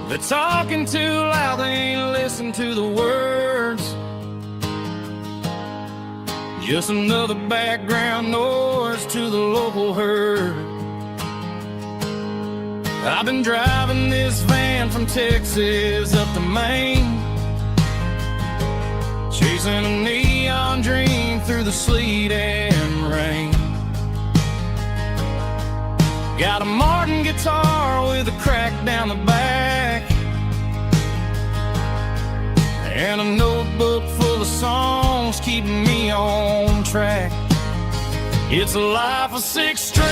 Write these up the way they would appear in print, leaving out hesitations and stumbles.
They're talking too loud, they ain't listen to the words. Just another background noise to the local herd. I've been driving this van from Texas up to Maine, chasing a neon dream through the sleet and rain. Got a Martin guitar with a crack down the back, and a notebook full of songs keeping me on track. It's a life of 6 strings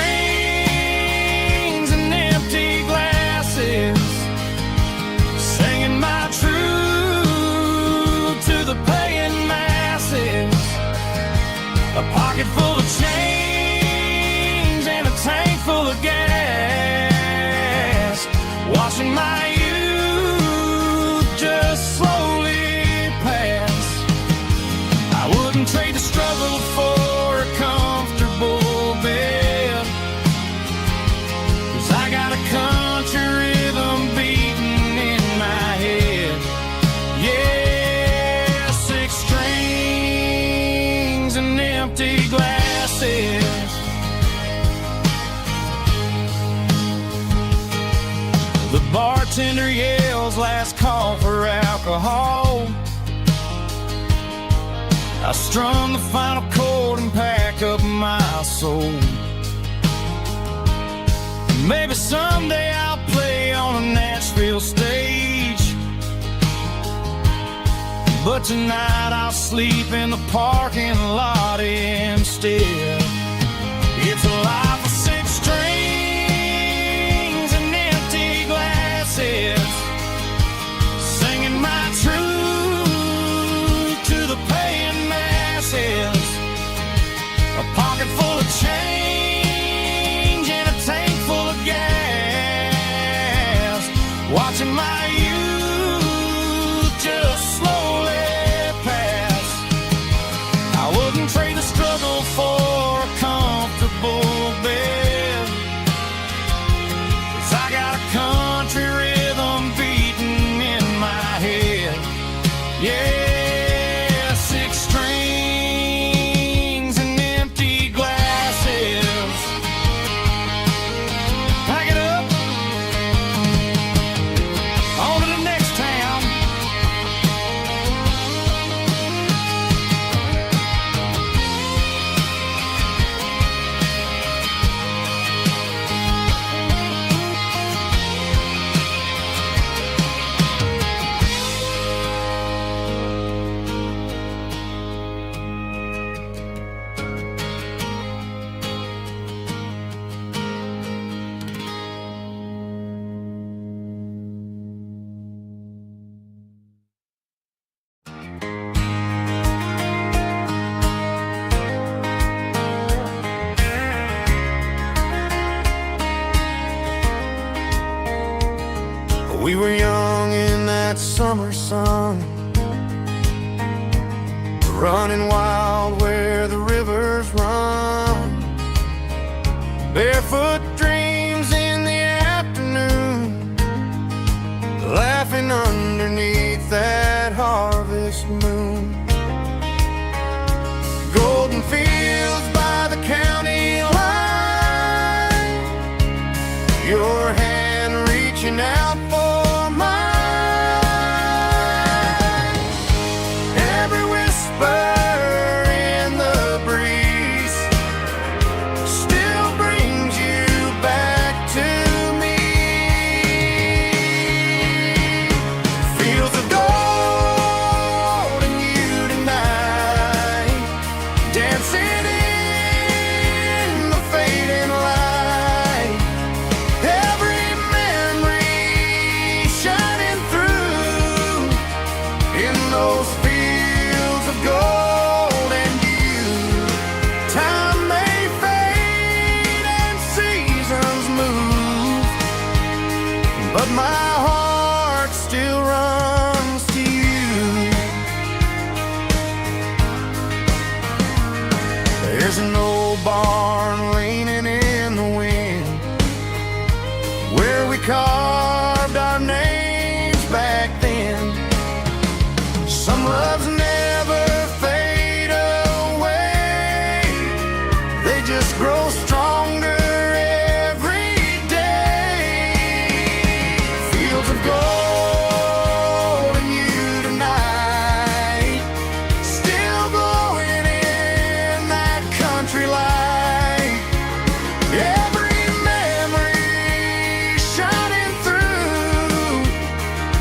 and empty glasses, singing my truth to the paying masses. A pocket full of change and a tank full of gas, watching my youth just slowly pass. I wouldn't trade the struggle for a comfortable bed, 'cause I got a country rhythm beating in my head. Yeah, 6 strings and empty glasses. The bartender yells last call for alcohol. I strum the final chord and pack up my soul. Maybe someday I'll play on a Nashville stage, but tonight I'll sleep in the parking lot instead. It's a life of 6 strings and empty glasses, singing my truth to the paying masses. A pocket full of change and a tank full of gas, watching my youth just slowly pass. I wouldn't trade the struggle for a comfortable bed, 'cause I got a country rhythm beating in my head. Yeah, 6 strings and empty glasses. Pack it up, on to the next town. We were young in that summer sun, running wild where the rivers run, barefoot dreams in the afternoon, laughing underneath that harvest moon. Golden fields by the county line, your hand reaching out for my heart still runs to you. There's an old barn leaning in the wind, where we carved our names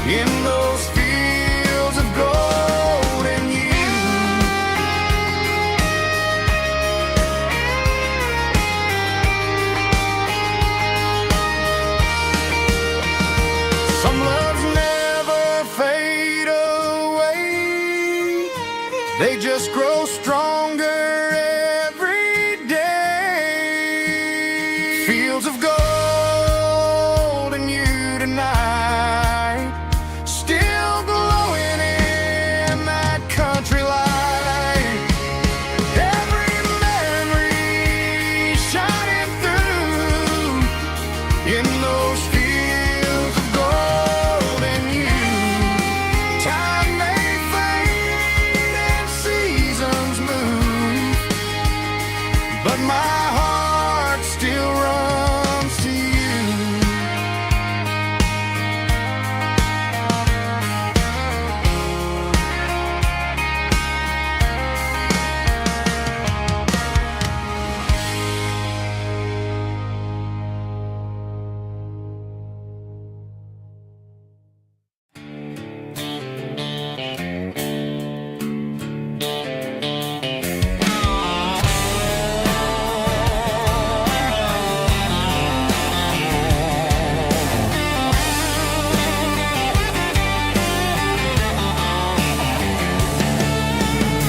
in those fields of gold and you. Some loves never fade away, they just grow stronger every day. Fields of gold and you tonight, still glowing in that country light. Every memory shining through in those fields of gold and you. Time may fade and seasons move, but my heart still runs to you.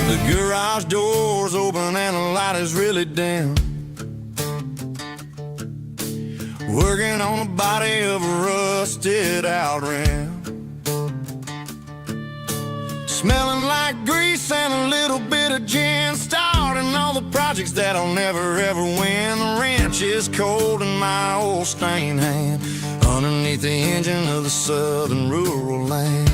The garage door's open and the light is really dim. Working on the body of a rusted out rim. Smelling like grease and a little bit of gin. Starting all the projects that I'll never ever win. The wrench is cold in my old stained hand, underneath the engine of the southern rural land.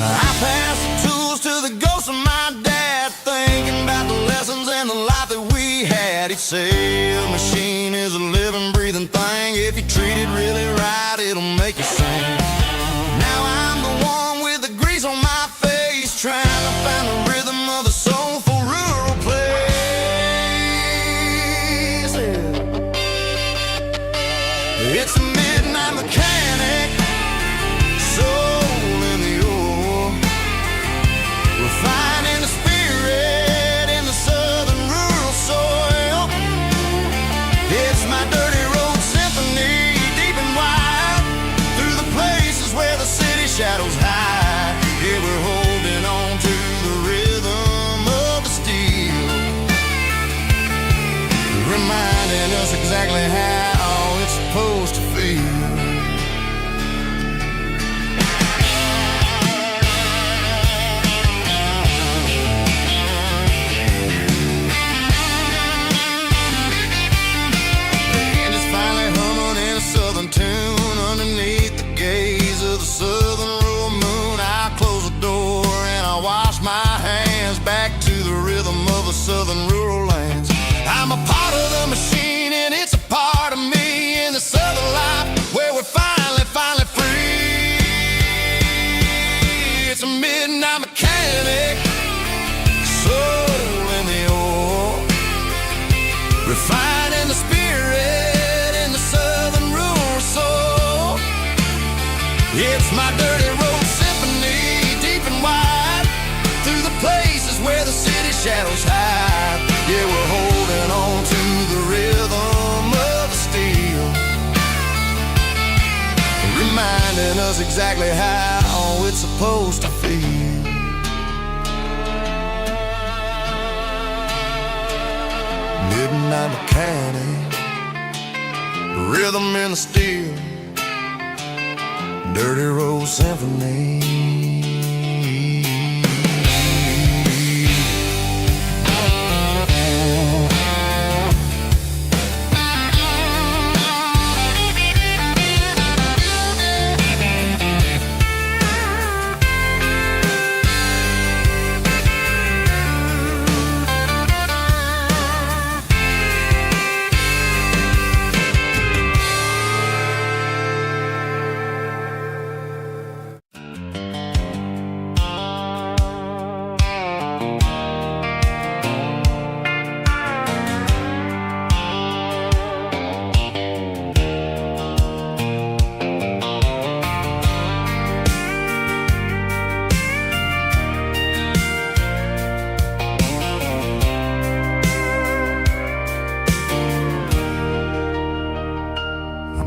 I pass the tools to the ghost of my dad, thinking about the lessons and the life that we had. He'd say a machine is a living, breathing thing. If you treat it really right, it'll make you sing. Now I'm the one with the grease on my face, trying to find the rhythm of the soulful rural place. It's a midnight mechanic, soul in the ore, refining the spirit in the southern rural soil. It's my dirty road symphony, deep and wide, through the places where the city shadows hide. Yeah, we're holding on to the rhythm of the steel, reminding us exactly how it's supposed to feel. Tune underneath the gaze of the southern rural moon. I close the door and I wash my hands, back to the rhythm of the southern rural lands. I'm a part of the machine and it's a part of me, in the southern life where we're finally free. It's a midnight mechanic, soul in the ore, refining the spirit in the southern rural soul. It's my dirty road symphony, deep and wide, through the places where the city shadows hide. Yeah, we're holding on to the rhythm of the steel, reminding us exactly how it's supposed to feel. Midnight mechanic, rhythm in the steel, dirty road symphony.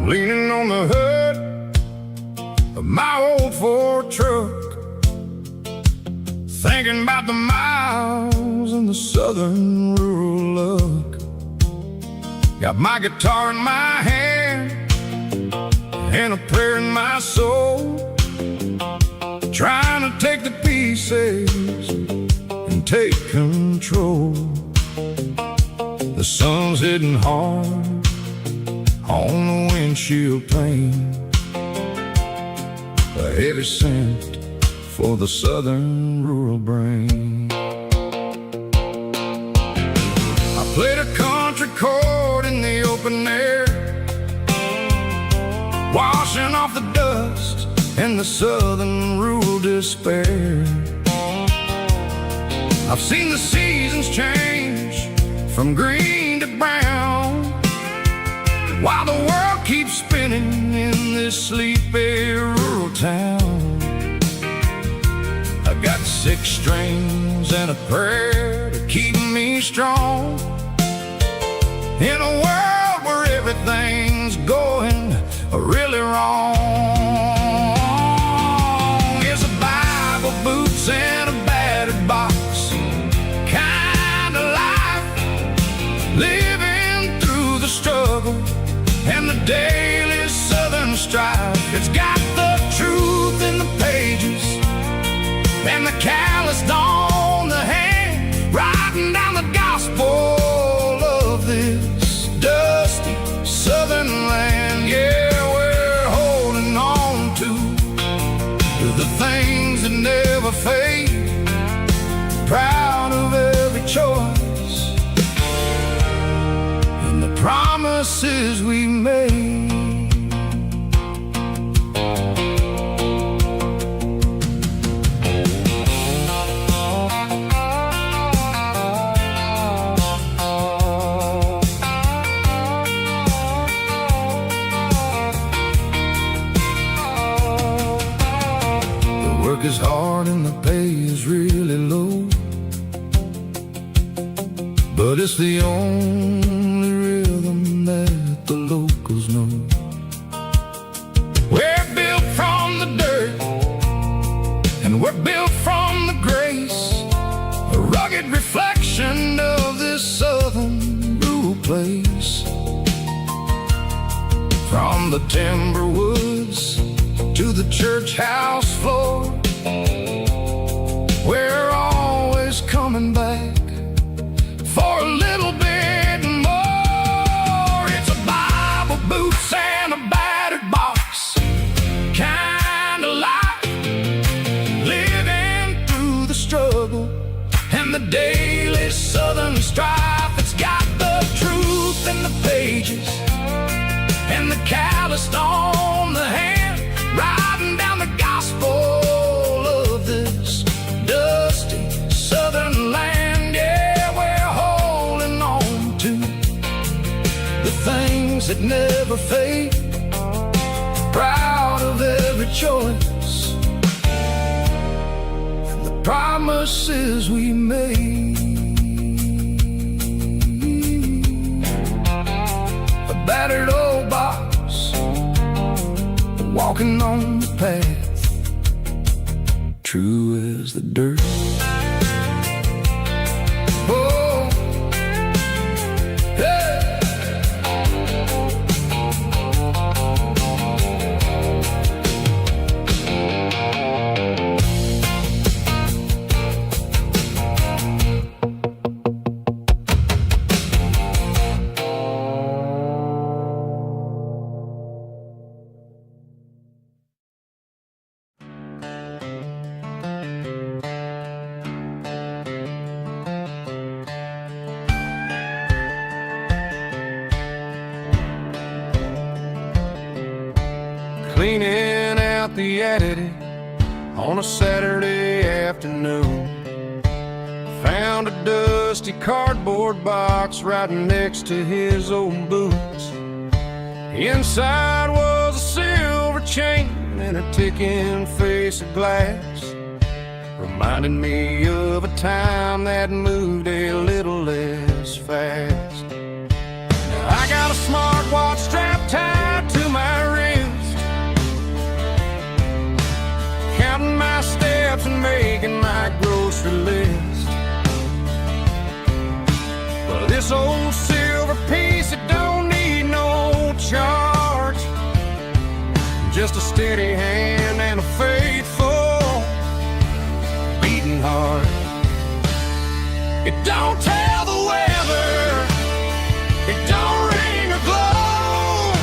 I'm leaning on the hood of my old Ford truck, thinking about the miles and the southern rural look. Got my guitar in my hand and a prayer in my soul, trying to take the pieces and take control. The sun's hitting hard on the windshield pane, a heavy scent for the southern rural brain. I played a country chord in the open air, washing off the dust and the southern rural despair. I've seen the seasons change from green to brown, while the world keeps spinning in this sleepy rural town. I got 6 strings and a prayer to keep me strong, in a world where everything's going really wrong. It's a Bible, boots, and a battered box kind of life, living through the struggle and the daily southern strife. It's got the truth in the pages and the calloused on the hand, writing down the gospel of this dusty southern land. Yeah, we're holding on to the things that never fade, proud of every choice and the promises we made. Work is hard and the pay is really low, but it's the only rhythm that the locals know. We're built from the dirt and we're built from the grace, a rugged reflection of this southern rural place. From the timber woods to the church house floor, we're always coming back for a little bit more. It's a Bible, boots, and a battered box kind of life, living through the struggle and the daily southern strife. It's got the truth in the pages and the calloused on the hand, writing down the gospel of this dusty southern land. Yeah, we're holding on to the things that never fade, proud of every choice and the promises we made. A battered old box, walking on the path, true as the dirt. Oh, yeah. Cleaning out the attic on a Saturday afternoon, found a dusty cardboard box right next to his old boots. Inside was a silver chain and a ticking face of glass, reminding me of a time that moved a little less fast. Now I got a smartwatch strapped tight to my just a steady hand and a faithful beating heart. It don't tell the weather, it don't ring or glow,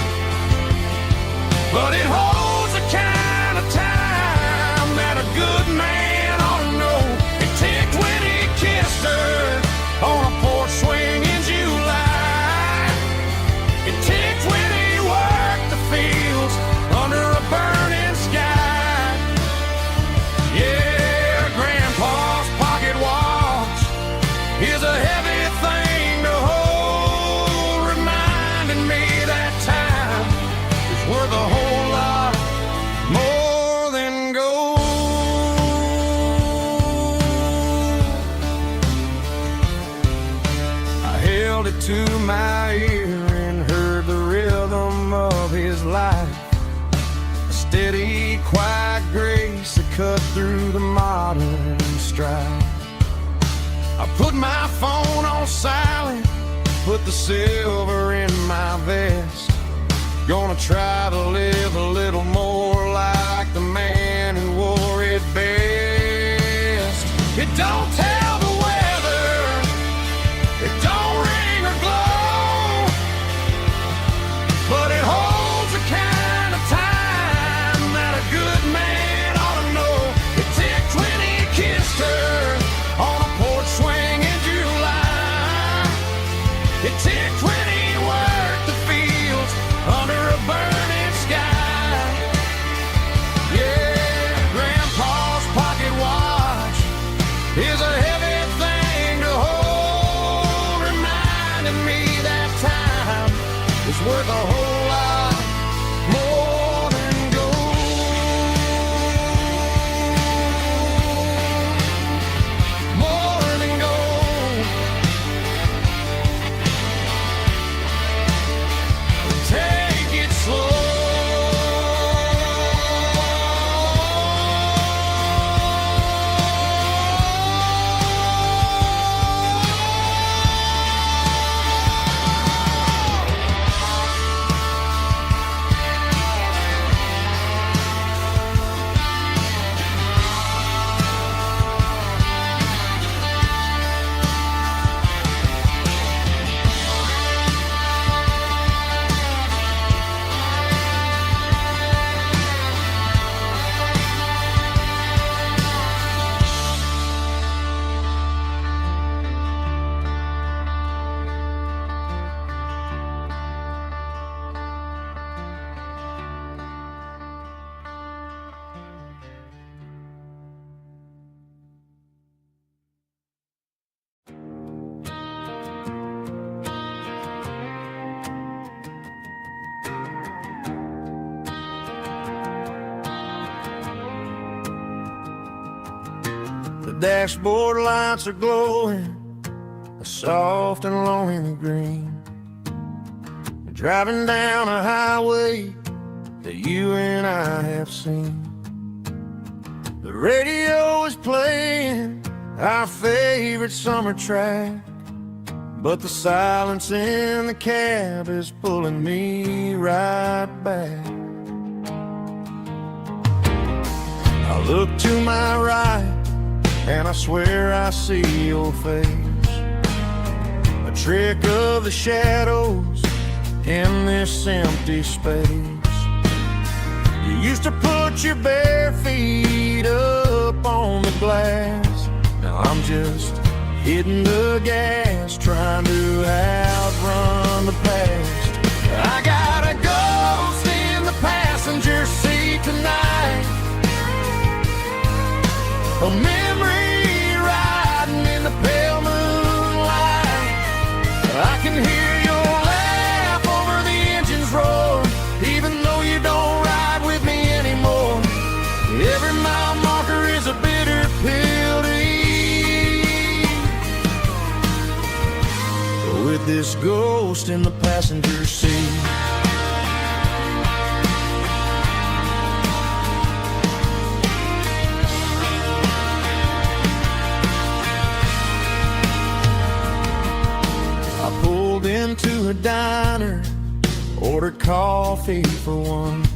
but it holds the kind of time that a good man ought to know. It ticked when he kissed her on a porch swing in July. It ticked when he worked the fields under a burning sky. Yeah, Grandpa's pocket watch is a heavy thing to hold, reminding me that time is worth a whole lot more than gold. I held it to my ear and heard the rhythm of his life, a steady, quiet grace that cut through the modern strife. I put my phone on silent, put the silver in my vest. Gonna try to live a little more like the man who wore it best. It don't tell the weather, it don't ring or glow, but it holds the kind of time that a good man ought to know. It ticked when he kissed her on a porch swing in July. It ticked when he worked the fields under a burning sky. Yeah, Grandpa's pocket watch is a heavy thing to hold, reminding me that time is worth a whole lot more than gold. More than gold. Take it slow. The dashboard lights are glowing, a soft and lonely green. We're driving down a highway that you and I have seen. The radio is playing our favorite summer track, but the silence in the cab is pulling me right back. I look to my right and I swear I see your face, a trick of the shadows in this empty space. You used to put your bare feet up on the glass. Now I'm just hitting the gas, trying to outrun the past. I got a ghost in the passenger seat tonight, a memory riding in the pale moonlight. I can hear your laugh over the engine's roar, even though you don't ride with me anymore. Every mile marker is a bitter pill to eat, with this ghost in the passenger seat. Into a diner, ordered coffee for one.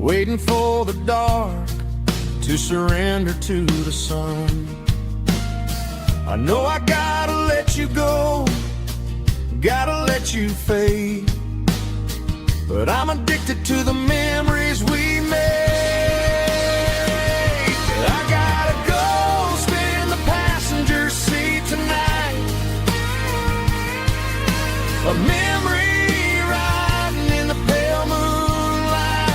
waiting for the dark to surrender to the sun. I know I gotta let you go, gotta let you fade, but I'm addicted to the memories we made. I gotta go spin in the passenger seat tonight, a memory riding in the pale moonlight.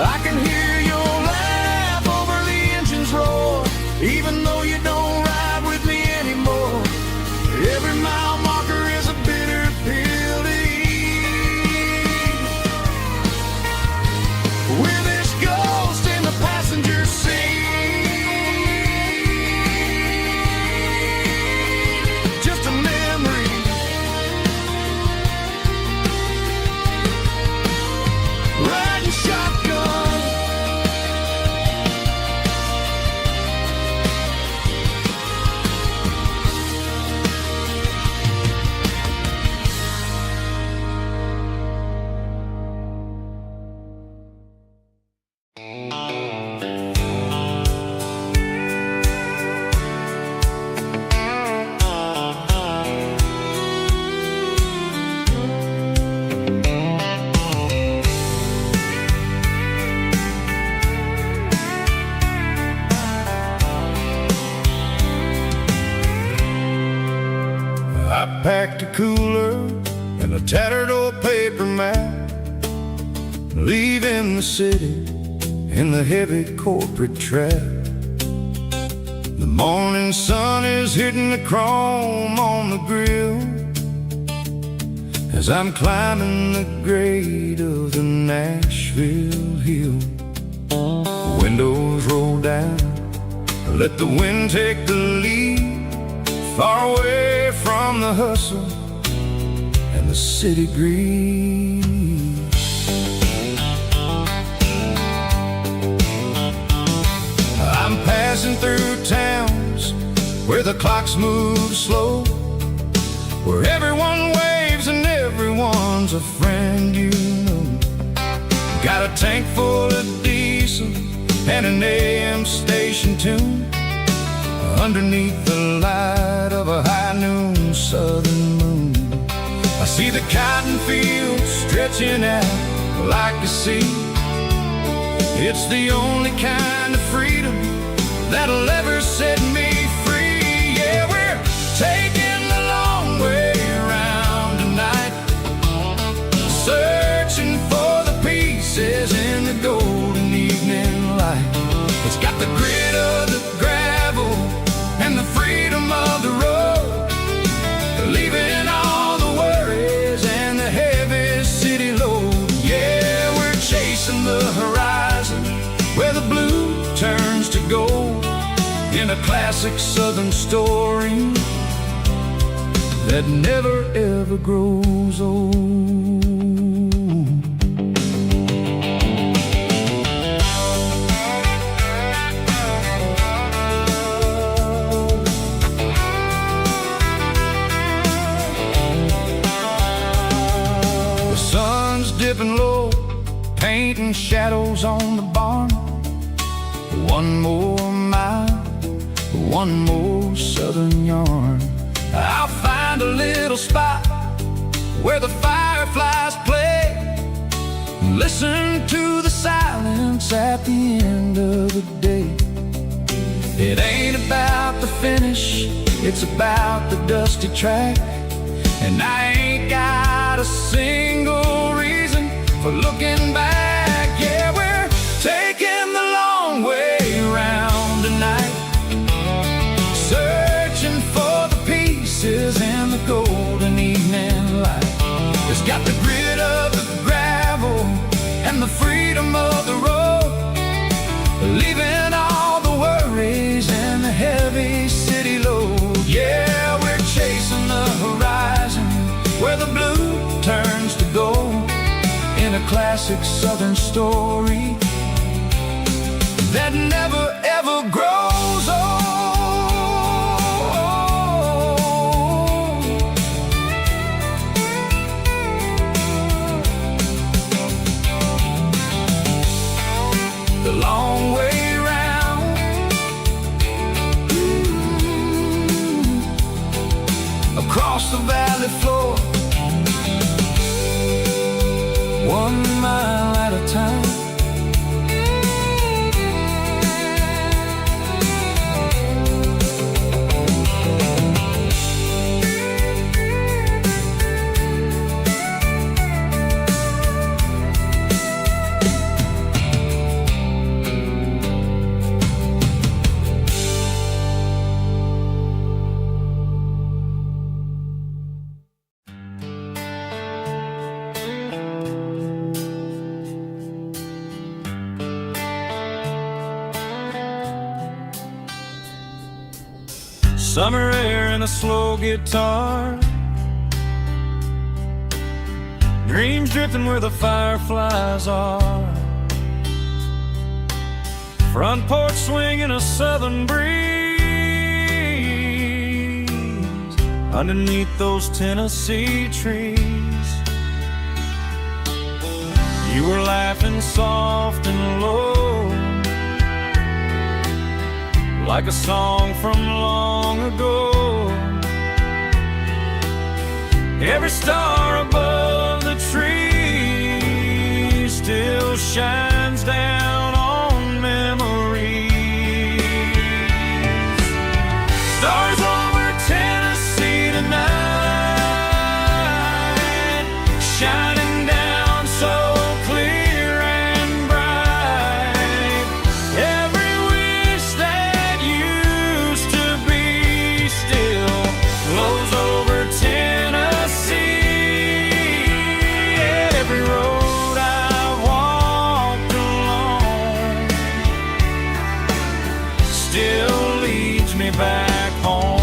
I can hear your laugh over the engine's roar, even though you don't ride with me anymore. Every mile marker is a bitter pill to eat. With this ghost in the passenger seat, just a memory, riding shotgun. I packed a cooler and a tattered old paper map, leaving the city in the heavy corporate trap. The morning sun is hitting the chrome on the grill as I'm climbing the grade of the Nashville hill. Windows roll down, let the wind take the lead, far away from the hustle and the city breeze. I'm passing through towns where the clocks move slow, where everyone waves and everyone's a friend you know. Got a tank full of diesel and an AM station tune, underneath the light of a high noon southern moon. I see the cotton fields stretching out like a sea. It's the only kind of freedom that'll ever set me free. Yeah, we're taking the long way around tonight, searching for the pieces in the golden evening light. It's got the grit of the gravel and the freedom of the road, leaving all the worries and the heavy city load. Yeah, we're chasing the horizon where the blue turns to gold, in a classic southern story that never ever grows old. Dipping low, painting shadows on the barn. One more mile, one more southern yarn. I'll find a little spot where the fireflies play, listen to the silence at the end of the day. It ain't about the finish, it's about the dusty track, and I ain't got a single reason for looking back. Yeah, we're taking the long way around tonight, searching for the pieces in the golden evening light. It's got the grit of the gravel and the freedom of the road, leaving all the worries and the heavy city load. Yeah, we're chasing the horizon where the blue turns to gold, in a classic southern story that never ever grows old. 1 mile at a time. Summer air and a slow guitar, dreams drifting where the fireflies are. Front porch swinging a southern breeze underneath those Tennessee trees. You were laughing soft and low, like a song from long ago. Every star above the tree still shines down on memories. Stars over Tennessee tonight, shining down so clear and bright. Every wish that used to be still flows over Tennessee. Every road I've walked along still leads me back home.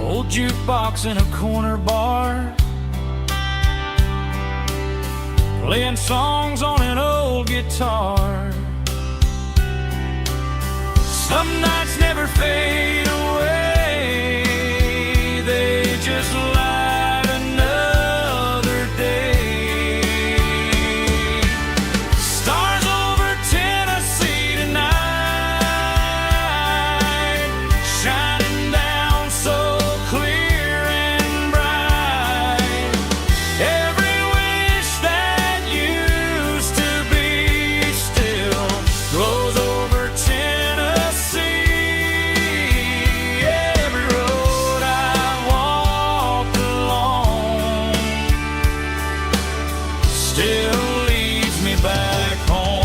Old jukebox in a corner bar, playing songs on an old guitar. Some nights never fade away, they just light another day. Stars over Tennessee tonight, shining down so clear and bright. Every wish that used to be still glows over Tennessee. Every road I've walked along still leads me back home.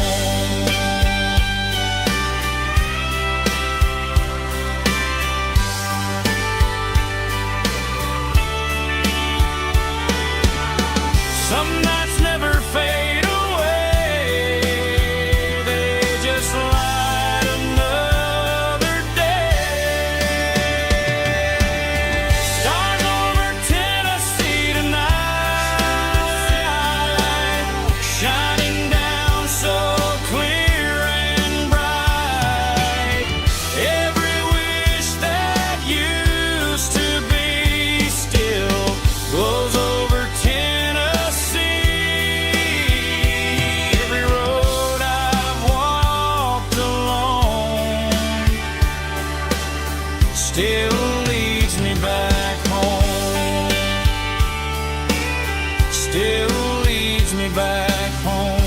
Some nights never fade away, they just light another day. Stars over Tennessee tonight, shining down so clear and bright. Every wish that used to be still glows over Tennessee. Every road I've walked along still leads me back home. Still leads me back home.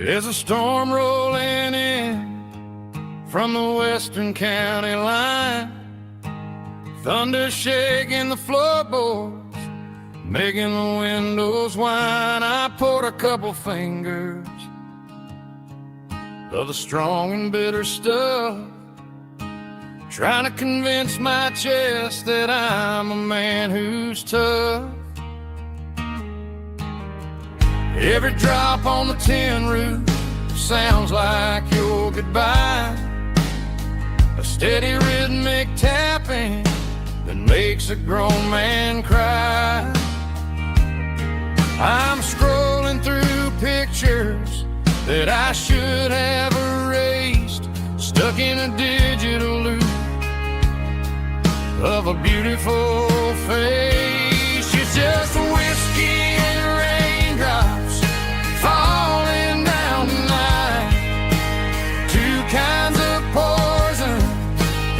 There's a storm rolling in from the western county line, thunder shaking the floorboards, making the windows whine. I poured a couple fingers of the strong and bitter stuff, trying to convince my chest that I'm a man who's tough. Every drop on the tin roof sounds like your goodbye, a steady rhythmic tapping that makes a grown man cry. I'm scrolling through pictures that I should have erased, stuck in a digital loop of a beautiful face. It's just whiskey and raindrops falling down tonight, two kinds of poison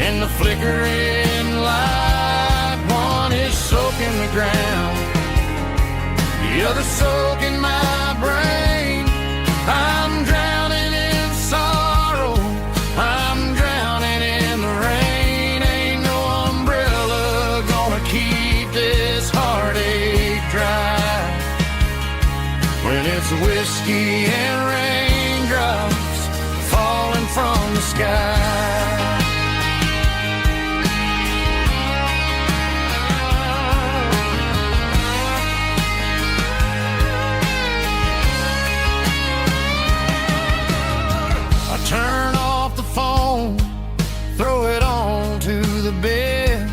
in the flickering light. One is soaking the ground, the other soaking my brain. I'm drowning in sorrow, I'm drowning in the rain. Ain't no umbrella gonna keep this heartache dry when it's whiskey and raindrops falling from the sky. Turn off the phone, throw it on to the bed,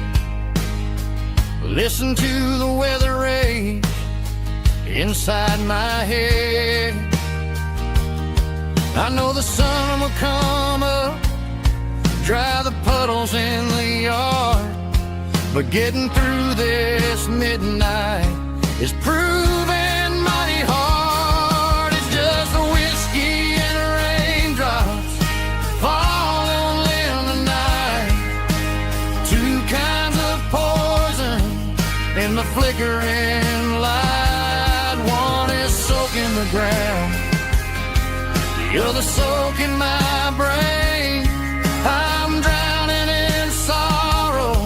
listen to the weather rage inside my head. I know the sun will come up, dry the puddles in the yard, but getting through this midnight is proving mighty hard. It's just a whiskey and raindrops falling in the night, two kinds of poison in the flickering light. One is soaking the ground, the other soaking my brain. I'm drowning in sorrow,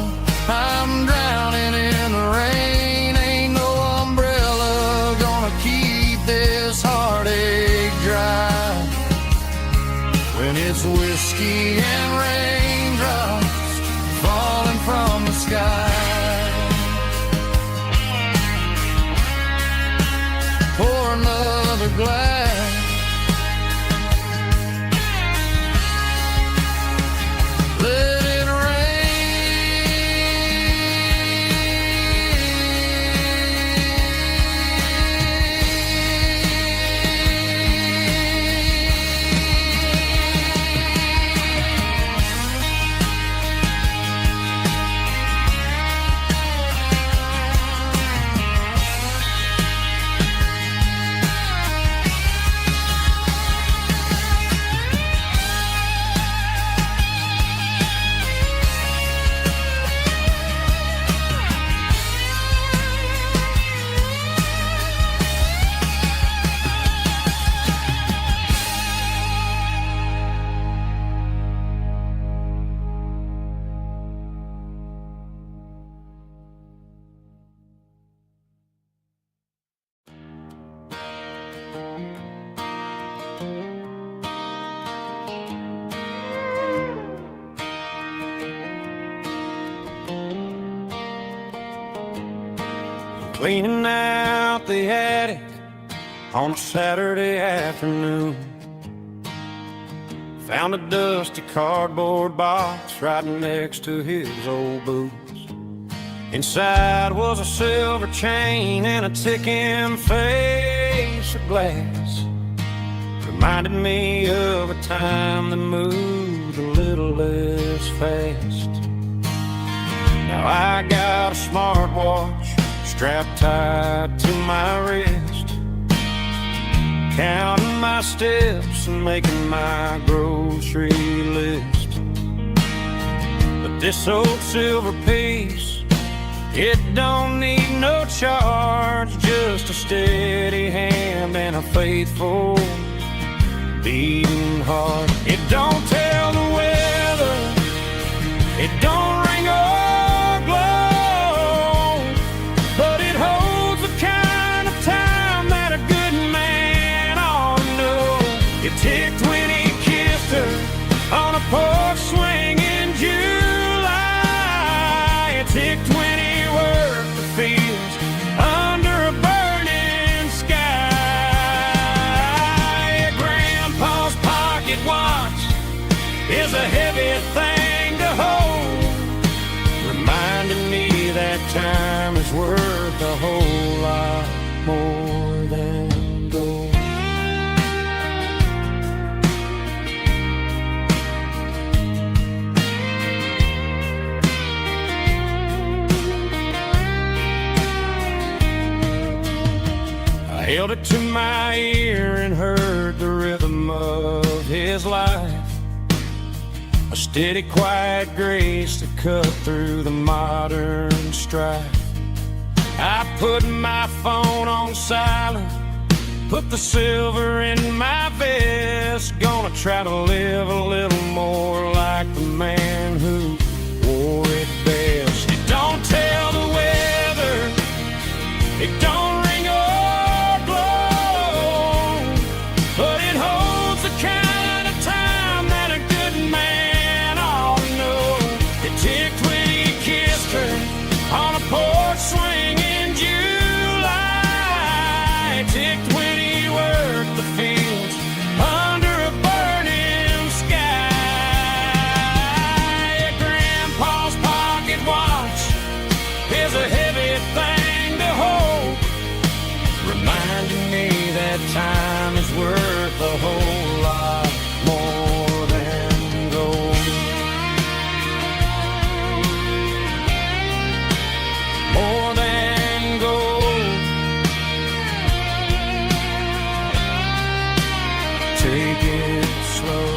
I'm drowning in the rain. Ain't no umbrella gonna keep this heartache dry when it's whiskey and raindrops falling from the sky. Pour another glass, let it cleaning out the attic on a Saturday afternoon. Found a dusty cardboard box right next to his old boots. Inside was a silver chain and a ticking face of glass. Reminded me of a time that moved a little less fast. Now I got a smartwatch strapped tight to my wrist, counting my steps and making my grocery list. But this old silver piece, it don't need no charge, just a steady hand and a faithful beating heart. It don't tell the weather, it don't ring or glow, but it holds the kind of time that a good man ought to know. It ticked when he kissed her on a porch swing in July. It ticked when he worked the fields under a burning sky. Grandpa's pocket watch is a heavy thing held it to my ear and heard the rhythm of his life. A steady, quiet grace to cut through the modern strife. I put my phone on silent, put the silver in my vest. Gonna try to live a little more like the man who wore it best. It don't tell the weather, it don't ring or blow, but it holds the kind of time that a good man ought to know. It ticked when he kissed her on a porch swing in July. It ticked when he worked the fields under a burning sky. Grandpa's pocket watch is a heavy thing to hold, reminding me that time is worth a whole lot more than gold. More than gold. Take it slow.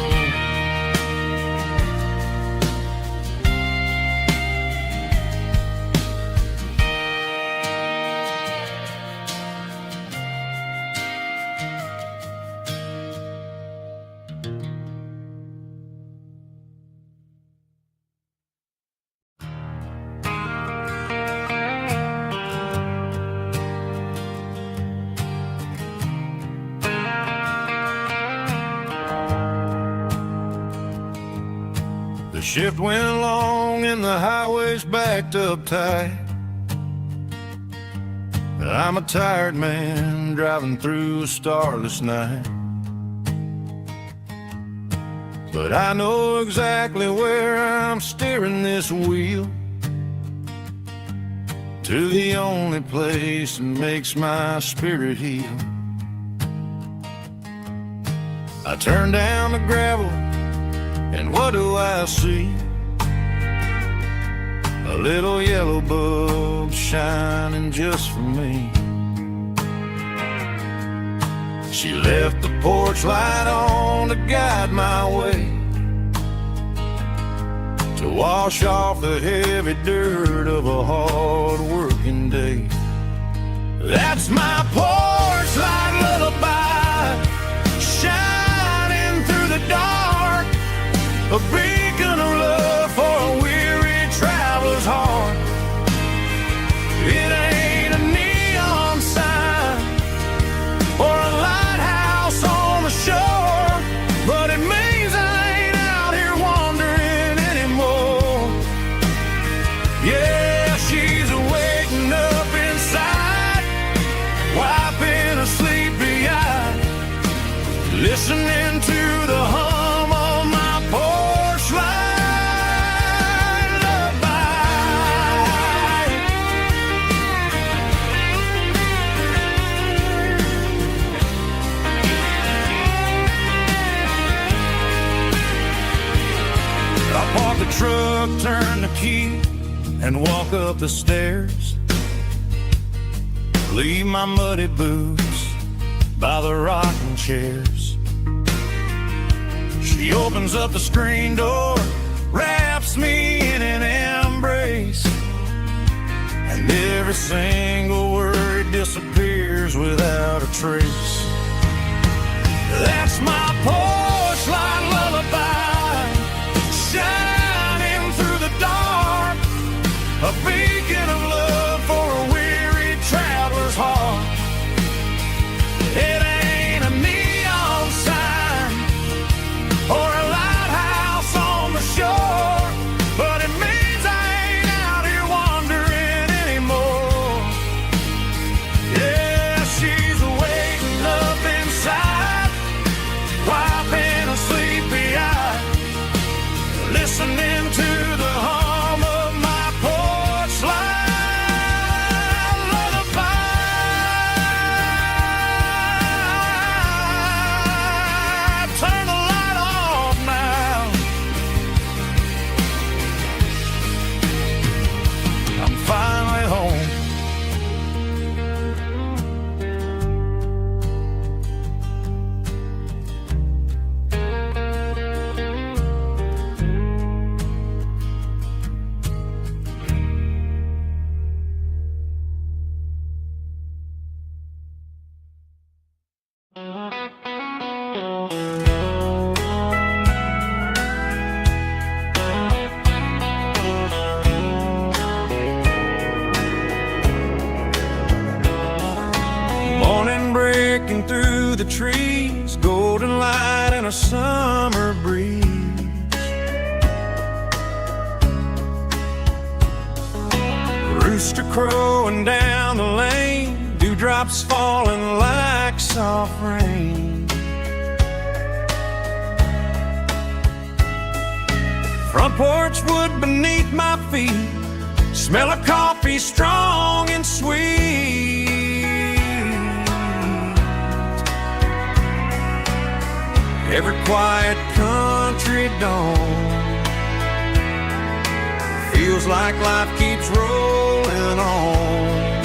The shift went along and the highway's backed up tight. I'm a tired man driving through a starless night, but I know exactly where I'm steering this wheel, to the only place that makes my spirit heal. I turn down the gravel, and what do I see? A little yellow bulb shining just for me. She left the porch light on to guide my way, to wash off the heavy dirt of a hard working day. That's my porch light lullaby, shining through the dark, a beacon of love for a weary traveler's heart. It ain't a neon sign or a lighthouse on the shore, but it means I ain't out here wandering anymore. Yeah, she's waking up inside, wiping a sleepy eye, listening to the hum of my porch light lullaby. I park the truck, turn the key, and walk up the stairs. Leave my muddy boots by the rocking chairs. She opens up the screen door, wraps me in an embrace, and every single word disappears without a trace. That's my porch light lullaby, shining through the dark, a beacon of love for a weary traveler's heart. It ain't a neon sign or a lighthouse on the shore, but it means I ain't out here wandering anymore. Yeah, she's waking up inside, through the trees, golden light and a summer breeze. Rooster crowing down the lane, dewdrops falling like soft rain. Front porch wood beneath my feet, smell of coffee strong and sweet. Every quiet country dawn feels like life keeps rolling on.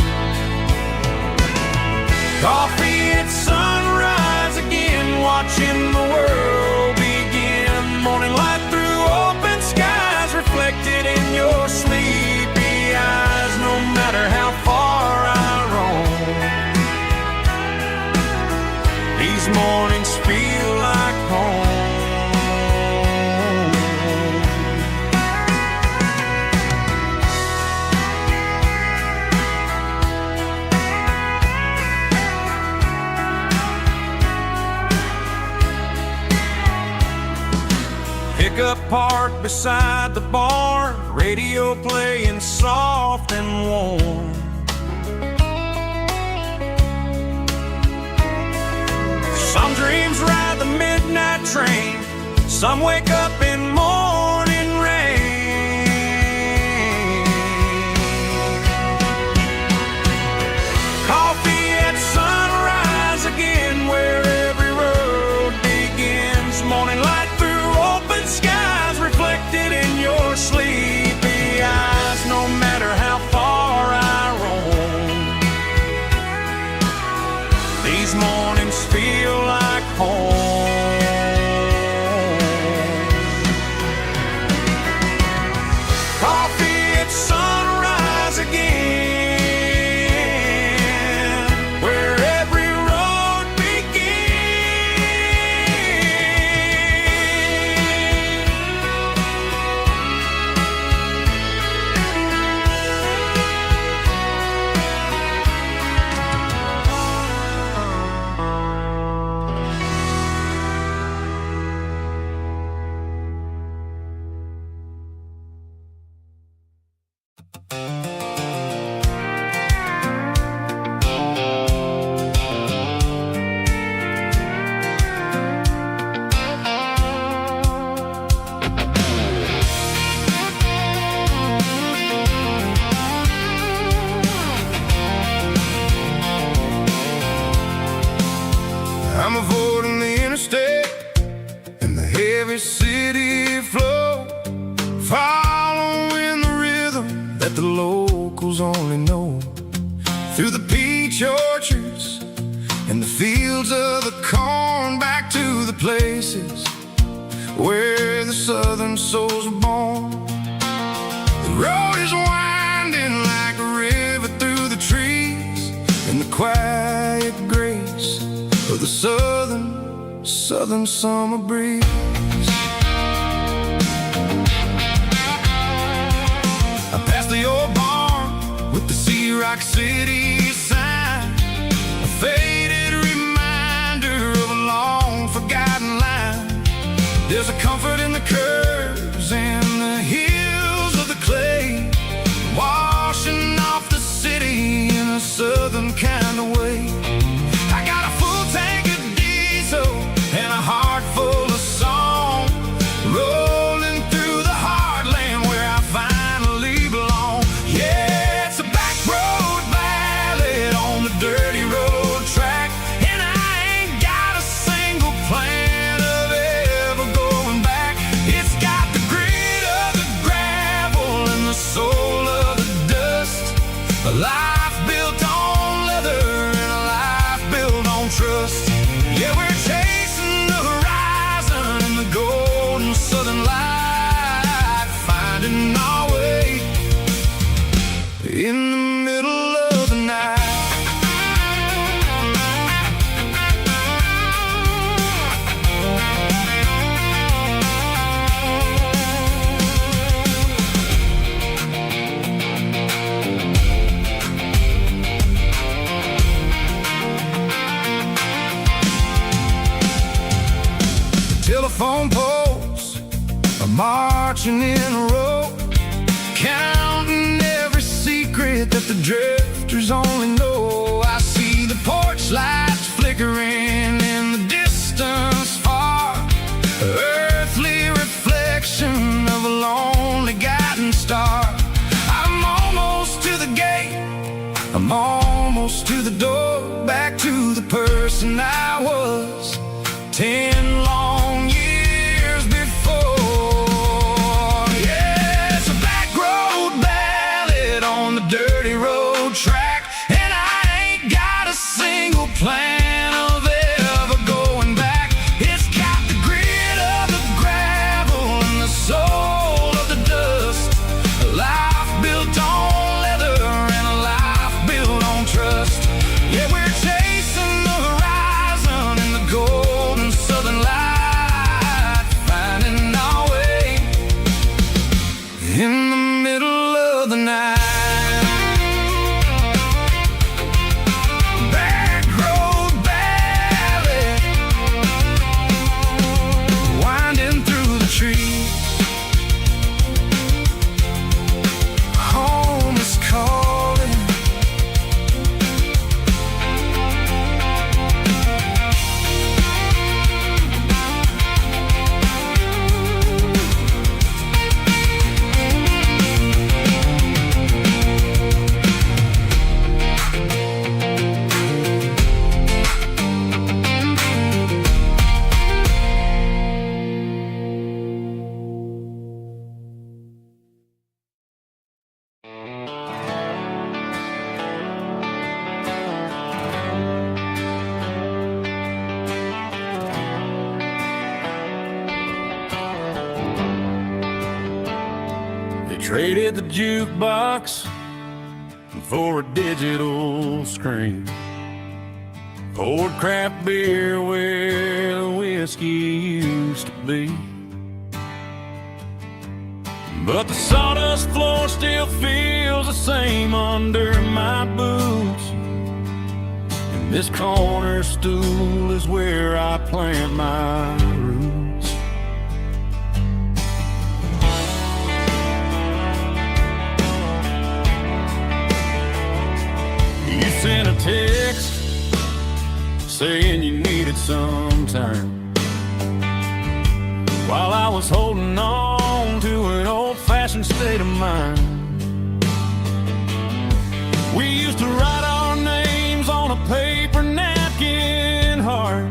Coffee at sunrise again, watching the world begin. Morning light through open skies, reflected in your sleepy eyes. No matter how far I roam, these mornings feel like home. Pickup parked beside the barn, radio playing soft and warm. Some dreams ride the midnight train, some wake up in morning rain. Coffee at sunrise again, where every road begins. Morning light through open skies, reflected in your sleepy eyes. No matter how far I roam, these mornings feel like home. Coffee at sunrise again, where every road I'm avoiding the interstate and the heavy city flow, following the rhythm that the locals only know. Through the peach orchards and the fields of the corn, back to the places where the southern souls were born. The road is winding like a river through the trees, in the quiet grace of the southern summer breeze. I passed the old barn with the Sea Rock City sign, a faded reminder of a long forgotten line. There's a comfort in the curves and the hills of the clay, washing off the city in a southern kind of way. I got a full tank of diesel and a heart full of song, rolling through the heartland where I finally belong. Yeah, it's a back road back marching in a row, counting every secret that the drifters only know. I see the porch lights flickering in the distance far, earthly reflection of a lonely guiding star. I'm almost to the gate, I'm almost to the door, back to the person I was 10 long years before. Yeah, it's a back road ballad on the dirty road track, and I ain't got a single plan of ever going back. It's got the grit of the gravel and the soul of the dust, a life built on leather and a life built on trust. Yeah, we're chasing the horizon in the golden southern light, finding our way in the middle of the night. Back road ballad, winding through the trees. Home is calling. They traded the jukebox for a digital screen, poured craft beer where the whiskey used to be. But the sawdust floor still feels the same under my boots, and this corner stool is where I plant my roots. You sent a text saying you needed some time, while I was holding on to an old-fashioned state of mind. We used to write our names on a paper napkin heart.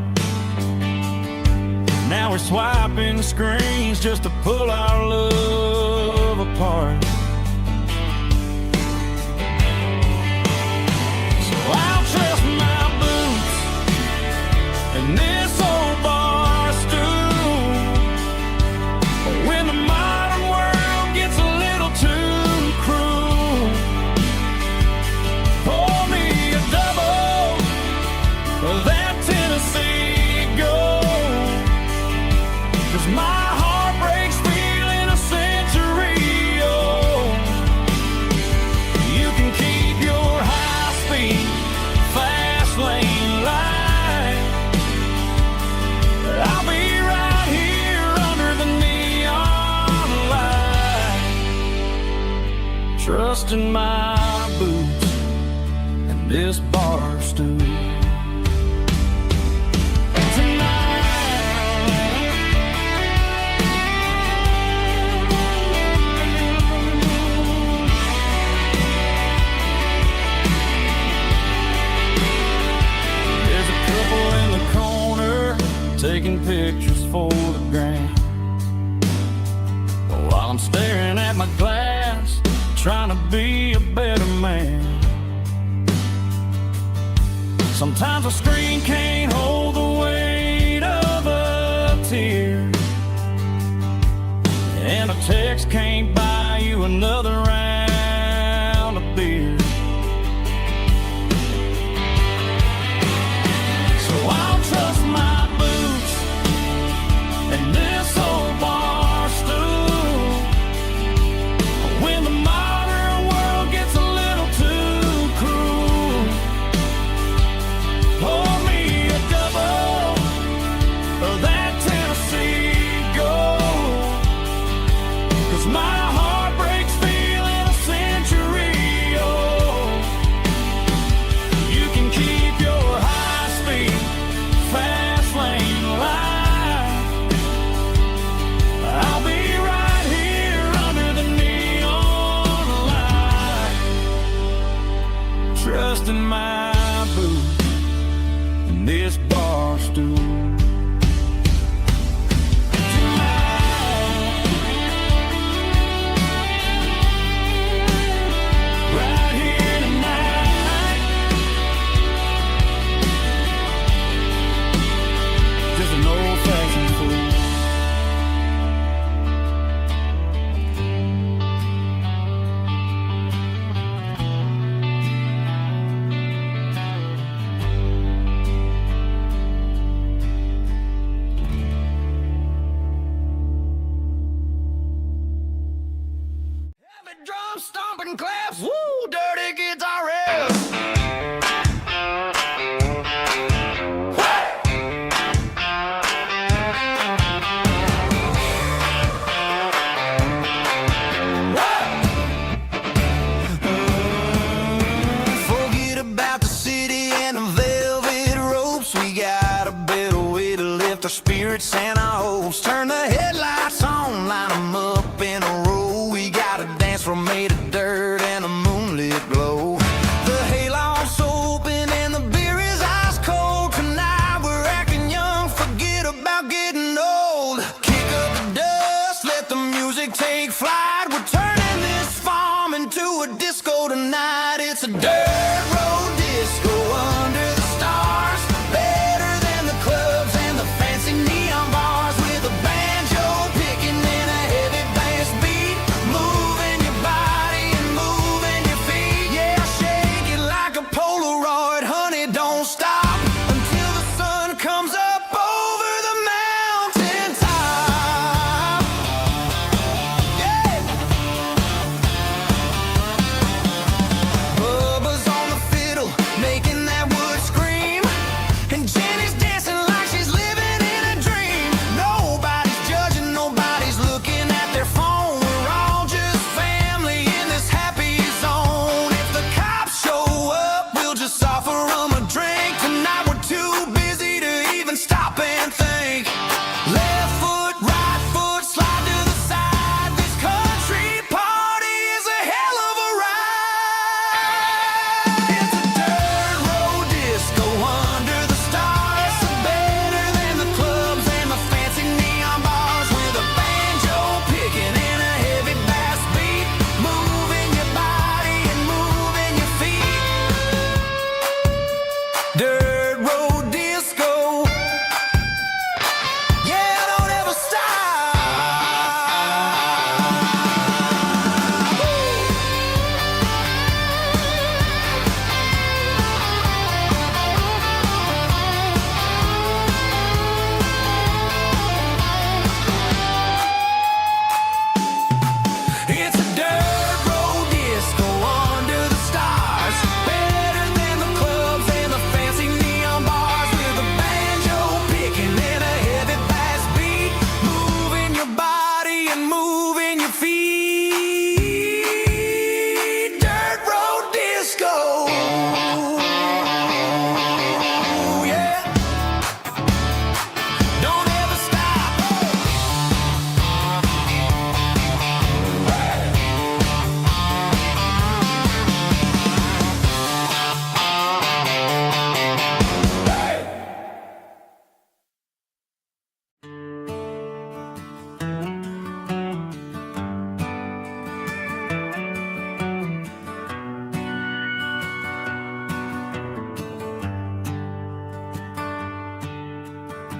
Now we're swiping screens just to pull our love apart. I'll trust my boots and this old bar stool when the modern world gets a little too cruel. Pour me a double of that Tennessee Gold, 'cause my heart breaks feeling a century old. You can keep your high-speed fast lane light, I'll be right here under the neon light, trusting my boots and this bar stool. Taking pictures for the gram, while I'm staring at my glass, trying to be a better man. Sometimes a screen can't hold the weight of a tear, and a text can't buy you another round of beer. So I'll trust my boots and this old bar stool when the modern world gets a little too cruel. Pour me a double of that Tennessee Gold, adjusting my boots in this bar stool. Right here tonight, just an old-fashioned fool. Drum stomping claps, woo, dirty guitar riffs. Forget about the city and the velvet ropes. We got a better way to lift our spirits and our hopes. Turn the headlights on, line them up in a row. We got a dance floor made of dirt and a moonlit glow. The hayloft's open and the beer is ice cold. Tonight we're acting young, forget about getting old. Kick up the dust, let the music take flight. We're turning this farm into a disco tonight. It's a dirt road disco under the stars. Better than the clubs and the fancy neon bars. With a banjo picking and a heavy bass beat. Moving your body and moving your feet. Yeah, shake it like a Polaroid, honey, don't stop until the sun comes up over the mountain top. Yeah. Bubba's on the fiddle, making that wood scream. And Jenny's dancing like she's living in a dream. Nobody's judging, nobody's looking at their phone. We're all just family in this happy zone. If the cops show up, we'll just offer them a drink. Tonight we're too busy to even stop and think. Left foot, right foot, slide to the side. This country party is a hell of a ride. It's a dirt road disco under the stars. Better than the clubs and the fancy neon bars. With a banjo picking and a heavy bass beat. Moving your body and moving your feet. Dirt road disco. Yeah, don't ever stop. It's a dirt road disco under the stars. Better than the clubs and the fancy neon bars. With a banjo picking and a heavy bass beat. Moving your body and moving your feet. Dirt road disco. Yeah. Don't ever stop.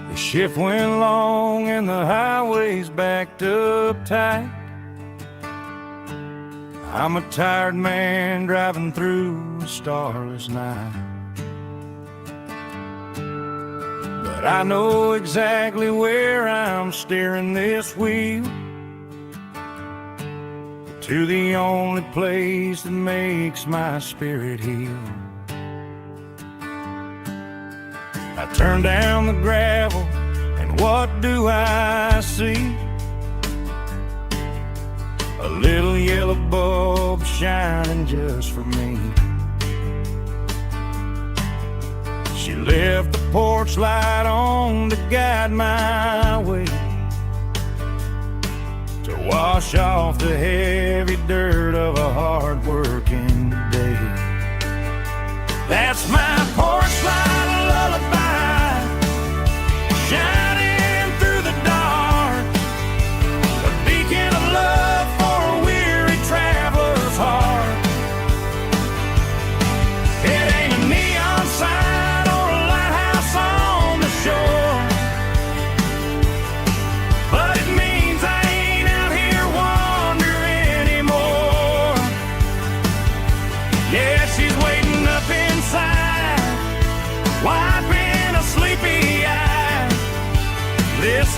The shift went long and the highway's backed up tight. I'm a tired man driving through a starless night. But I know exactly where I'm steering this wheel, to the only place that makes my spirit heal. I turn down the gravel, and what do I see? A little yellow bulb shining just for me. She left the porch light on to guide my way, to wash off the heavy dirt of a hard-working day.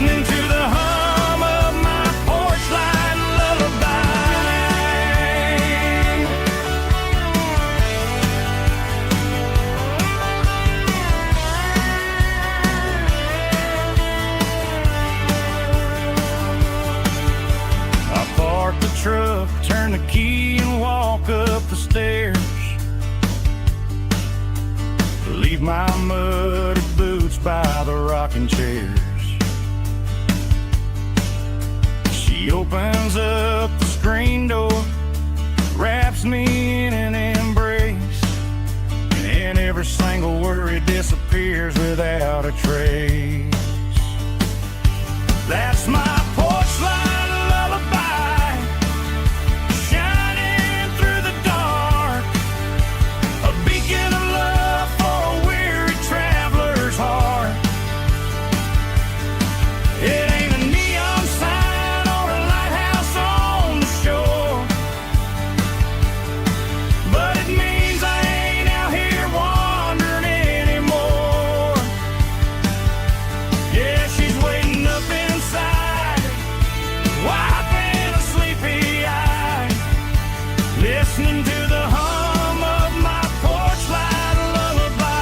listening to the hum of my porch light lullaby. I park the truck, turn the key and walk up the stairs. Leave my muddy boots by the rocking chairs. She opens up the screen door, wraps me in an embrace, and every single worry disappears without a trace. That's my porch light lullaby, shining through the dark, a beacon of love for a weary traveler's heart. It ain't a neon sign or a lighthouse on the shore, but it means I ain't out here wandering anymore. Yeah, she's waiting up inside, wiping a sleepy eye, listening to the hum of my porch light lullaby.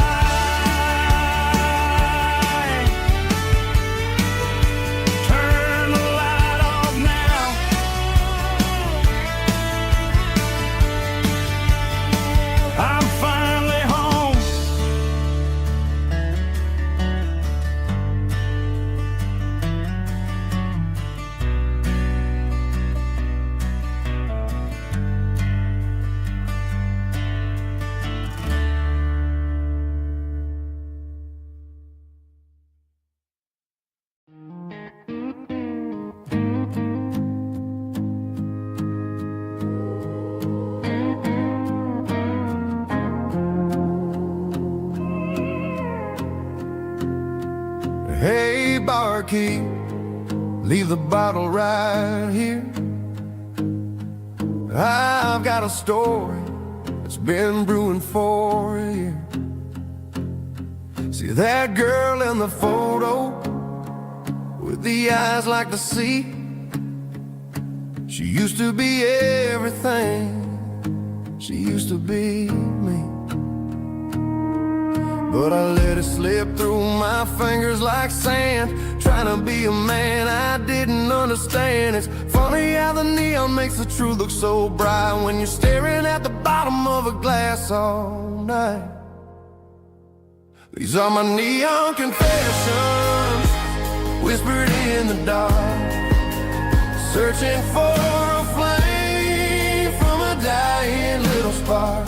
Turn the light off now. I'm finally home. Hey, barkeep, leave the bottle right here. I've got a story that's been brewing for a year. See that girl in the photo with the eyes like the sea? She used to be everything. She used to be me. But I let it slip through my fingers like sand, trying to be a man I didn't understand. It's funny how the neon makes the truth look so bright when you're staring at the bottom of a glass all night. These are my neon confessions, whispered in the dark, searching for a flame from a dying little spark.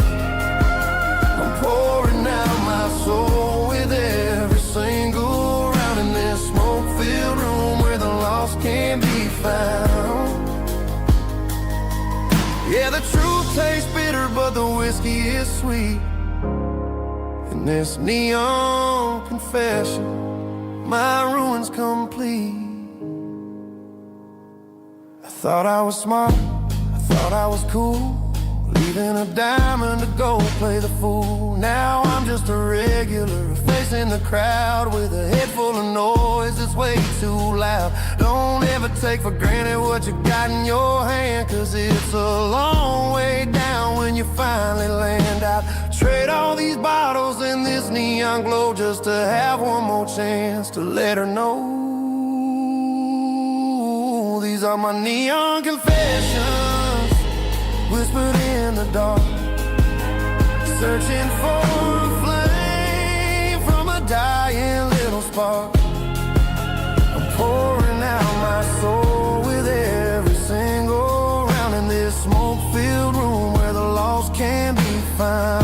I'm pouring out my soul with every single round in this smoke-filled room where the lost can't be found. Yeah, the truth tastes bitter, but the whiskey is sweet. In this neon confession, my ruin's complete. I thought I was smart, I thought I was cool, leaving a diamond to go play the fool. Now I'm just a regular, facing the crowd with a head full of noise that's way too loud. Don't ever take for granted what you got in your hand, cause it's a long way down when you finally land out. Trade all these bottles and this neon glow just to have one more chance to let her know. These are my neon confessions, whispered in the dark, searching for a flame from a dying little spark. I'm pouring out my soul with every single round in this smoke-filled room where the lost can be found.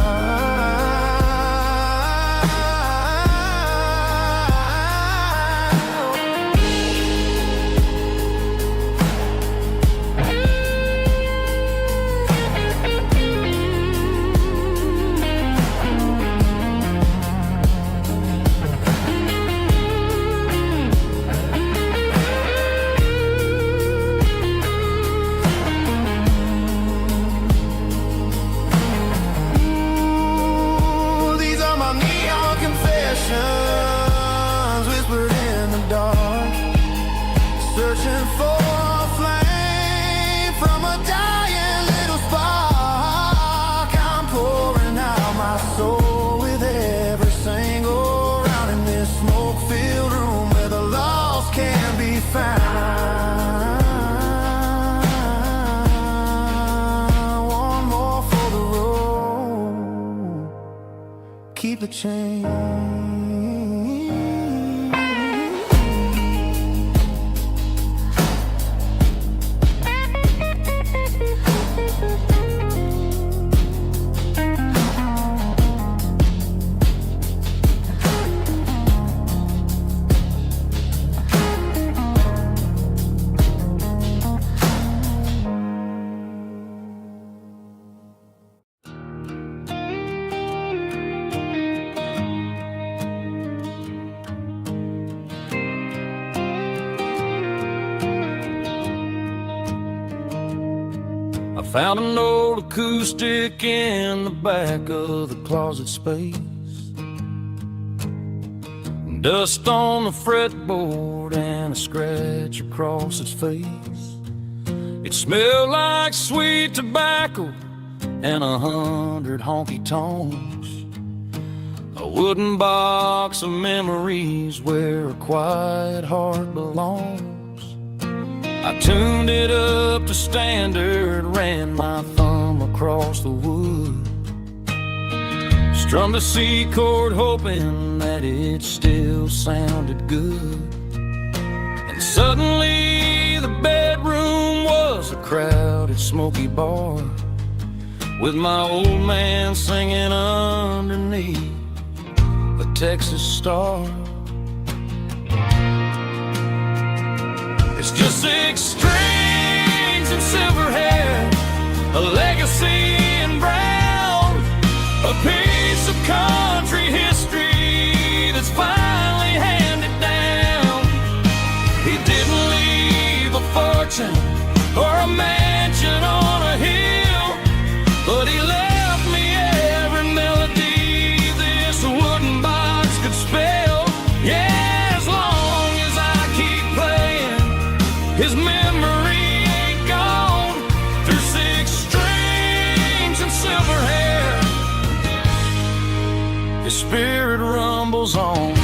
keep the change. I found an old acoustic in the back of the closet space. Dust on the fretboard and a scratch across its face. It smelled like sweet tobacco and 100 honky tonks. A wooden box of memories where a quiet heart belongs. I tuned it up to standard, ran my thumb across the wood, strummed a C chord hoping that it still sounded good. And suddenly the bedroom was a crowded smoky bar, with my old man singing underneath the Texas Star. It's just 6 strings and silver hair, a legacy in brown, a piece of country history that's finally handed down. He didn't leave a fortune or a mansion on a hill, but he left me every melody this wooden box could spell. Yeah, as long as I keep playing, his memory ain't gone. Through 6 strings and silver hair, his spirit rumbles on.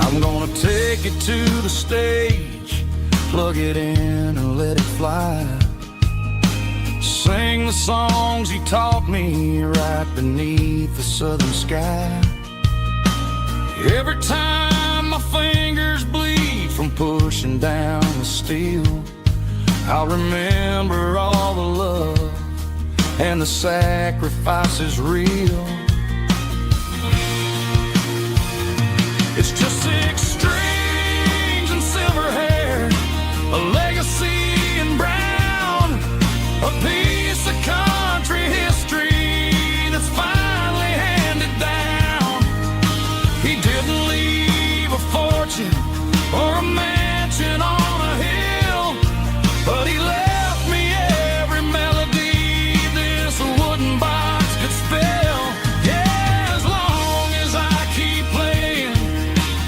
I'm gonna take it to the stage, plug it in and let it fly. Sing the songs he taught me right beneath the southern sky. Every time my fingers bleed from pushing down the steel, I'll remember all the love and the sacrifices real. It's just 6 strings and silver hair, a legacy in brown, a piece of country history that's finally handed down. He didn't leave a fortune or a mansion on a hill, but he left me every melody this wooden box could spell. Yeah, as long as I keep playing,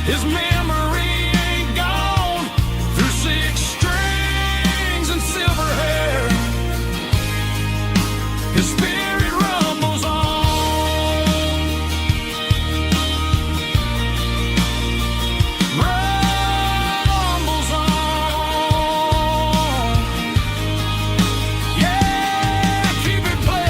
his memory ain't gone. Through 6 strings and silver hair, his spirit rumbles on. Rumbles on. Yeah, keep it playing.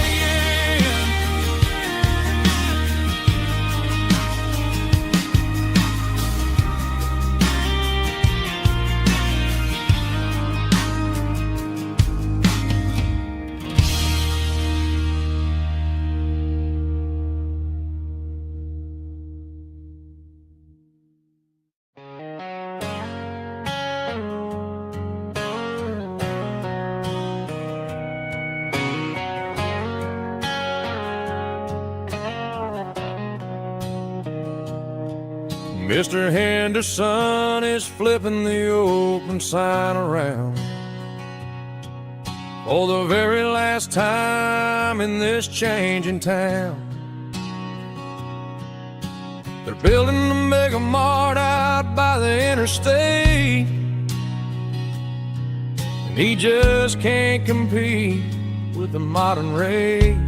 Mr. Henderson is flipping the open sign around for the very last time in this changing town. They're building a mega mart out by the interstate, and he just can't compete with the modern rate.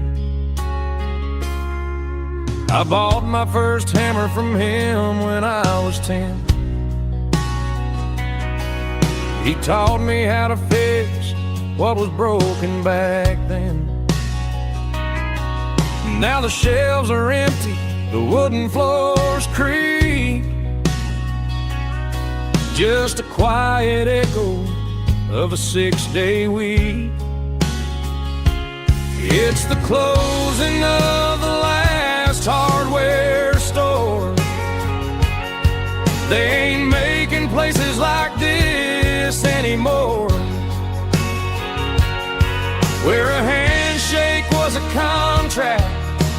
I bought my first hammer from him when I was 10. He taught me how to fix what was broken back then. Now the shelves are empty, the wooden floors creak, just a quiet echo of a 6-day week. It's the closing of the last hardware store. They ain't making places like this anymore, where a handshake was a contract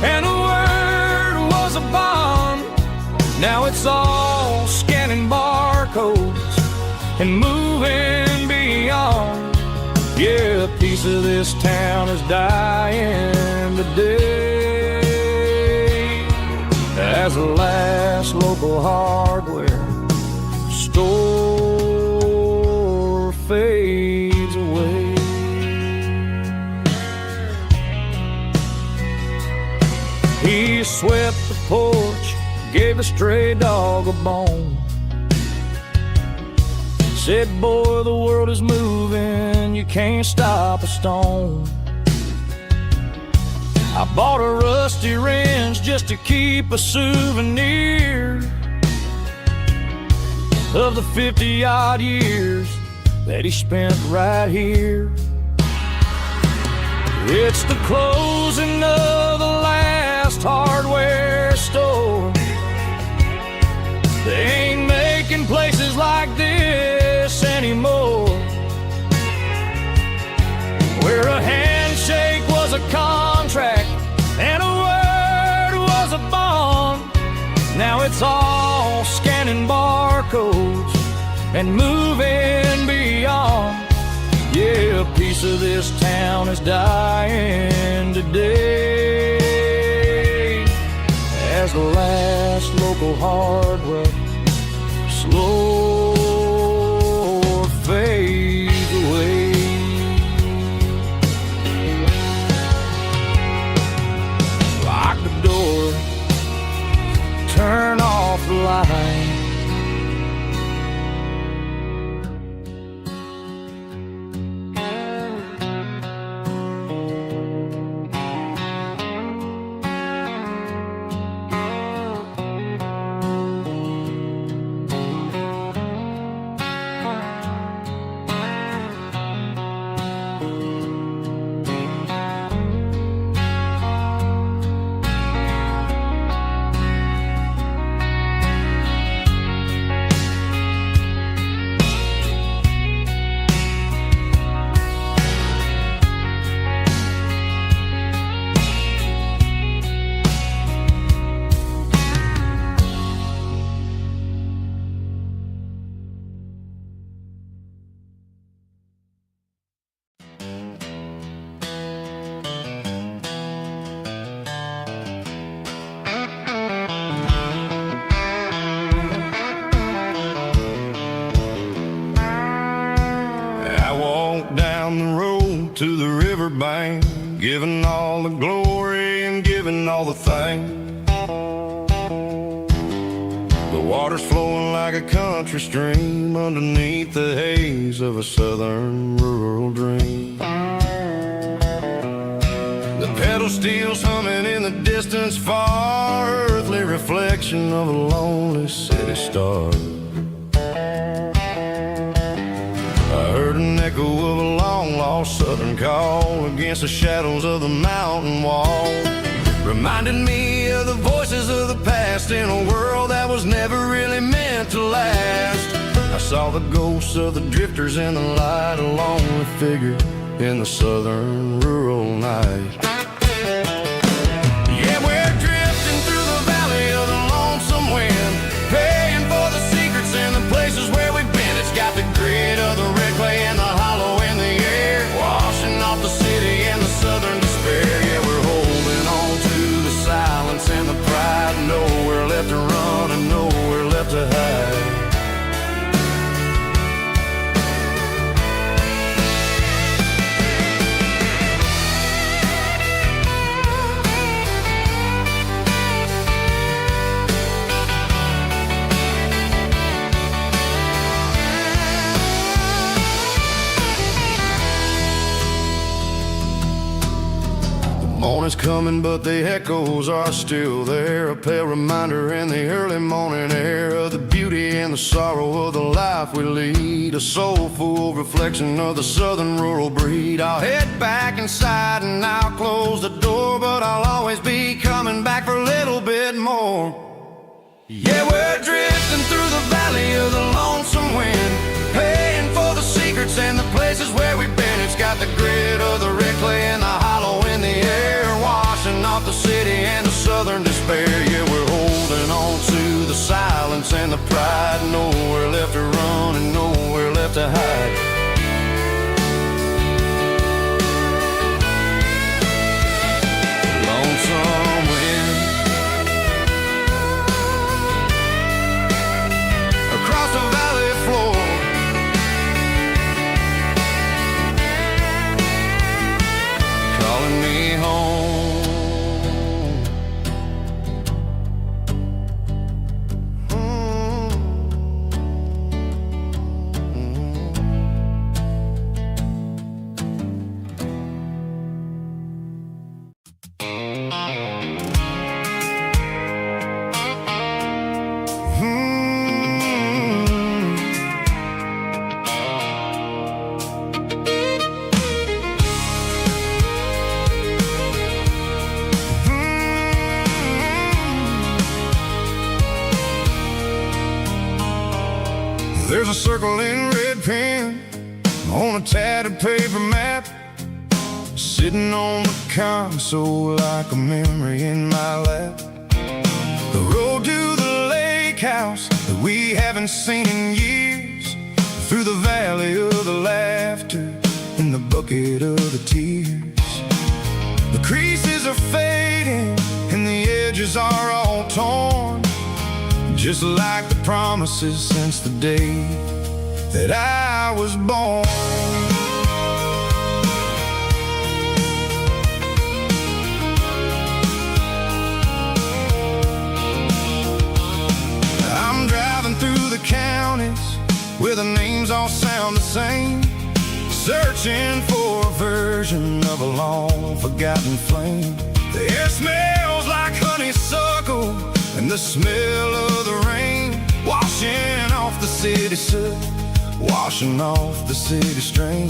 and a word was a bond. Now it's all scanning barcodes and moving beyond. Yeah, a piece of this town is dying today as the last local hardware store fades away. He swept the porch, gave a stray dog a bone, said, boy, the world is moving, you can't stop a stone. I bought a rusty wrench just to keep a souvenir of the 50-odd years that he spent right here. It's the closing of the last hardware store. They ain't making places like this anymore, where a handshake was a contract and a word was a bond. Now it's all scanning barcodes and moving beyond. Yeah, a piece of this town is dying today as the last local hardware slow fades away. Lock the door, turn off the light. Down the road to the riverbank, giving all the glory and giving all the thanks. The water's flowing like a country stream underneath the haze of a southern rural dream. The pedal steel's humming in the distance far, earthly reflection of a lonely city star. I heard an echo of a long-lost southern call against the shadows of the mountain wall, reminded me of the voices of the past in a world that was never really meant to last. I saw the ghosts of the drifters in the light, a lonely figure in the southern rural night. Yeah, we're drifting through the valley of the lonesome wind, paying for the secrets and the places where we've been. It's got the grit of the red clay and the hollow in the air, washing off the city and the southern despair. Yeah, we're holding on to the silence and the pride, nowhere left to run and nowhere left to hide. is coming, but the echoes are still there. A pale reminder in the early morning air of the beauty and the sorrow of the life we lead. A soulful reflection of the southern rural breed. I'll head back inside and I'll close the door, but I'll always be coming back for a little bit more. Yeah, we're drifting through the valley of the lonesome wind, paying for the secrets and the places where we've been. It's got the grit of the red clay and the hollow in the air, washing off the city and the southern despair. Yeah, we're holding on to the silence and the pride. Nowhere left to run and nowhere left to hide. Lonesome wind across the valley floor, calling me home. There's a circle in red pen on a tattered paper map, sitting on the console like a memory in my lap. The road to the lake house that we haven't seen in years, through the valley of the laughter and the bucket of the tears. The creases are fading and the edges are all torn, just like the promises since the day that I was born. I'm driving through the counties where the names all sound the same, searching for a version of a long forgotten flame. The air smells like honeysuckle and the smell of the rain, washing off the city soot, washing off the city strain.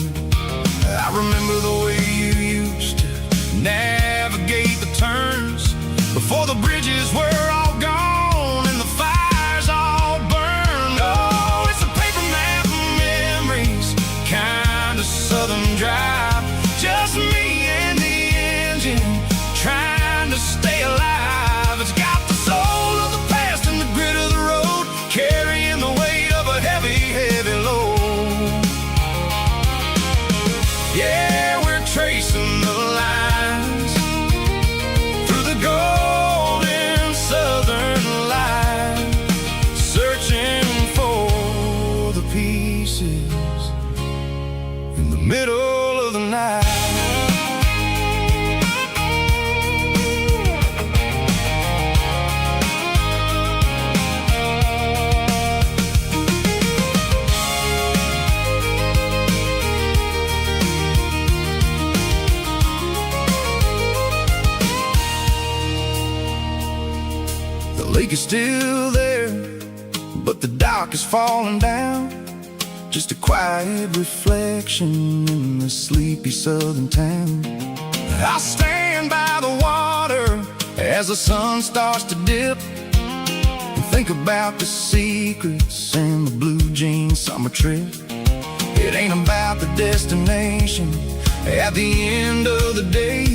I remember the way you used to navigate the turns before the bridges were all gone and the fires all burned. Oh, it's a paper map of memories, kind of southern drive, just me and the engine trying to stay alive. It's got the soul of the past and the grit of the road, carrying the weight of a heavy, heavy load. Yeah, we're tracing the lines through the golden southern light, searching for the pieces in the middle of the night. The lake is still there, but the dock is falling down, just a quiet reflection in the sleepy southern town. I stand by the water as the sun starts to dip, and think about the secrets and the blue jean summer trip. It ain't about the destination at the end of the day,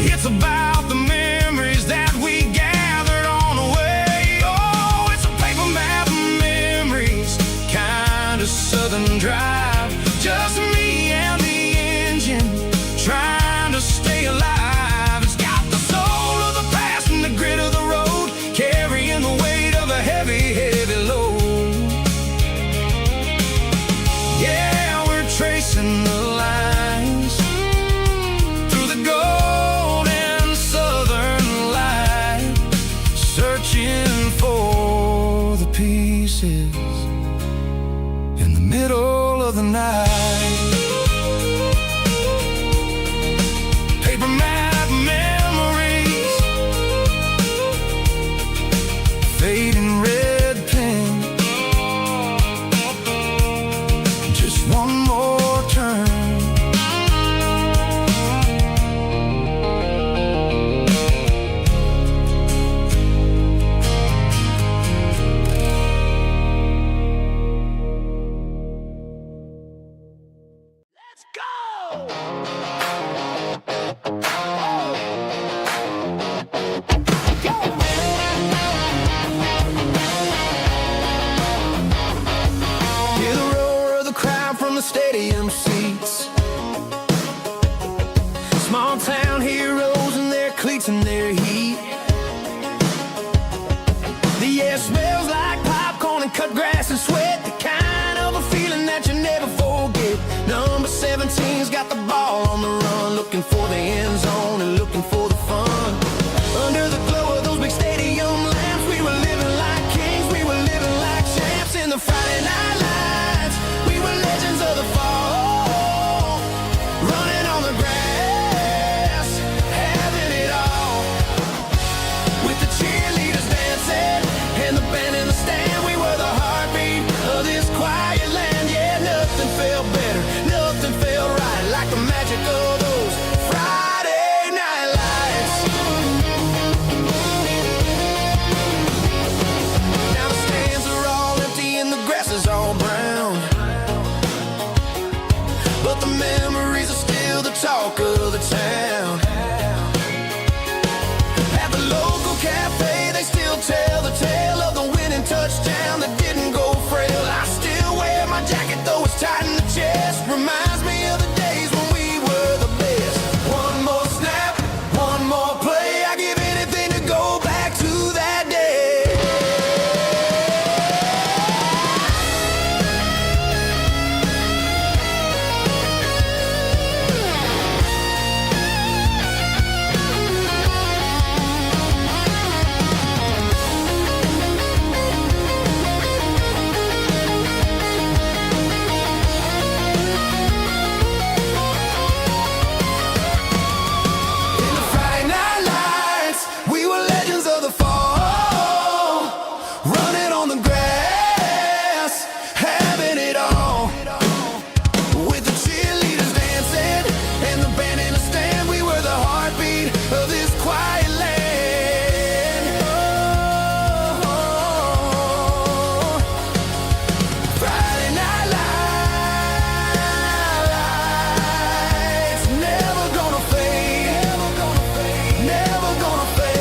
it's about the memories that we gathered on the way. Oh, it's a paper map of memories, kind of southern drive, just me and the engine trying to stay alive. It's got the soul of the past and the grit of the road, carrying the weight of a heavy, heavy load. Yeah, we're tracing the lines through the golden southern looking for the fun. Under the glow of those big stadium lamps, we were living like kings, we were living like champs. In the Friday night lights, we were legends of the fall, running on the grass, having it all. With the cheerleaders dancing and the band in the stand, we were the heartbeat of this quiet land. Yeah, nothing felt better, nothing felt right like the magic of those Friday night lights. Now the stands are all empty and the grass is all brown, but the memories are still the talk of the town. At the local cafe, they still tell the tale of the winning touchdown that didn't go frail. I still wear my jacket though it's tight in the chest. Reminds me of the days when we were the best. One more snap, one more play. I give anything to go back to that day. In the Friday night lights, we were legends of the fall, running on the grass, having it all. With the cheerleaders dancing and the band in the stand, we were the heartbeat of this quiet land. Oh, Friday night lights, never gonna fade, never gonna fade.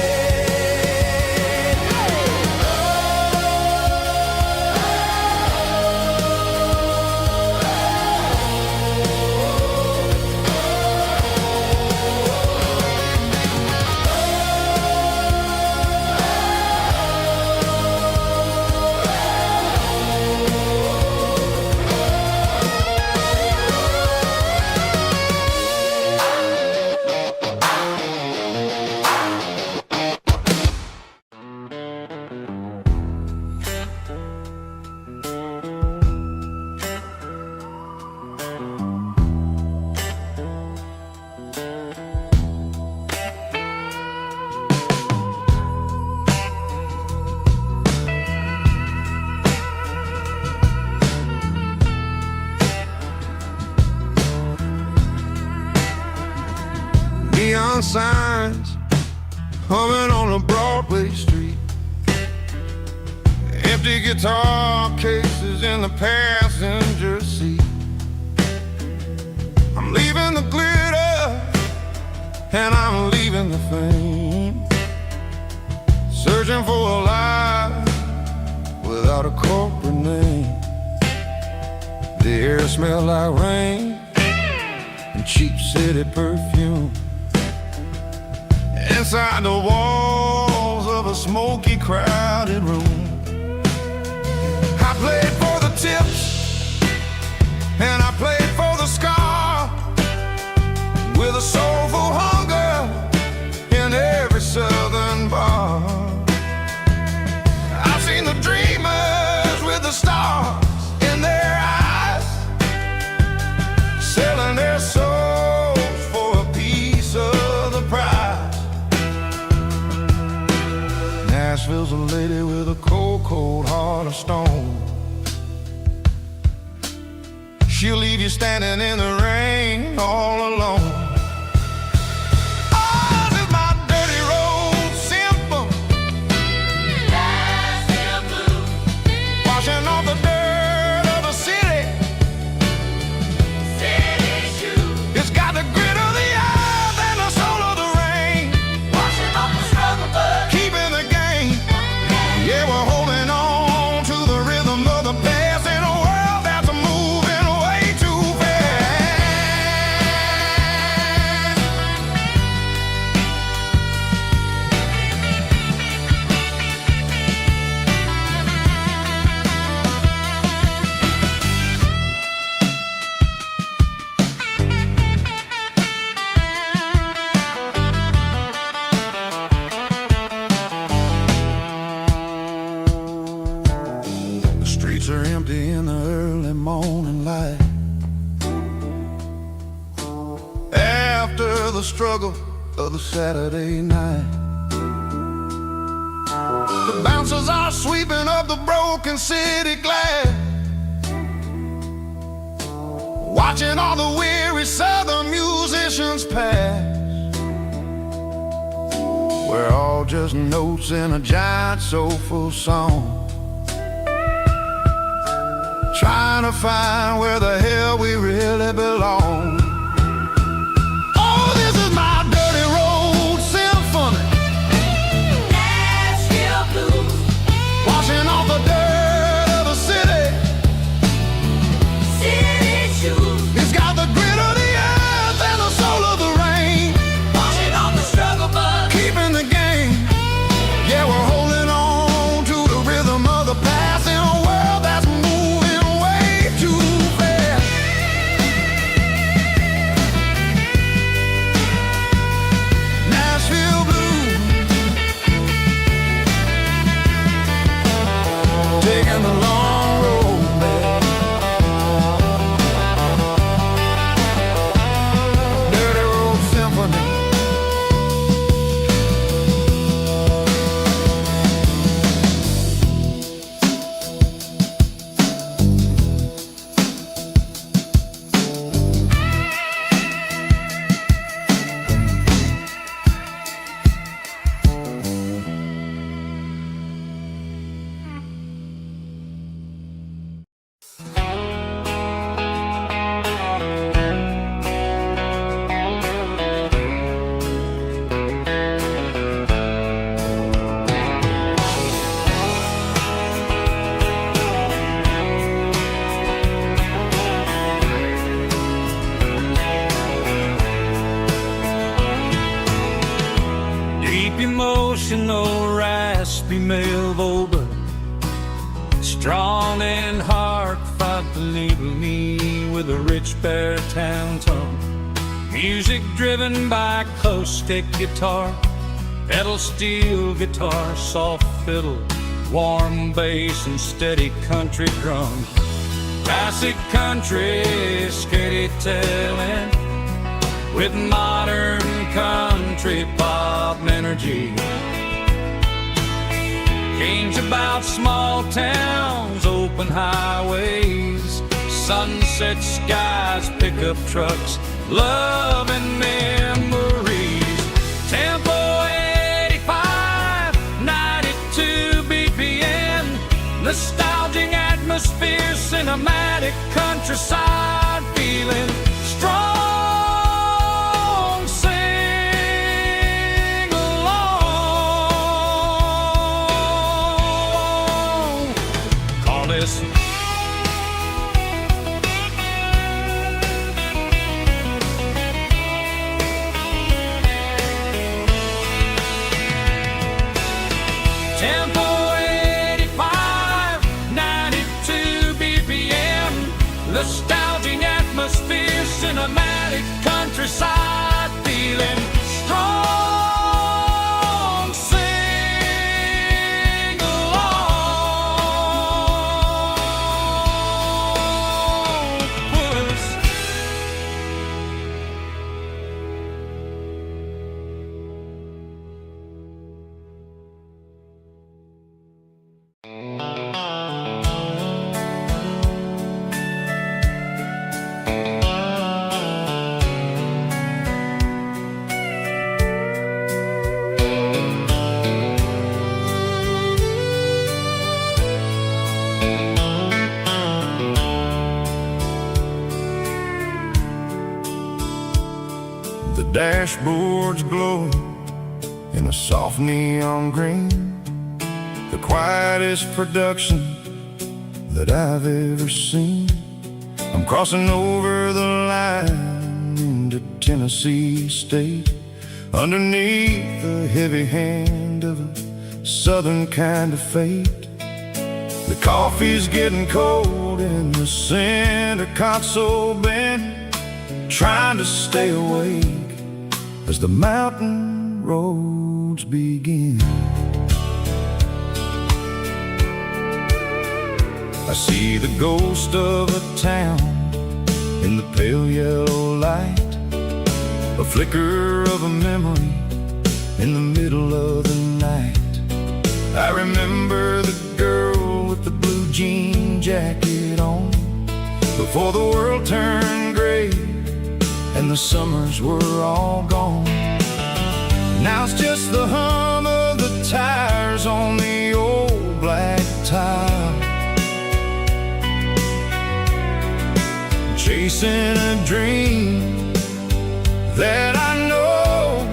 Neon signs humming on a Broadway street, empty guitar cases in the passenger seat. I'm leaving the glitter and I'm leaving the fame, searching for a life without a corporate name. The air smelled like rain and cheap city perfume. Inside the walls of a smoky, crowded room, I played for the tips and I played for the scar, with a soulful hunger in every southern bar. I've seen the dreamers with the stars in their eyes, selling their souls for a piece of the prize. Nashville's a lady with a cold, cold heart of stone. She'll leave you standing in the rain all alone. Ours is my dirty road simple, washing off the dirt of the city. It's got the grit of the earth and the soul of the rain, keeping the game. Yeah, we're holding on to the rhythm of the past in a world that's moving way too fast. struggle of the Saturday night. The bouncers are sweeping up the broken city glass, watching all the weary southern musicians pass. We're all just notes in a giant soulful song, trying to find where the hell we really belong. Oh, this is my dirty road symphony, Nashville blues, washing off the dirt of the city. city shoes, It's got the grit of the earth and the soul of the rain, washing off the struggle bug. keeping the game. Yeah, we're holding on to the rhythm of the past in a world that's moving way too fast. Nashville blues, taking the long road back. Dirty Road Symphony. Deep emotional, raspy male vocal, strong and heartfelt delivery with a rich baritone tone. Music driven by acoustic guitar, pedal steel guitar, soft fiddle, warm bass and steady country drums. Classic country storytelling with modern country pop energy. Games about small towns, open highways, sunset skies, pickup trucks, love and memories. Tempo 85, 92 BPM, nostalgic atmosphere, cinematic countryside feeling strong. Sing along. Call this Tempo 85, 92 BPM, nostalgic atmosphere, cinematic countryside feeling strong. Sing along. Puss. The dashboard's glowing in a soft neon green, the quietest production that I've ever seen. I'm crossing over the line into Tennessee State, underneath the heavy hand of a southern kind of fate. The coffee's getting cold in the center console bin, trying to stay awake as the mountain roads begin. I see the ghost of a town in the pale yellow light, a flicker of a memory in the middle of the night. I remember the girl with the blue jean jacket on, before the world turned gray and the summers were all gone. Now it's just the hum of the tires on the old black tile, chasing a dream that I know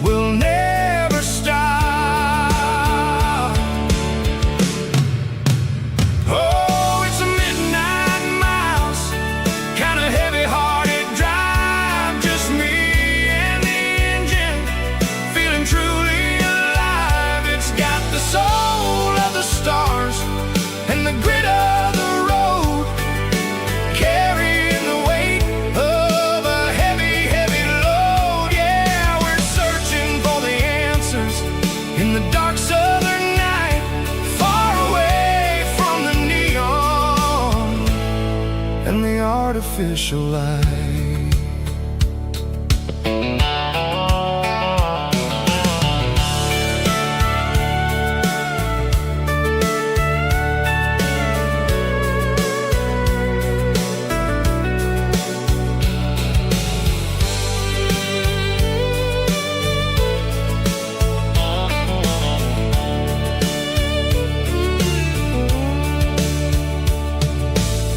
will never stop. Oh, it's a midnight mouse, kind of heavy-hearted drive, just me and the engine, feeling truly alive. It's got the soul of the stars and the grit of the road, carrying the weight of a heavy, heavy load. Yeah, we're searching for the answers in the dark southern night, far away from the neon and the artificial light.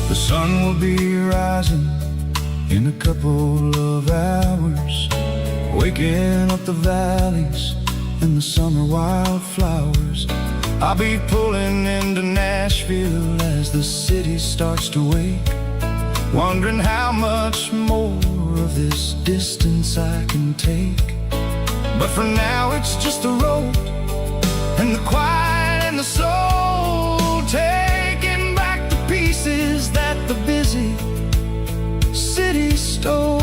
The sun will be rising in a couple of hours, waking up the valleys and the summer wildflowers. I'll be pulling into Nashville as the city starts to wake, wondering how much more of this distance I can take. But for now it's just the road and the quiet and the soul, taking back the pieces that the busy city stole.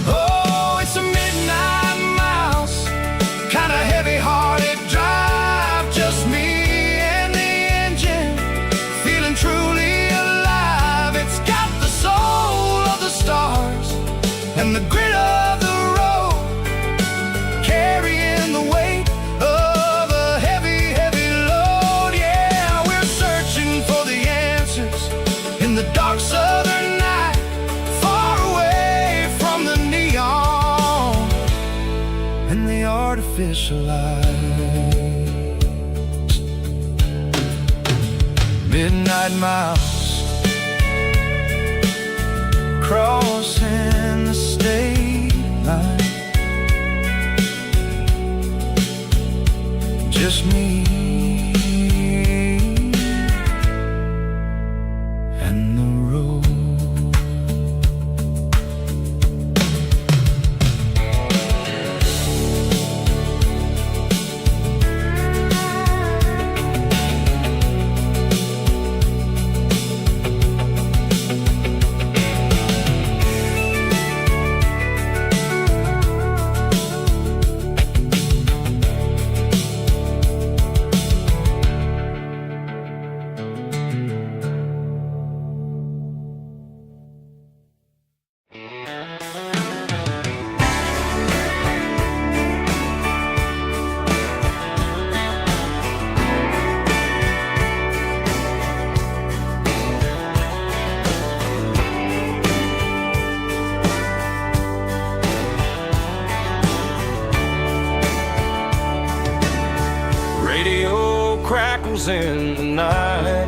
Oh, it's a midnight mouse, kind of heavy-hearted drive, just me and the engine, feeling truly alive. It's got the soul of the stars and the grit of the road, carrying the weight of a heavy, heavy load. Yeah, we're searching for the answers in the dark southern night, far away from the neon and the artificial lights. Midnight mouse, crossing the state line, just me and the road. Radio crackles in the night,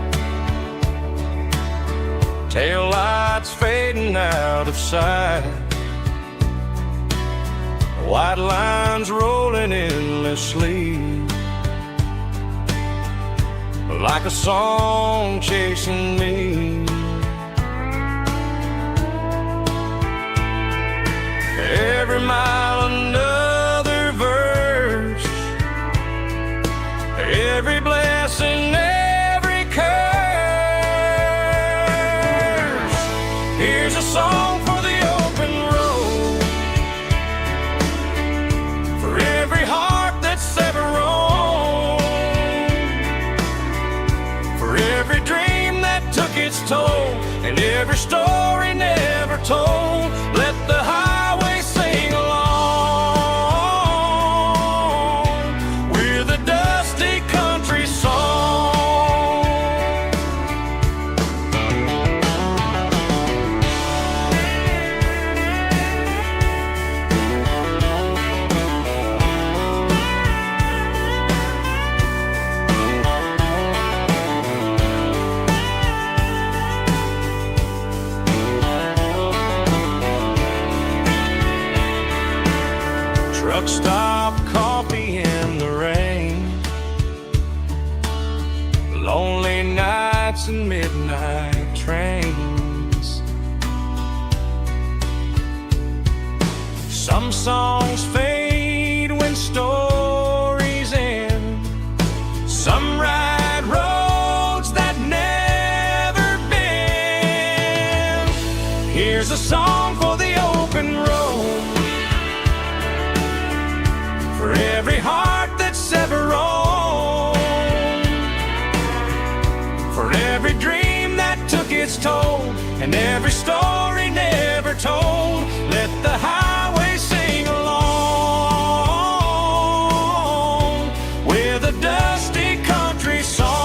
tail lights fading out of sight, white lines rolling endlessly, like a song chasing me. Every mile another verse, every blessing, every curse. Here's a song for the open road, for every heart that's ever roamed, for every dream that took its toll, and every story never told. Let the highway sing along with a dusty country song. Truck stop, coffee in the rain, lonely nights and midnight trains. Some songs fade when stories end. Some ride roads that never bend. Here's a song for the open road, for every heart that's ever roamed, for every dream that took its toll, and every story never told. Let the highway sing along with a dusty country song.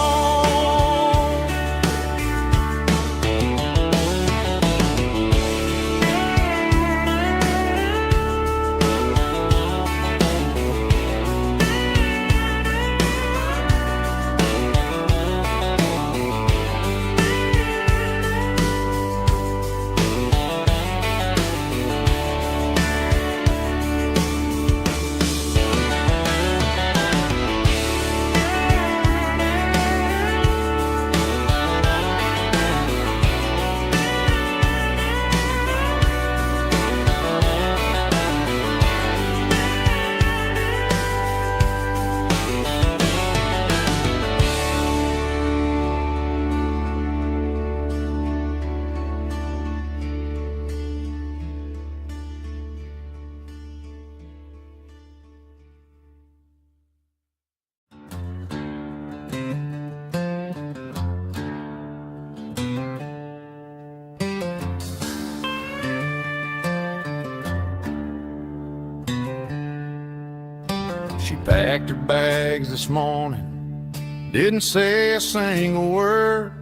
She packed her bags this morning, didn't say a single word,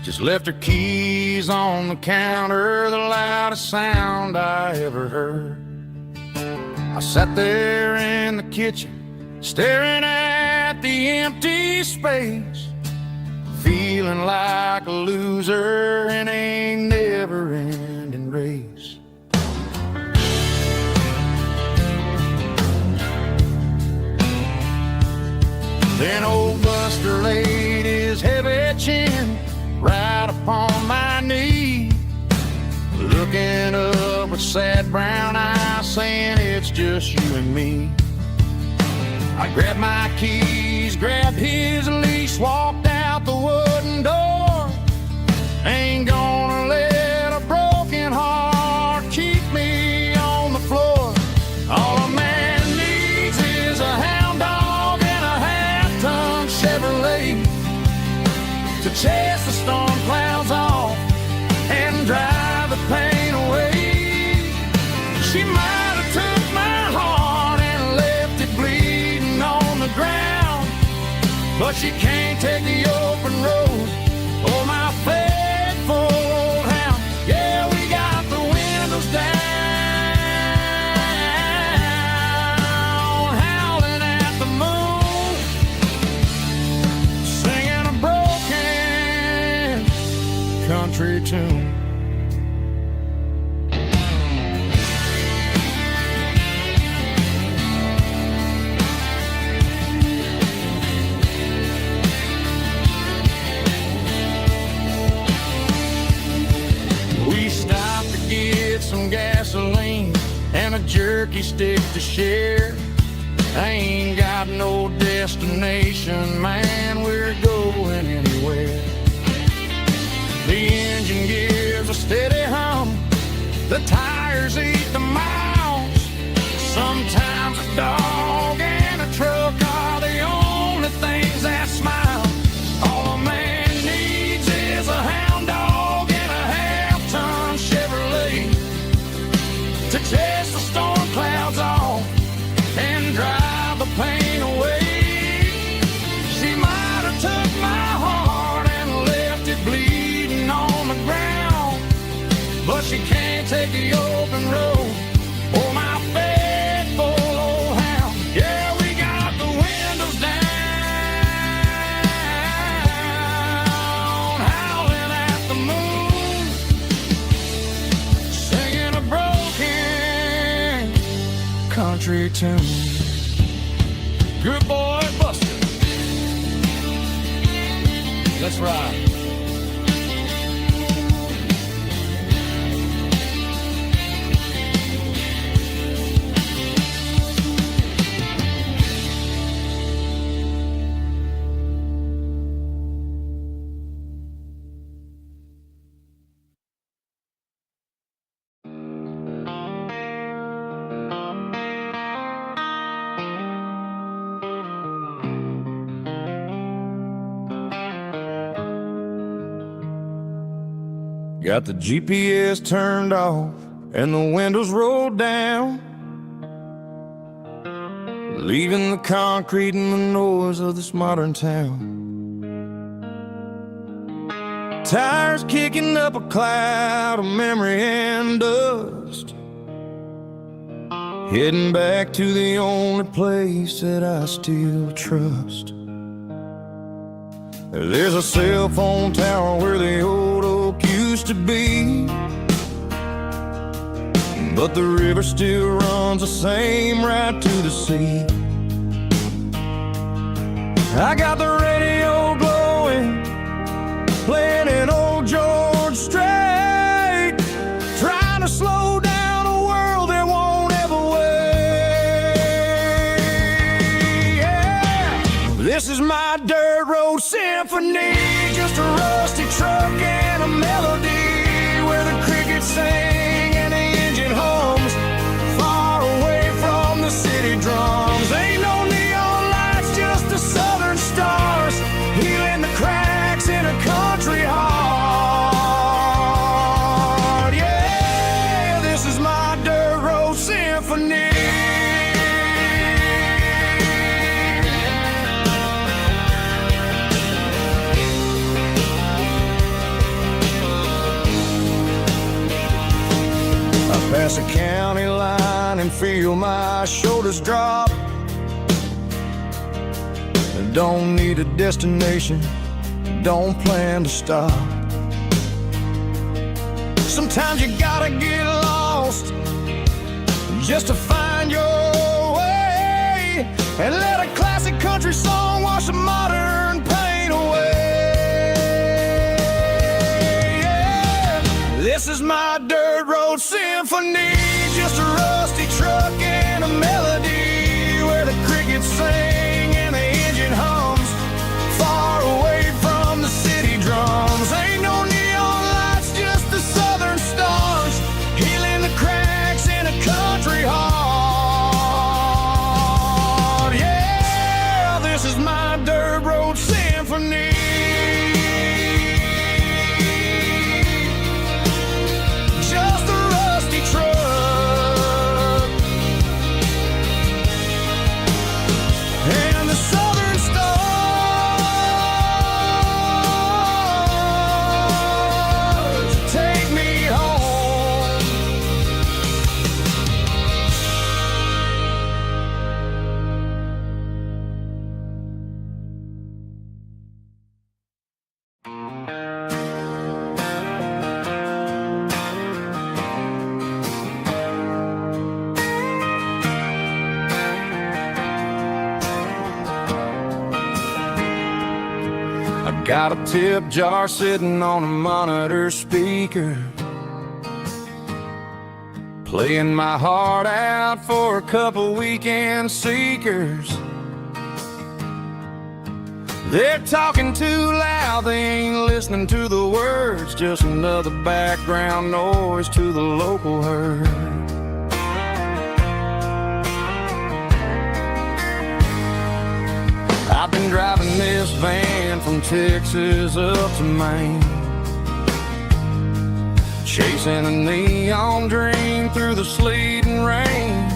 just left her keys on the counter, the loudest sound I ever heard. I sat there in the kitchen, staring at the empty space, feeling like a loser in a never-ending race. Then old Buster laid his heavy chin right upon my knee, looking up with sad brown eyes, saying it's just you and me. I grabbed my keys, grabbed his leash, walked out the wooden door. Ain't gonna let a broken heart keep me on the floor. All a man needs is a hound dog and a half-ton Chevrolet to chase the storm clouds off and drive the pain away. She might have took my heart and left it bleeding on the ground, but she can't take the open road. Oh, my faithful old hound. Yeah, we got the windows down, howling at the moon, singing a broken country tune. We stopped to get some gasoline and a jerky stick to share. I ain't got no destination, man, we're going anywhere. The engine gives a steady hum, the tires eat the miles. Sometimes a dog and a truck are the only things that smile. All a man needs is a hound dog and a return. Good boy, Buster. Let's ride. Got the GPS turned off and the windows rolled down, leaving the concrete and the noise of this modern town. Tires kicking up a cloud of memory and dust, heading back to the only place that I still trust. There's a cell phone tower where the old oak used to be, but the river still runs the same right to the sea. I got the radio glowing, playing an old George Strait, trying to slow down a world that won't ever wait. Yeah. This is my dirt road symphony, just a rusty truck and a melody where the crickets sing and the engine hums, far away from the city drums. Ain't no neon lights, just the southern stars, healing the cracks in a country heart. Yeah, this is my dirt road symphony. Pass a county line and feel my shoulders drop. Don't need a destination, don't plan to stop. Sometimes you gotta get lost just to find your way, and let a classic country song wash the modern pain away. Yeah. This is my dirt road symphony, just a rusty truck and a melody where the crickets sing and the engine hums, far away from the city drums. Ain't no neon lights, just the southern stars, healing the cracks in a country heart. Yeah, this is my dirt road symphony. Just a rusty truck and the southern stars take me home. I got a tip jar sitting on a monitor speaker, playing my heart out for a couple weekend seekers. They're talking too loud, they ain't listening to the words, just another background noise to the local herd. I've been driving this van from Texas up to Maine, chasing a neon dream through the sleet and rain.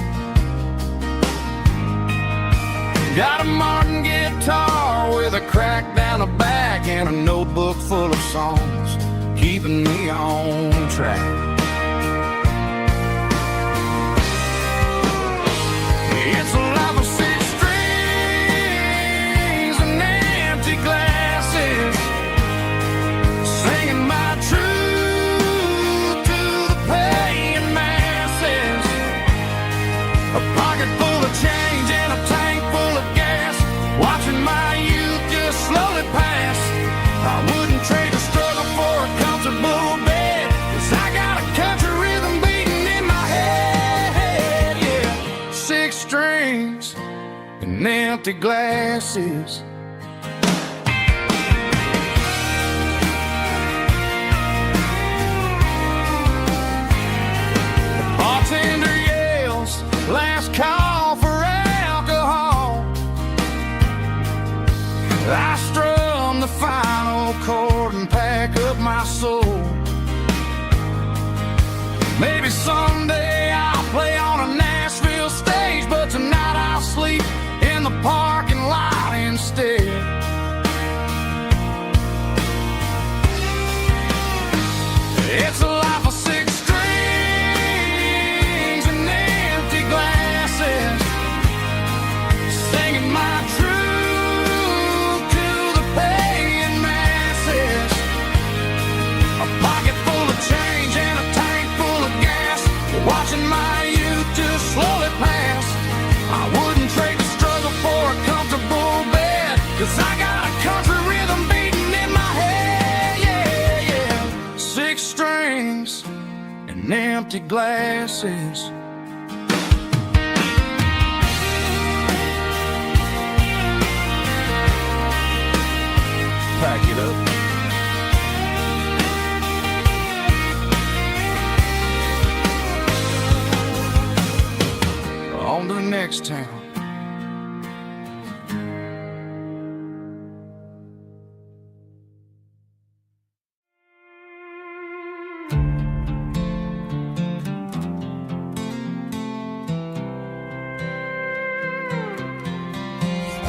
Got a Martin guitar with a crack down the back and a notebook full of songs, keeping me on track. It's a life of six strings and empty glasses, singing my truth to the paying masses. A pocket full of and empty glasses. Bartender yells, last call for alcohol. I strum the final chord and pack up my soul. Maybe someday I'll play on a Nashville stage, but tonight I'll sleep in the parking lot instead. It's a life of six strings and empty glasses, singing my truth to the paying masses. A pocket full of change and a tank full of gas, watching my youth just slowly pass. I wouldn't trade the struggle for a comfortable bed, 'cause I got a country rhythm beating in my head, yeah, yeah. Six strings and empty glasses. Pack it up. On to the next town.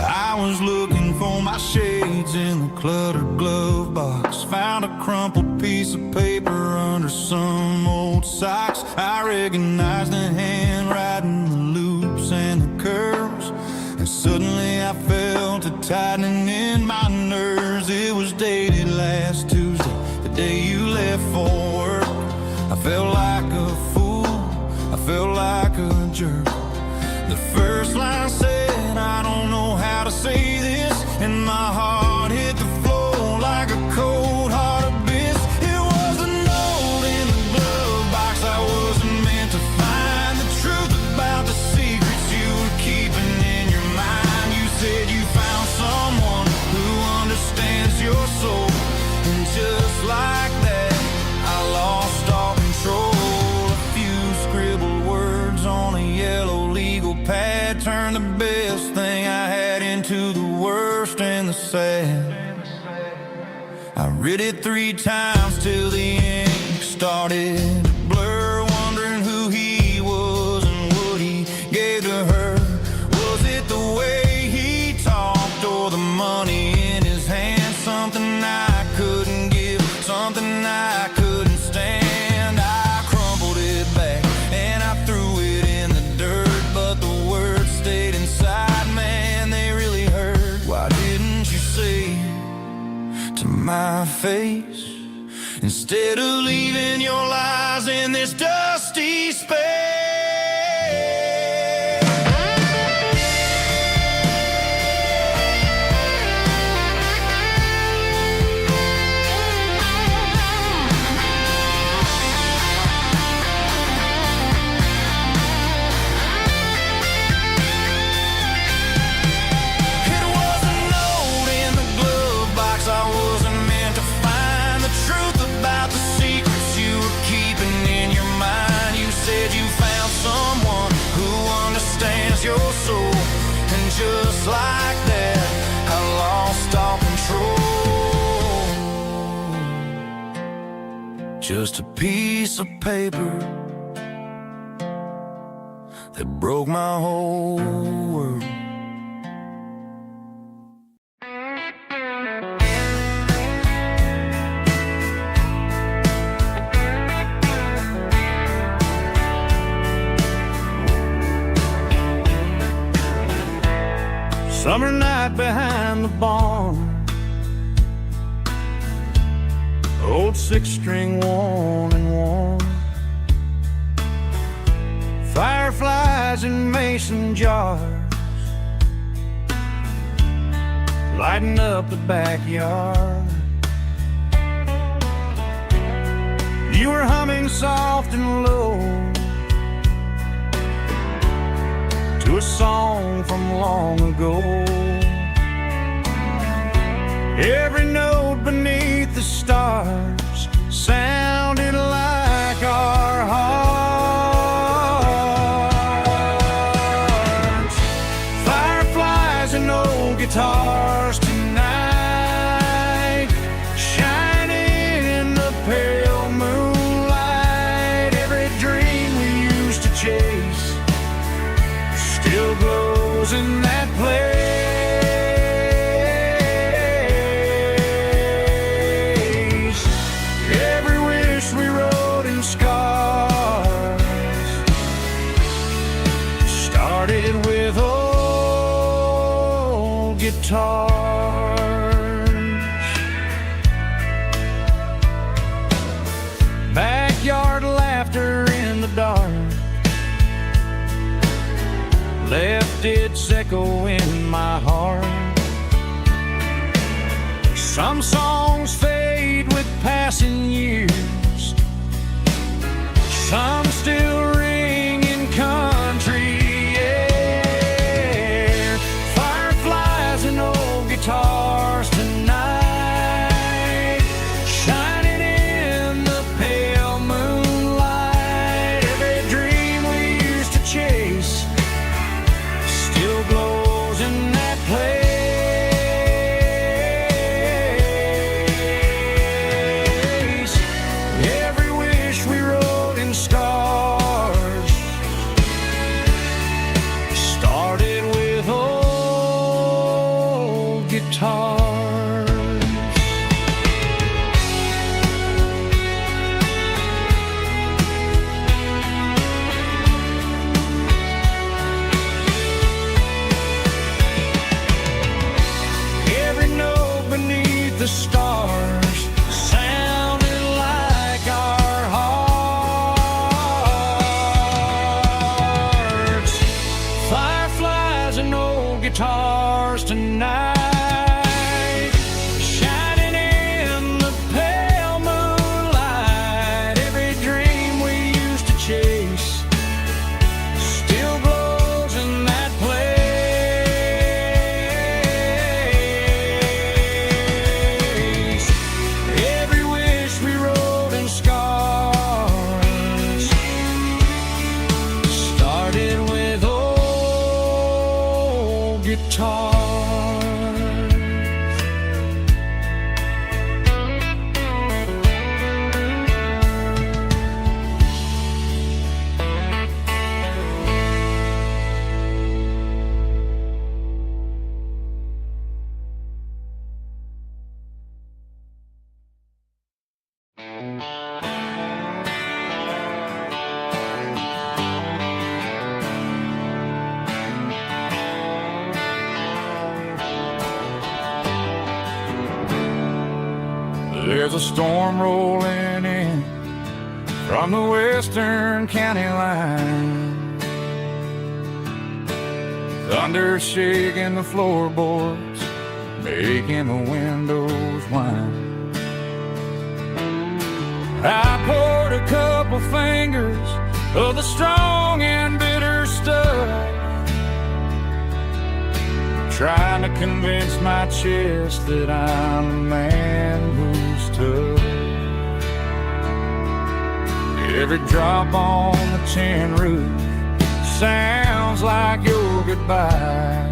I was looking for my shades in the cluttered glove box. Found a crumpled piece of paper under some old socks. I recognized the handwriting, the loops and the curves, and suddenly I felt a tightening in my nerves. It was dated last Tuesday, the day you left for work. I felt like a fool, I felt like a jerk. The first line said, I don't know how to say this, and my heart hit the floor like a cold heart abyss. It was a note in the glove box. I wasn't meant to find the truth about the secrets you were keeping in your mind. You said you found someone who understands your soul, and just like that, I lost all control. A few scribbled words on a yellow legal pad turned the best thing I had into the worst and the sad. I read it 3 times till the ink started to blur, wondering who he was and what he gave to her. Was it the way he talked or the money in his hand? Something I couldn't give, something I couldn't stand. I crumpled it back and I threw it in the dirt, but the words stayed inside, man, they really hurt. Why didn't you say to my face, instead of leaving your lies in this dusty space? It was a note in the glove box. I wasn't meant to find the truth about the secrets you were keeping in your mind. You said you found someone who understands your soul, and just like that, I lost all control. Just a piece of paper that broke my whole world. Summer night behind the barn, old 6-string worn and worn. Fireflies in mason jars, lighting up the backyard. You were humming soft and low to a song from long ago. Every note beneath the stars sounded like our hearts. Fireflies and old guitars tonight, shining in the pale moonlight. Every dream we used to chase still glows in that place. Every wish we wrote in scars started with old guitars. Backyard laughter in the dark left its echo in my heart. Some songs fade with passing years, some still ring in country air. Fireflies and old guitars tonight, shining in the pale moonlight. Every dream we used to chase still glows in that place. Every wish we wrote in stars started with old guitars. Every note beneath the stars sounded like our hearts. Fireflies and old guitars tonight, shining in the pale moonlight. Every dream we used to chase still glows in that place. Every wish we wrote in scars started with old guitars. There's a storm rolling in from the western county line. Thunder shaking the floorboards, making the windows whine. I poured a couple fingers of the strong and bitter stuff, trying to convince my chest that I'm a man who's tough. Every drop on the tin roof sounds like your goodbye,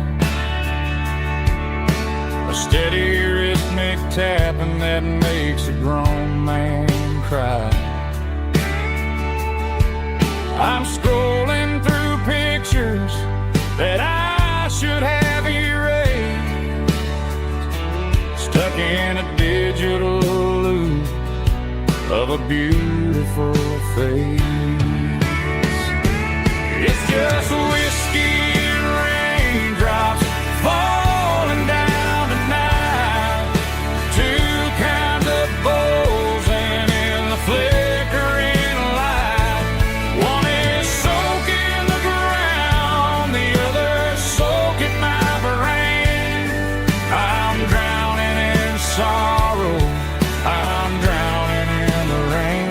a steady rhythmic tapping that makes a grown man cry. I'm scrolling through pictures that I should have erased, stuck in a digital loop of a beautiful face. It's just whiskey and raindrops falling down tonight, two kinds of bowls and in the flickering light. One is soaking the ground, the other soaking my brain. I'm drowning in sorrow, I'm drowning in the rain.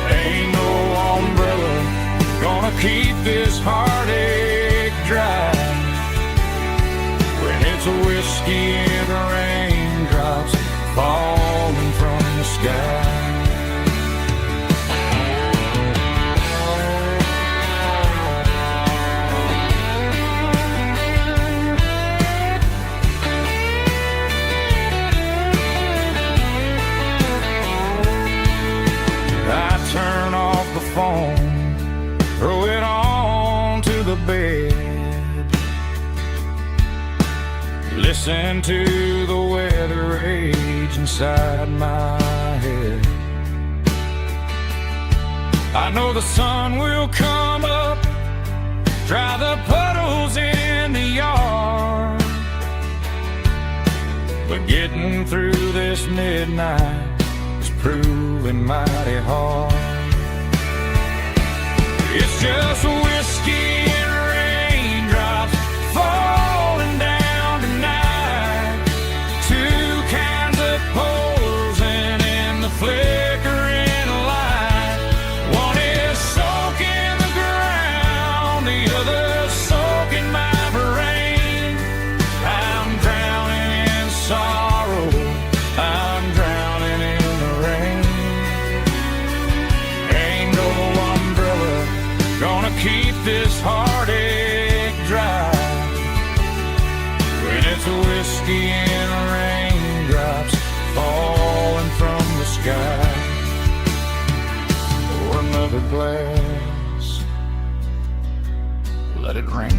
Ain't no umbrella gonna keep whiskey and the raindrops falling from the sky. Turn off the phone, throw it on to the bed, listen to the weather rage inside my head. I know the sun will come up, dry the puddles in the yard, but getting through this midnight is proving mighty hard. It's just whiskey and raindrops falling down tonight. Two kinds of posing in the flickering light. One is soaking the ground, the other soaking my brain. I'm drowning in sorrow, I'm drowning in the rain. Ain't no umbrella gonna keep this heartache dry when it's whiskey and raindrops falling from the sky. Pour another glass, let it rain.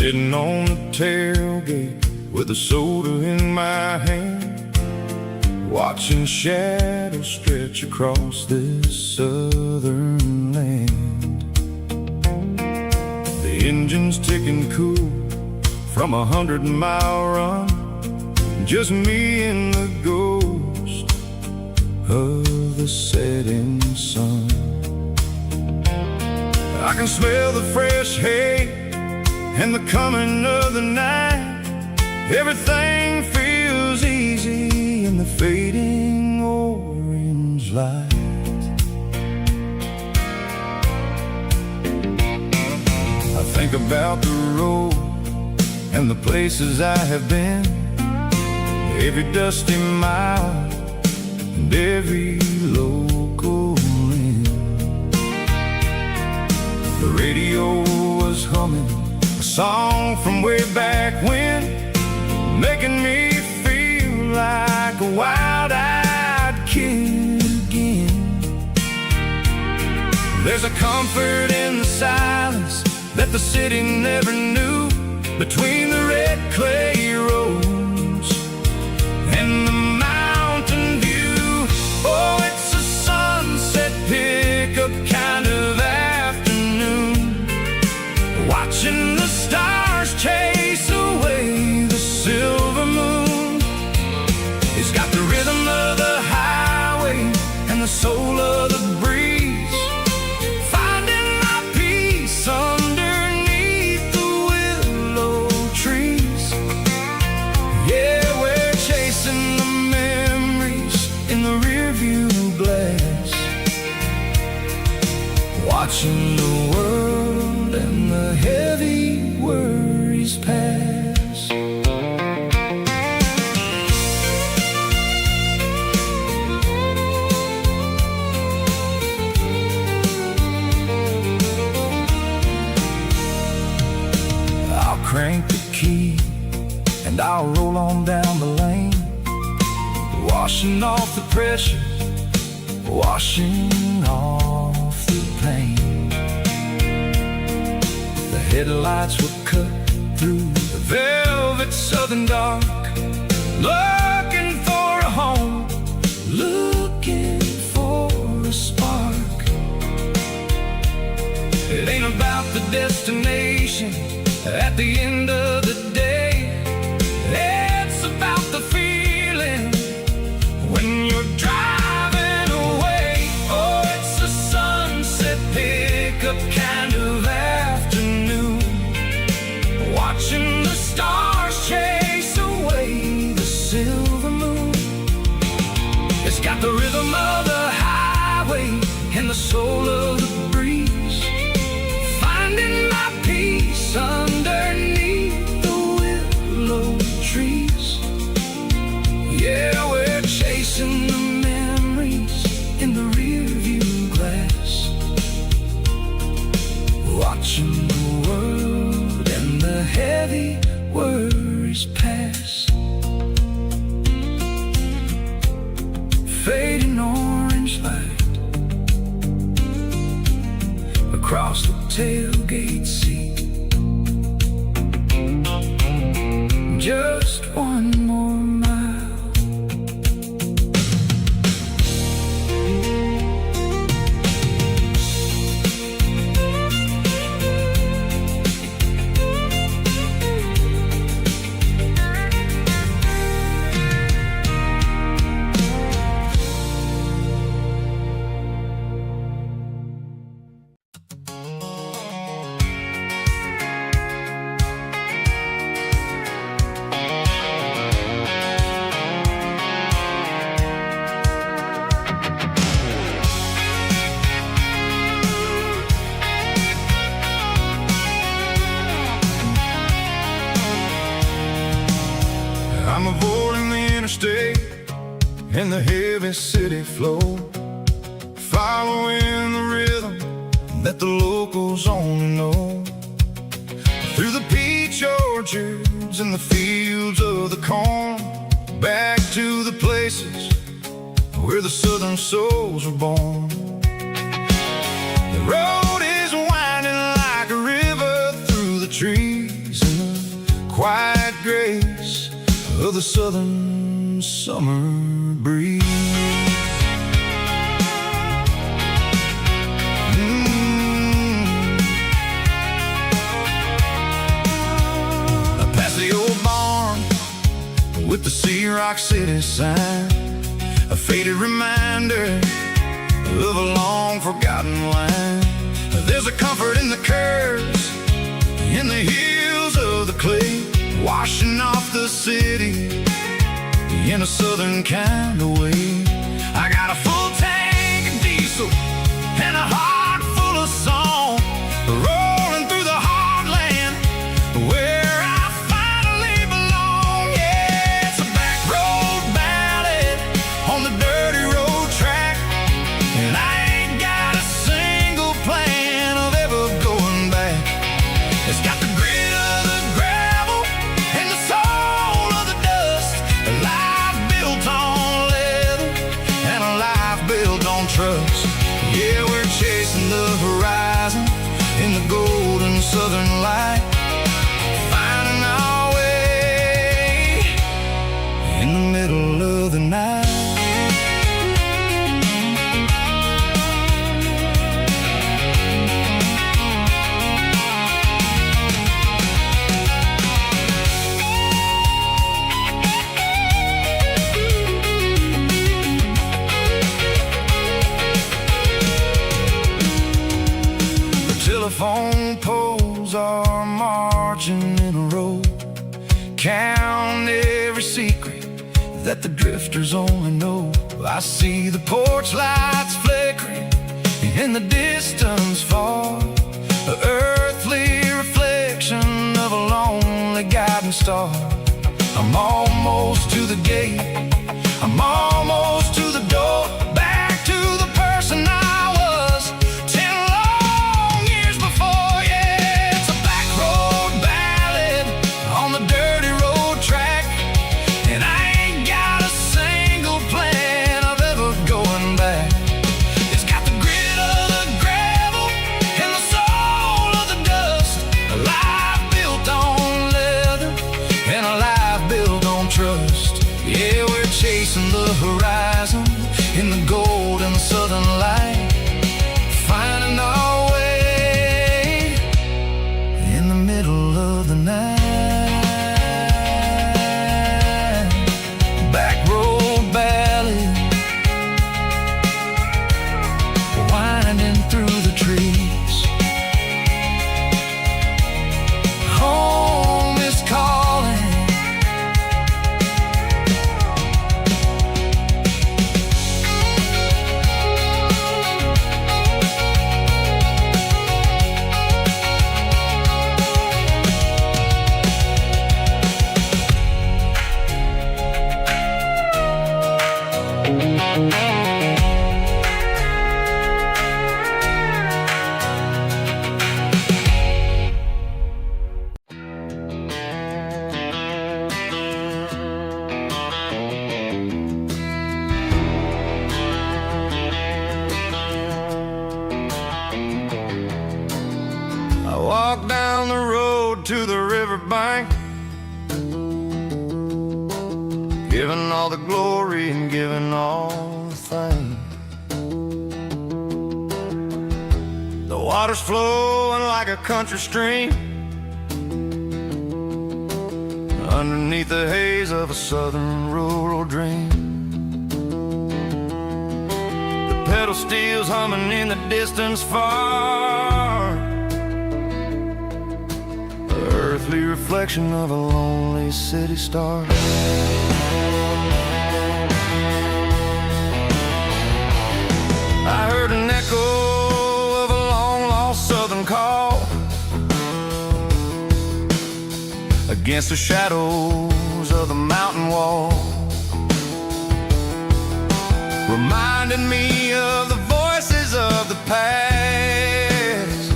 Sitting on the tailgate with a soda in my hand, watching shadows stretch across this southern land. The engine's ticking cool from 100-mile run, just me and the ghost of the setting sun. I can smell the fresh hay and the coming of the night. Everything feels easy in the fading orange light. I think about the road and the places I have been, every dusty mile and every local inn. The radio was humming a song from way back when, making me feel like a wild-eyed kid again. There's a comfort in the silence that the city never knew, between the red clay roads and the mountain view. Oh, it's a sunset pickup kind of afternoon, watching the stars chase away the silver moon. It's got the rhythm of the highway and the soul of the breeze, finding my peace underneath the willow trees. key, and I'll roll on down the lane, washing off the pressure, washing off the pain. The headlights were cut through the velvet southern dark, looking for a home, looking for a spark. It ain't about the destination at the end of the day, it's about the feeling when you're driving away. Oh, it's a sunset pickup kind of afternoon, watching the stars chase away the silver moon. It's got the rhythm of the highway and the soul of the breeze, finding my peace underneath the willow trees. Yeah, we're chasing the memories in the rearview glass, watching the world and the heavy worries pass. Fading orange light across the tailgate seat. Just one more mile. I'm avoiding the interstate and the heavy city flow, following the rhythm that the locals only know. Through the peach orchards and the fields of the corn, back to the places where the southern souls were born. The road is winding like a river through the trees in the quiet grace of the southern summer breeze. Past the old barn with the Sea Rock City sign, a faded reminder of a long forgotten line. There's a comfort in the curves, in the hills of the clay, washing off the city in a southern kind of way. I got a full tank of diesel and a heart full of song, rolling through the heartland where I finally belong. Yeah, it's a back road ballad on the dirty road track, and I ain't got a single plan of ever going back. It's got the grit of the gravel and the soul of the dust, a life built on leather and a life built on trust. Yeah, we're chasing the horizon in the golden southern light, finding our way in the middle of the night. Telephone poles are marching in a row, count every secret that the drifters only know. I see the porch lights flickering in the distance far, the earthly reflection of a lonely guiding star. I'm almost to the gate, I'm almost to the door, back to the person I was 10 long years before. Yeah, it's a back road ballad on the horizon in the golden southern light, finding our way in the middle of the night. Back road valley, winding through the trees. Home is calling. I walk down the road to the riverbank, giving all the glory and giving all the thanks. The water's flowing like a country stream underneath the haze of a southern rural dream. The pedal steel's humming in the distance far, earthly reflection of a lonely city star. I heard an echo of a long-lost southern call against the shadows of the mountain wall, reminding me of the voices of the past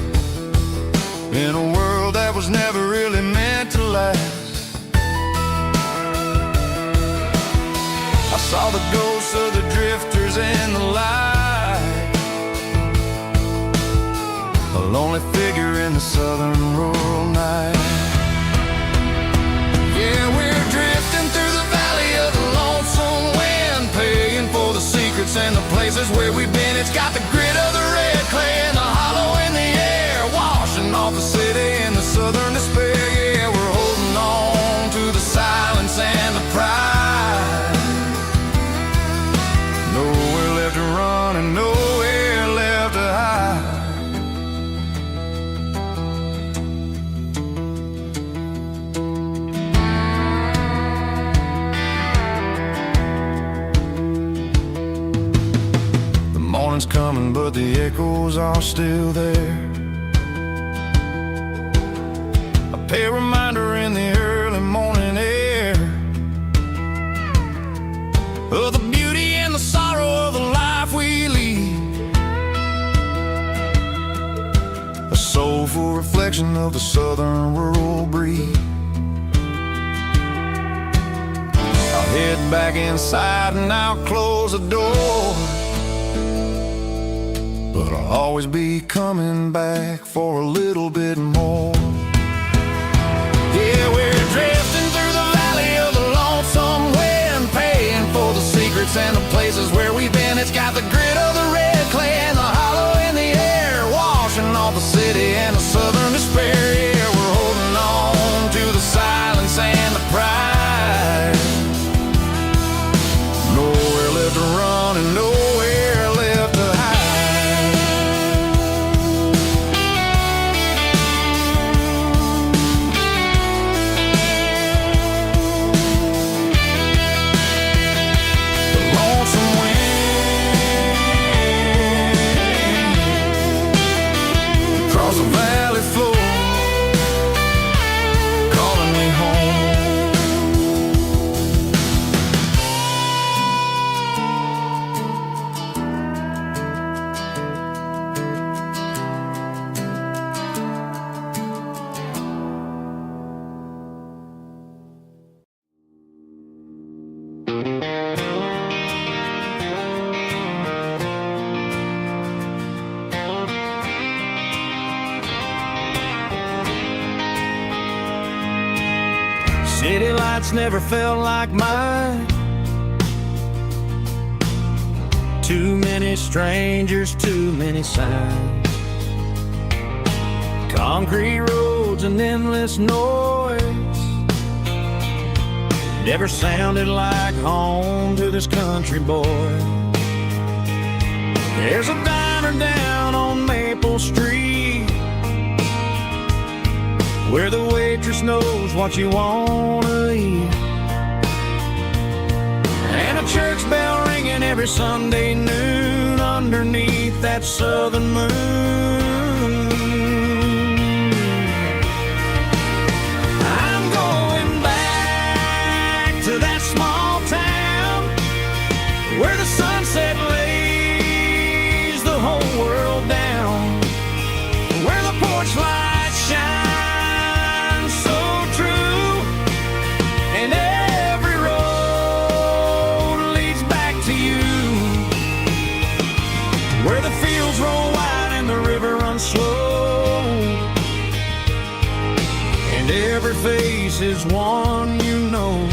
in a world that was never really meant to last. I saw the ghosts of the drifters in the light, a lonely figure in the southern rural night. Yeah, we're drifting through the valley of the lonesome wind, paying for the secrets and the places where we've been. It's got the grit of the red clay and the hollow in the air, washing off the city and the southern despair. Yeah, we're holding on to the silence and the pride. Nowhere left to run and nowhere left to hide. The morning's coming, but the echoes are still there. A pale reminder in the early morning air of the beauty and the sorrow of the life we lead, a soulful reflection of the southern rural breed. I'll head back inside and I'll close the door, but I'll always be coming back for a little bit more. Yeah, we're drifting through the valley of the lonesome wind, paying for the secrets and the places where we've been. It's got the grit of the red clay and the hollow in the air, washing off the city and the southern despair. Yeah, we're holding on to the silence and the pride. Nowhere left to run and nowhere left to hide. Across the valley floor, calling me home. City lights never felt like mine. Too many strangers, too many signs, concrete roads and endless noise. Never sounded like home to this country boy. There's a diner down on Maple Street where the waitress knows what you wanna eat, and a church bell ringing every Sunday noon underneath that southern moon. I'm going back to that small town where the sunset lays the whole world down, where the porch lights shine so true, and every road leads back to you, where the fields roll wide and the river runs slow, and every face is one you know.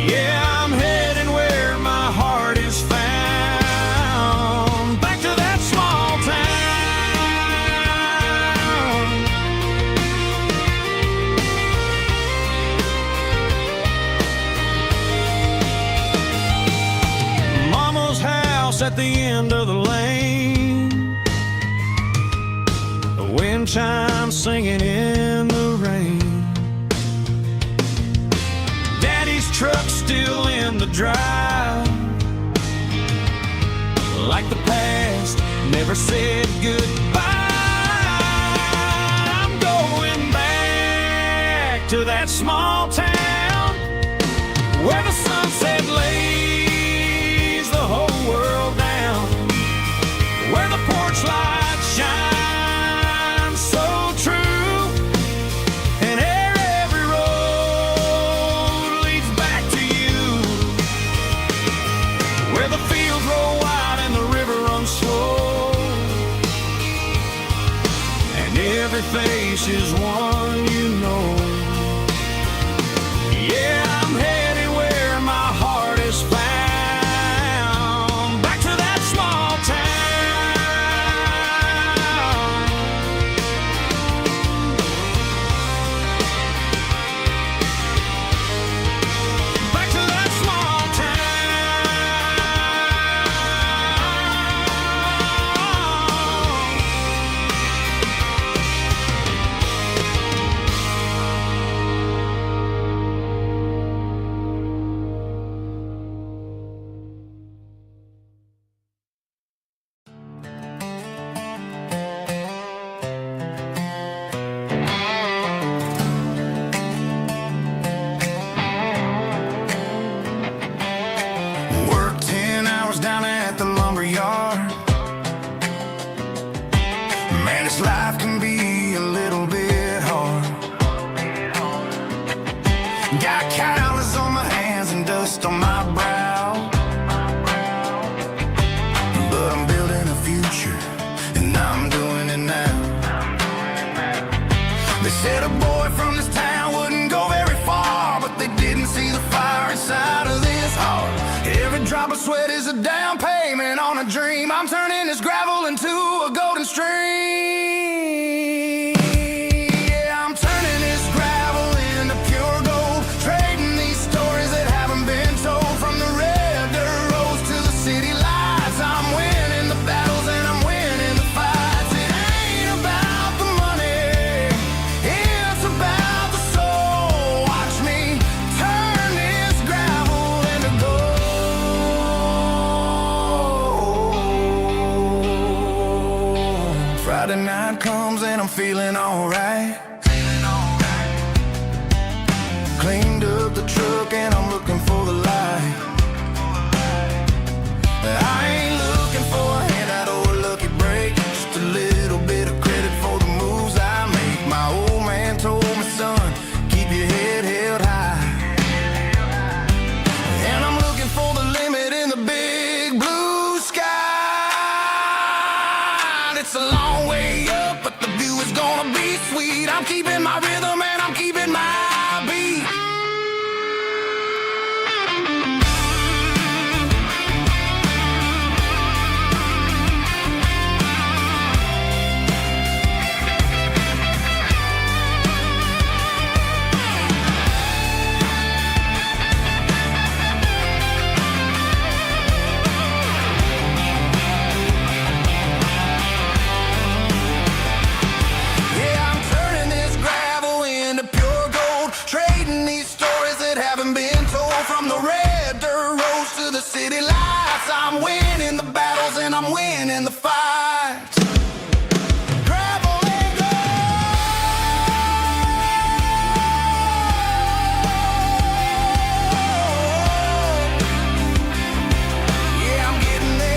Yeah, I'm heading where my heart is found, back to that small town. Mama's house at the end of the lane, the wind chimes singing in the rain, Daddy's truck still in the drive, like the past never said goodbye. I'm going back to that small town where the sunset lays the whole world down, where the porch lights shine so true, and every road leads back to you, where the fields roll wide and the river runs slow, and every face is one you know. Yeah, I'm headed where my heart is found, back to that small town. Back to that small Work 10 hours down at the lumber yard. Man, this life can be a little bit hard. Got calluses on my hands and dust on my brow, but I'm building a future, and I'm doing it now. They said a boy from this town wouldn't go very far, but they didn't see the fire inside of this heart. Every drop of sweat is a down payment on a dream. I'm turning this gravel into a golden stream. Yeah, I'm turning this gravel into pure gold, trading these stories that haven't been told, from the red dirt roads to the city lights. I'm winning the battles and I'm winning the fights. It ain't about the money, it's about the soul. Watch me turn this gravel into gold. Friday night comes and I'm feeling alright. Cleaned up the truck and I'm looking for the light. I ain't looking for a handout or a lucky break, just a little bit of credit for the moves I make. My old man told me, son, keep your head held high. And I'm looking for the limit in the big blue sky. It's a long way up, but the view is gonna be sweet. I'm keeping my rhythm and I'm keeping my beat. city lights. I'm winning the battles and I'm winning the fights. Gravel and gold. Yeah, I'm getting there.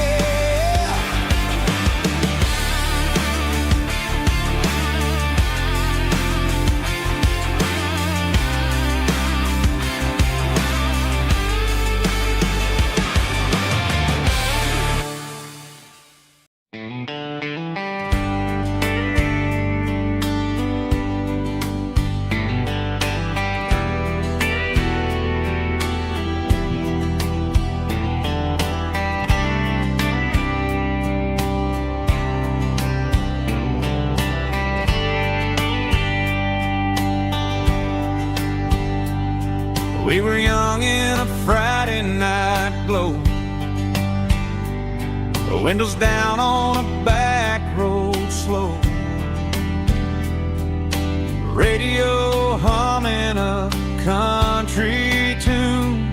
We were young in a Friday night glow, the windows down on a back road slow, radio humming a country tune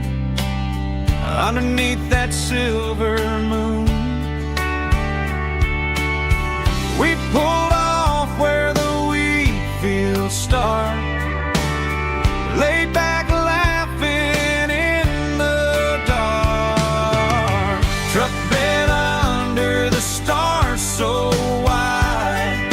underneath that silver moon. We pulled off where the wheat fields start, laid back laughing in the dark. Truck bed under the stars so wide,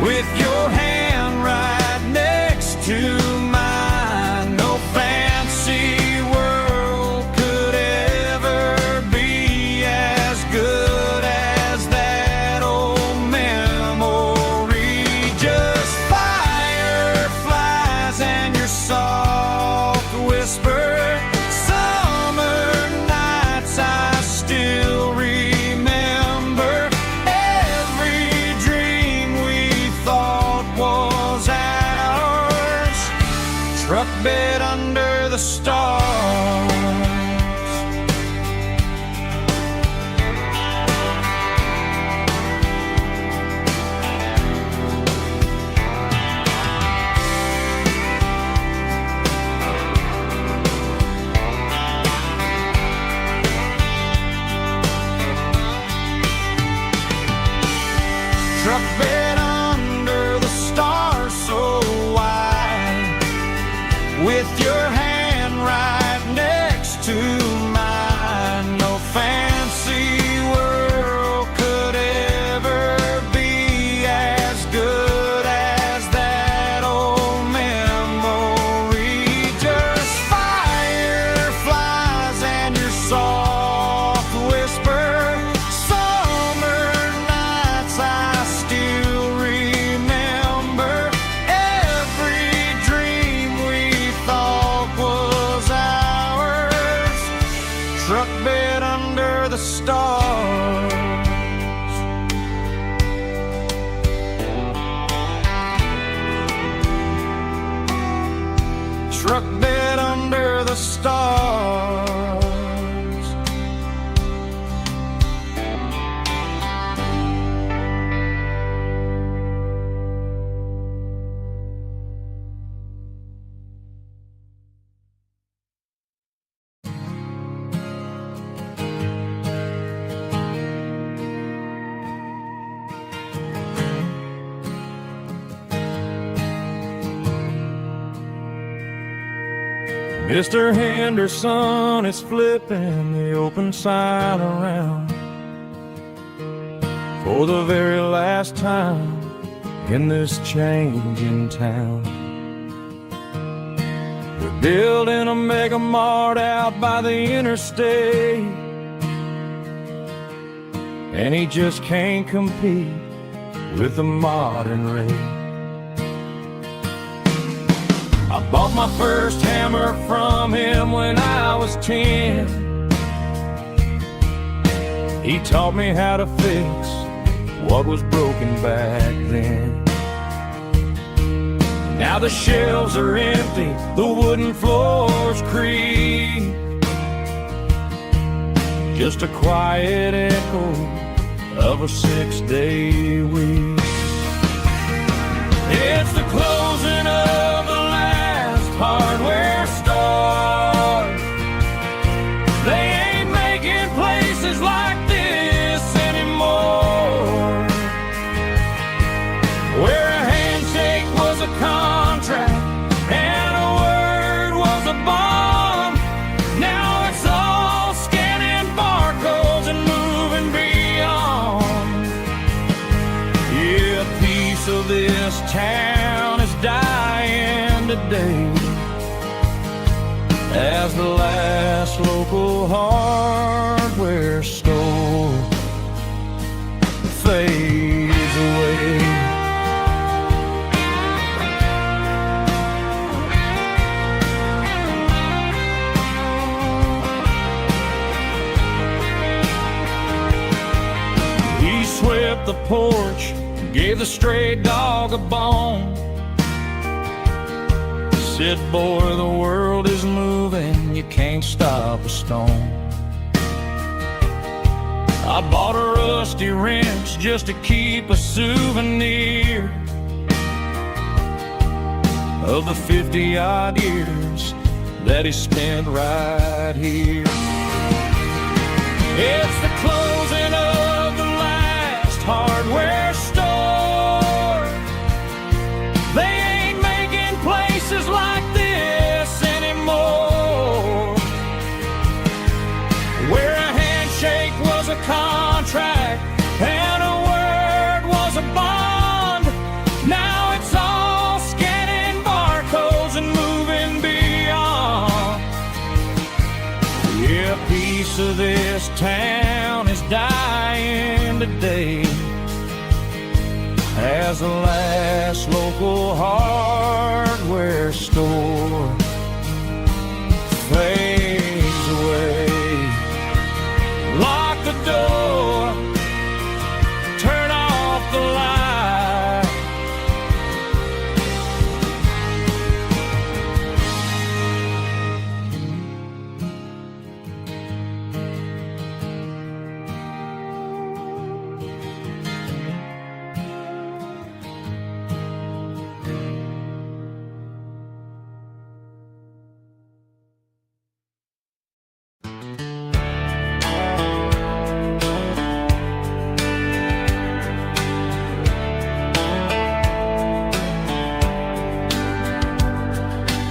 with your hand right next to mine. No fancy world could ever be as good as that old memory. Just fireflies and your soft whisper. Summer nights I still remember. Every dream we thought was ours. Truck bed under the stars. Truck bed under the stars so wide, with your hand right next to mine. No fancy world could ever be as good as that old memory. Just fireflies and your soft whisper. Summer nights I still remember. Every dream we thought was ours. Truck bed under the stars. Truck bed under the stars. Mr. Henderson is flipping the open sign around for the very last time in this changing town. They're building a mega mart out by the interstate, and he just can't compete with the modern rate. I bought my first hammer from him when I was 10. He taught me how to fix what was broken back then. Now the shelves are empty, the wooden floors creak, just a quiet echo of a 6-day week. It's the closing of the last hardware store. They ain't today as the last local hardware store fades away. He swept the porch, gave the stray dog a bone, said, boy, the world is moving, you can't stop a stone. I bought a rusty wrench just to keep a souvenir of the 50-odd years that he spent right here. It's the closing of the last hardware store. They ain't making places like this anymore, where a handshake was a contract and a word was a bond. Now it's all scanning barcodes and moving beyond. Yeah, a piece of this town is dying today as the last local hardware store fades away. Lock the door, turn off the light.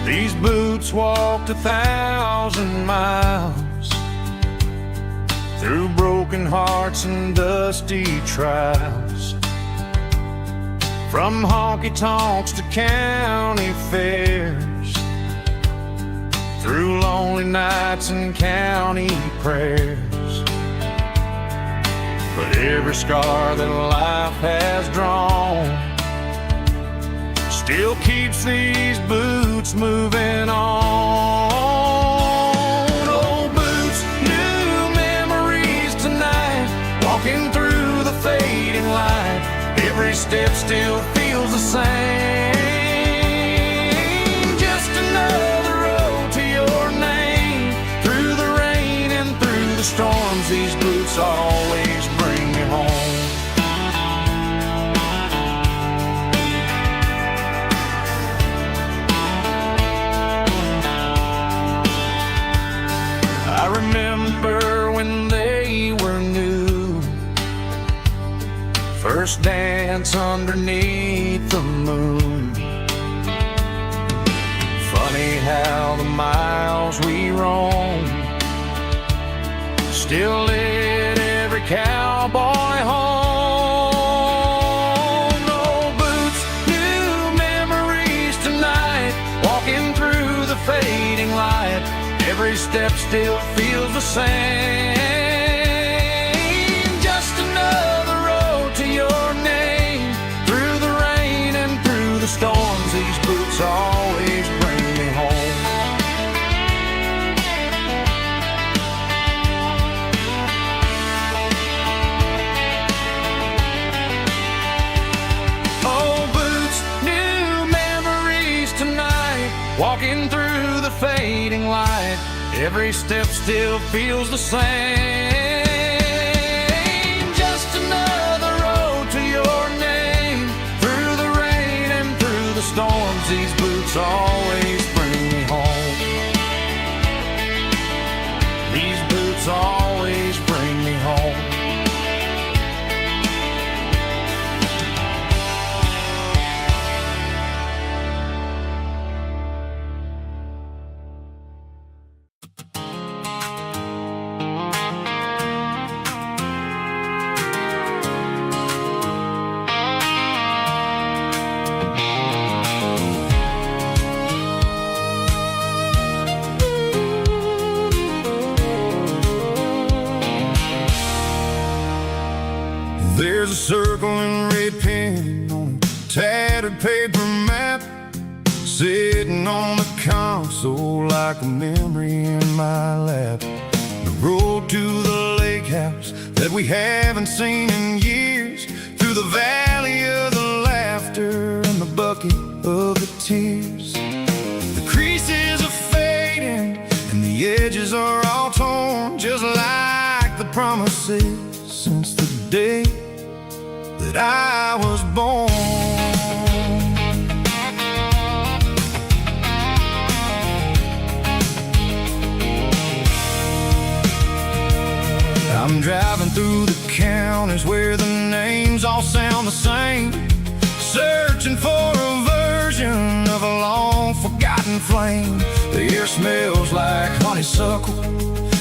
These boots walked 1,000 miles through broken hearts and dusty trials, from honky-tonks to county fairs, through lonely nights and county prayers. But every scar that life has drawn still keeps these boots moving on. Old boots, new memories tonight, walking through the fading light. Every step still feels the same. Just another road to your name. Through the rain and through the storms, these boots always bring me home. I remember when they were new, first dance underneath the moon. Funny how the miles we roam still lit every cowboy home. Old boots, new memories tonight, walking through the fading light. Every step still feels the same. Just another road to your name. Through the rain and through the storms, these boots always bring me home. Old boots, new memories tonight, walking through the fading light. Every step still feels the same. Just another road to your name. Through the rain and through the storms, these boots always bring me home. These boots always bring me home. colored paper map sitting on the console like a memory in my lap. The road to the lake house that we haven't seen in years, through the valley of the laughter and the bucket of the tears. The creases are fading and the edges are all torn, just like the promises since the day that I was born. I'm driving through the counties where the names all sound the same, searching for a version of a long-forgotten flame. The air smells like honeysuckle,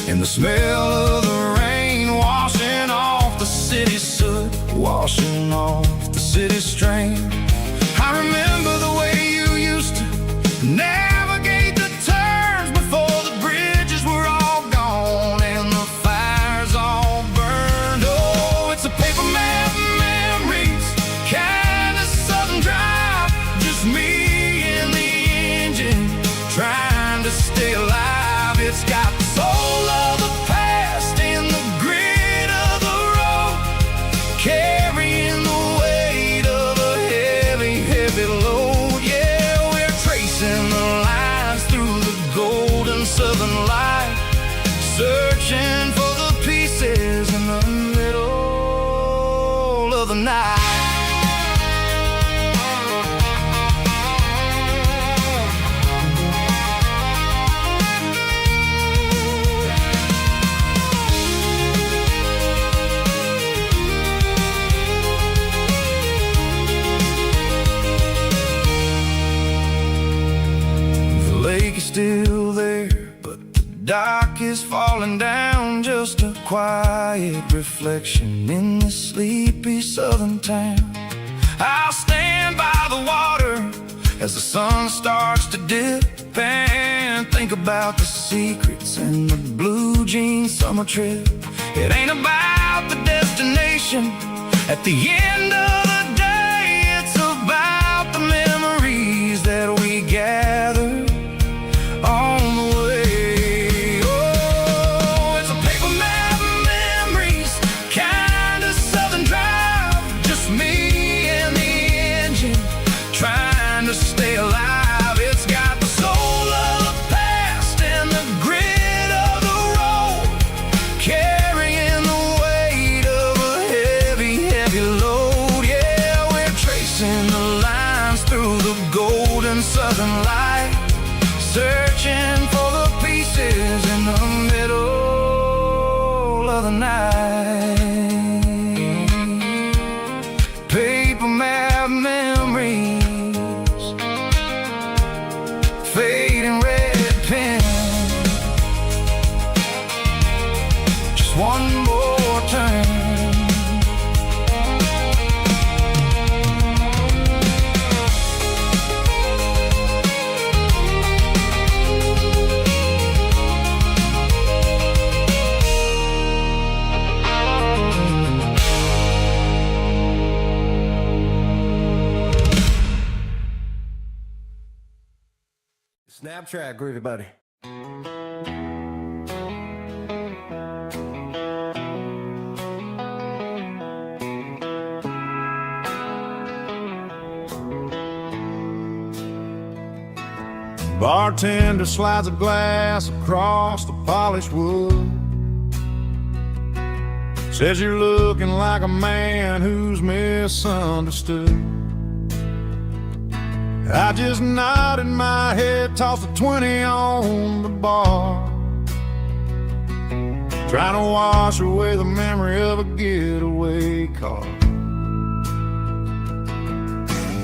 and the smell of the rain washing off the city's soot, washing off the city's strain. I remember the way you used to navigate the turns before the bridges were all gone and the fires all burned. Oh, it's a paper map memories, kind of southern drive, just me and the engine trying to stay alive. It's got the soul of the past and the grit of the road, carrying the weight of a heavy, heavy load. Yeah, we're tracing the lines through the golden southern light, searching for the pieces in the middle of the night. The lake is still there, but the dock is falling down, just a quiet reflection in this sleepy southern town. I'll stand by the water as the sun starts to dip and think about the secrets and the blue jean summer trip. It ain't about the destination at the end of the day, it's about the memories that we gather on the way. Oh, it's a paper map memories, kind of southern drive, just me and the engine trying to stay alive. It's got the soul of the past and the grit of the road, carrying the weight of a heavy, heavy load. Yeah, we're tracing the lines through the golden southern light, searching for the pieces in the middle of the night. Paper map memories, fading red pen, just one more turn. Snaptrack, groovy buddy. Bartender slides a glass across the polished wood, says you're looking like a man who's misunderstood. I just nodded my head, tossed a 20 on the bar, trying to wash away the memory of a getaway car.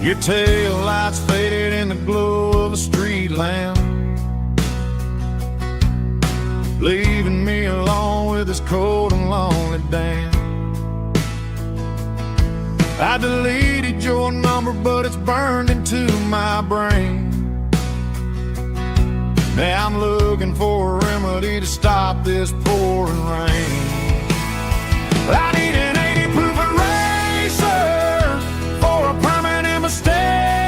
Your tail lights faded in the glow of a street lamp, leaving me alone with this cold and lonely damn. I deleted your number, but it's burned into my brain. Now I'm looking for a remedy to stop this pouring rain. I need an 80 proof eraser for a permanent mistake.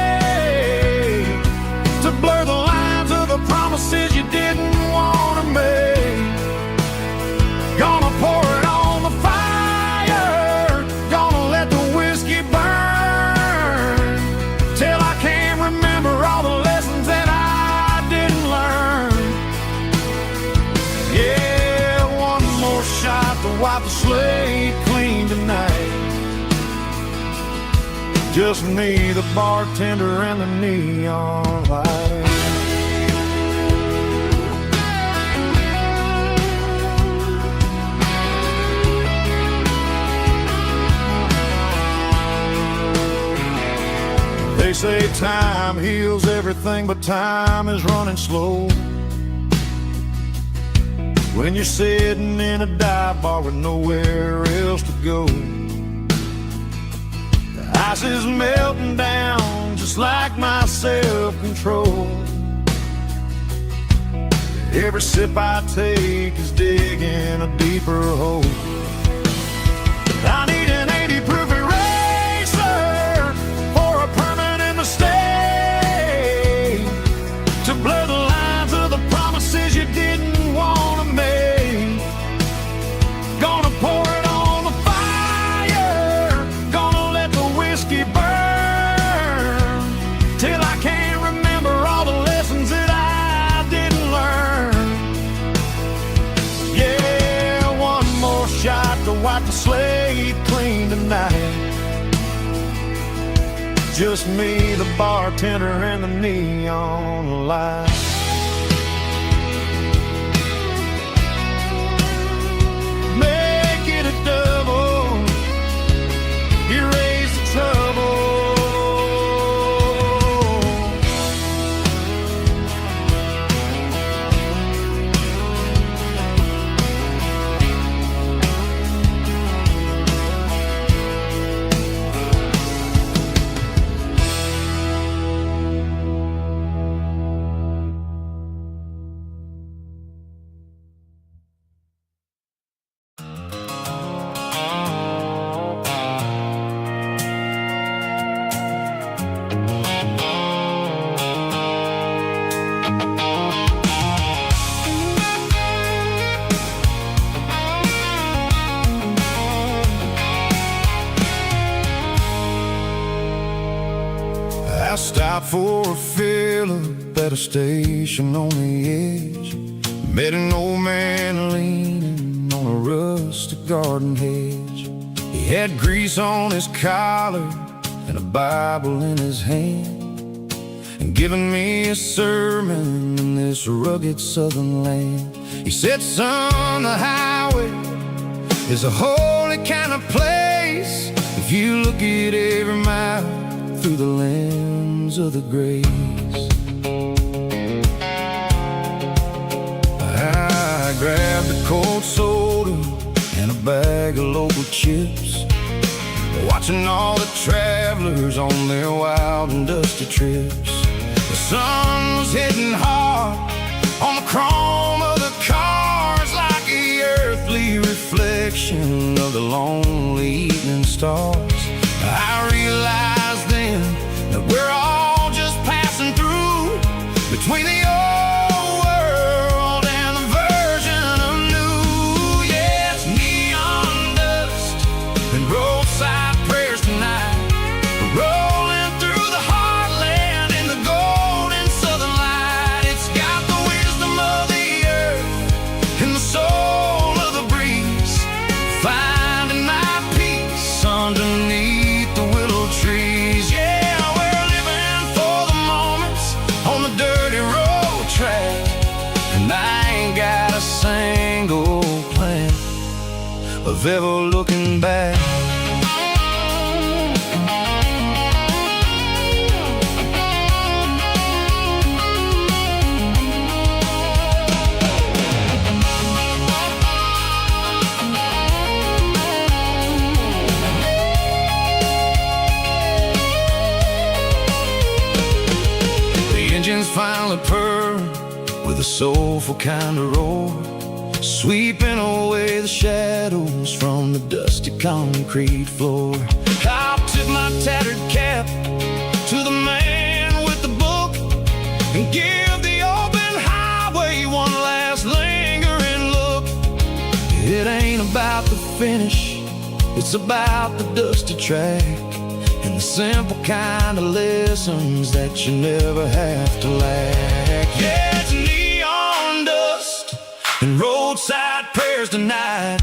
wipe the slate clean tonight. Just me, the bartender, and the neon light. They say time heals everything, but time is running slow. When you're sitting in a dive bar with nowhere else to go, the ice is melting down just like my self-control. Every sip I take is digging a deeper hole. I need an 80 proof eraser for a permanent mistake, to blur the lines of the promises you didn't want to make. Gonna pour it on the fire, gonna let the whiskey burn, till I can't remember all the lessons that I didn't learn. Yeah, one more shot to wipe the slate clean tonight. Just me, the bartender, and the neon light. Make it a double, erase the trouble. I stopped for a fill-up at a station on the edge. Met an old man leaning on a rustic garden hedge. He had grease on his collar and a Bible in his hand, and giving me a sermon in this rugged southern land. He said, son, the highway is a holy kind of place if you look at every mile through the lens of the grace. I grabbed a cold soda and a bag of local chips, watching all the travelers on their wild and dusty trips. The sun was hitting hard on the chrome of the cars, like the earthly reflection of the lonely evening stars. I realized then that we're all just passing through between the old world and the version of new. Yeah, it's neon dust and roadside prayers tonight, rolling through the heartland in the golden southern light. It's got the wisdom of the earth and the soul of the breeze, finding my peace underneath the willow trees. Yeah, we're living for the moments on the dirty road track, and I ain't got a single plan of ever looking back. Engines finally purr with a soulful kind of roar, sweeping away the shadows from the dusty concrete floor. I'll tip my tattered cap to the man with the book and give the open highway one last lingering look. It ain't about the finish, it's about the dusty track and the simple kind of lessons that you never have to lack. Yeah, it's neon dust and roadside prayers tonight,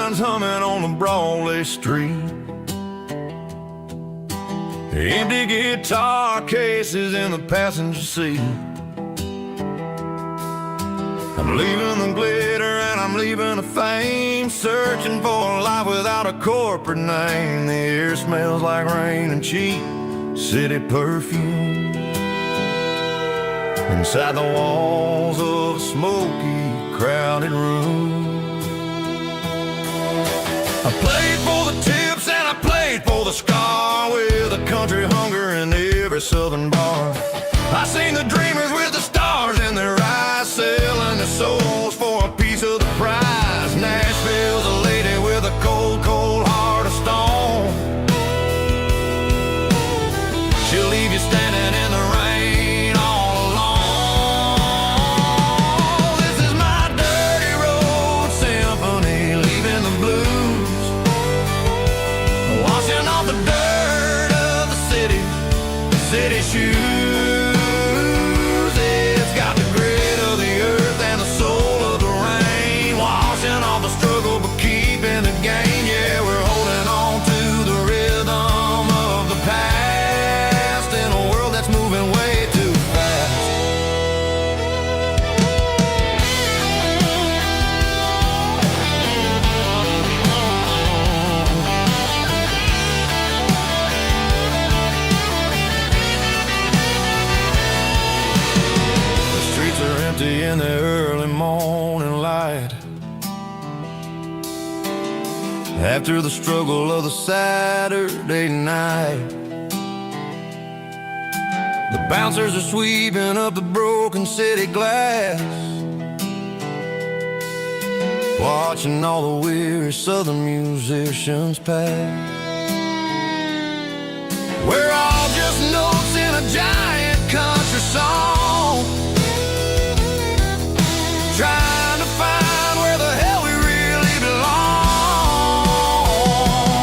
signs humming on the Broadway street. Empty guitar cases in the passenger seat. I'm leaving the glitter and I'm leaving the fame, searching for a life without a corporate name. The air smells like rain and cheap city perfume. Inside the walls of a smoky, crowded room. I played for the tips and I played for the scar, with a country hunger in every southern bar. I seen the dreamers with the stars in their eyes, selling their souls for a piece of the prize. Nashville's a lady with a cold, cold heart of stone. She'll leave you standing in the rain all alone. This is my dirty road symphony, leaving the blues, washing off the dirt of the city shoes. It's got the grit of the earth and the soul of the rain, washing off the struggle but keeping the gain. Yeah, we're holding on to the rhythm of the past in a world that's moving way too fast. The streets are empty in the early morning light, after the struggle of the Saturday night. The bouncers are sweeping up the broken city glass, watching all the weary southern musicians pass. We're all just notes in a giant country song, trying to find where the hell we really belong.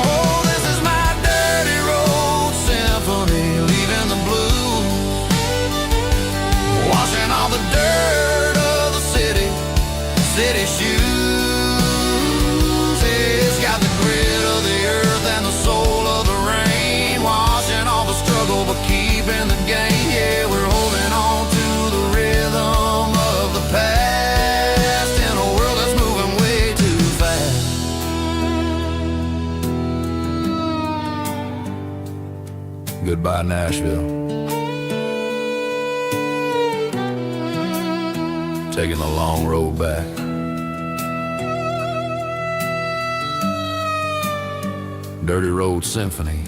Oh, this is my dirty road symphony, leaving the blues, washing all the dirt of the city shoes. It's got the grit of the earth and the soul of the rain, washing all the struggle but keeping the gain. Yeah, we're holding on to the rhythm of the past in a world that's moving way too fast. Goodbye, Nashville. Taking the long road back. Dirty Road Symphony.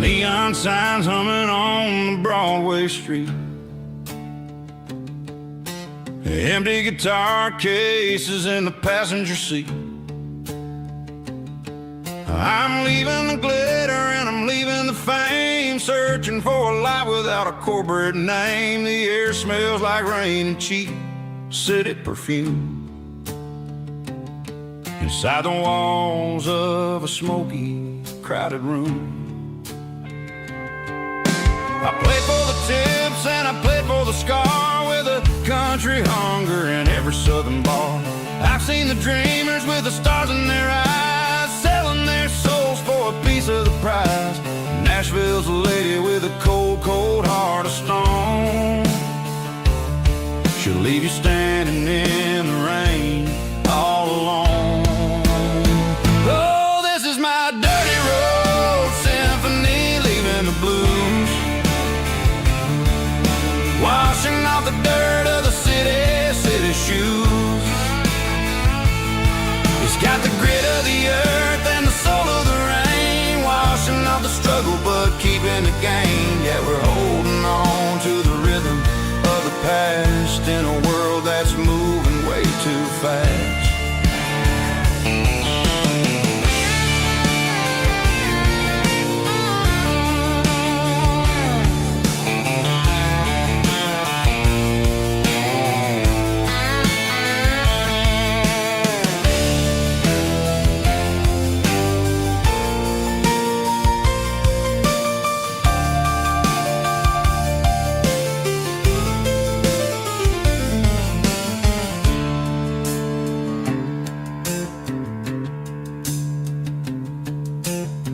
Neon signs humming on the Broadway street, empty guitar cases in the passenger seat. I'm leaving the glitter and I'm leaving the fame, searching for a life without a corporate name. The air smells like rain and cheap city perfume. Inside the walls of a smoky, crowded room. I played for the tips and I played for the scar, with a country hunger in every southern bar. I've seen the dreamers with the stars in their eyes, selling their souls for a piece of the prize. Nashville's a lady with a cold, cold heart of stone. She'll leave you standing in the rain all alone. off the dirt of the city shoes. He's got the grit of the earth and the soul of the rain, washing off the struggle but keeping the gain. Yeah, we're holding on to the rhythm of the past in a world that's moving way too fast.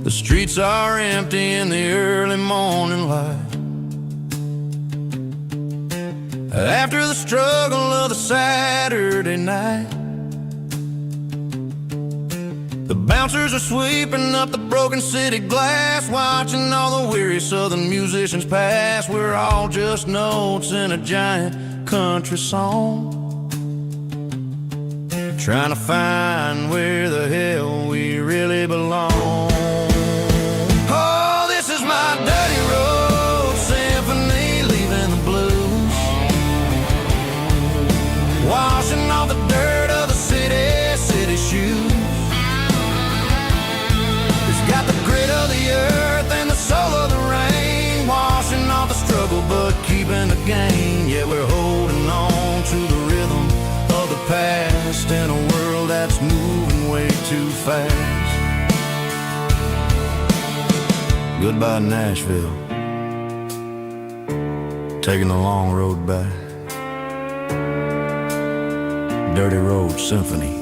The streets are empty in the early morning light, after the struggle of the Saturday night. The bouncers are sweeping up the broken city glass, watching all the weary southern musicians pass. We're all just notes in a giant country song, trying to find where the hell we really belong. My dirty road symphony, leaving the blues, washing off the dirt of the city shoes. It's got the grit of the earth and the soul of the rain, washing off the struggle but keeping the gain. Yeah, we're holding on to the rhythm of the past in a world that's moving way too fast. Goodbye, Nashville, taking the long road back. Dirty Road Symphony.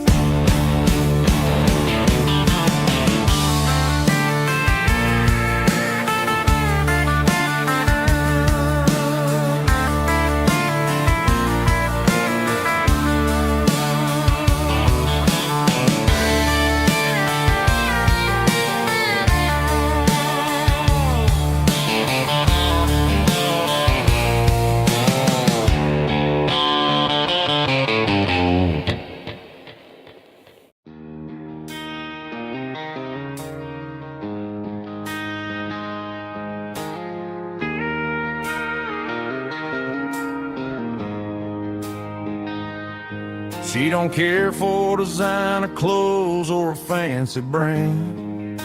She don't care for designer clothes or a fancy brand.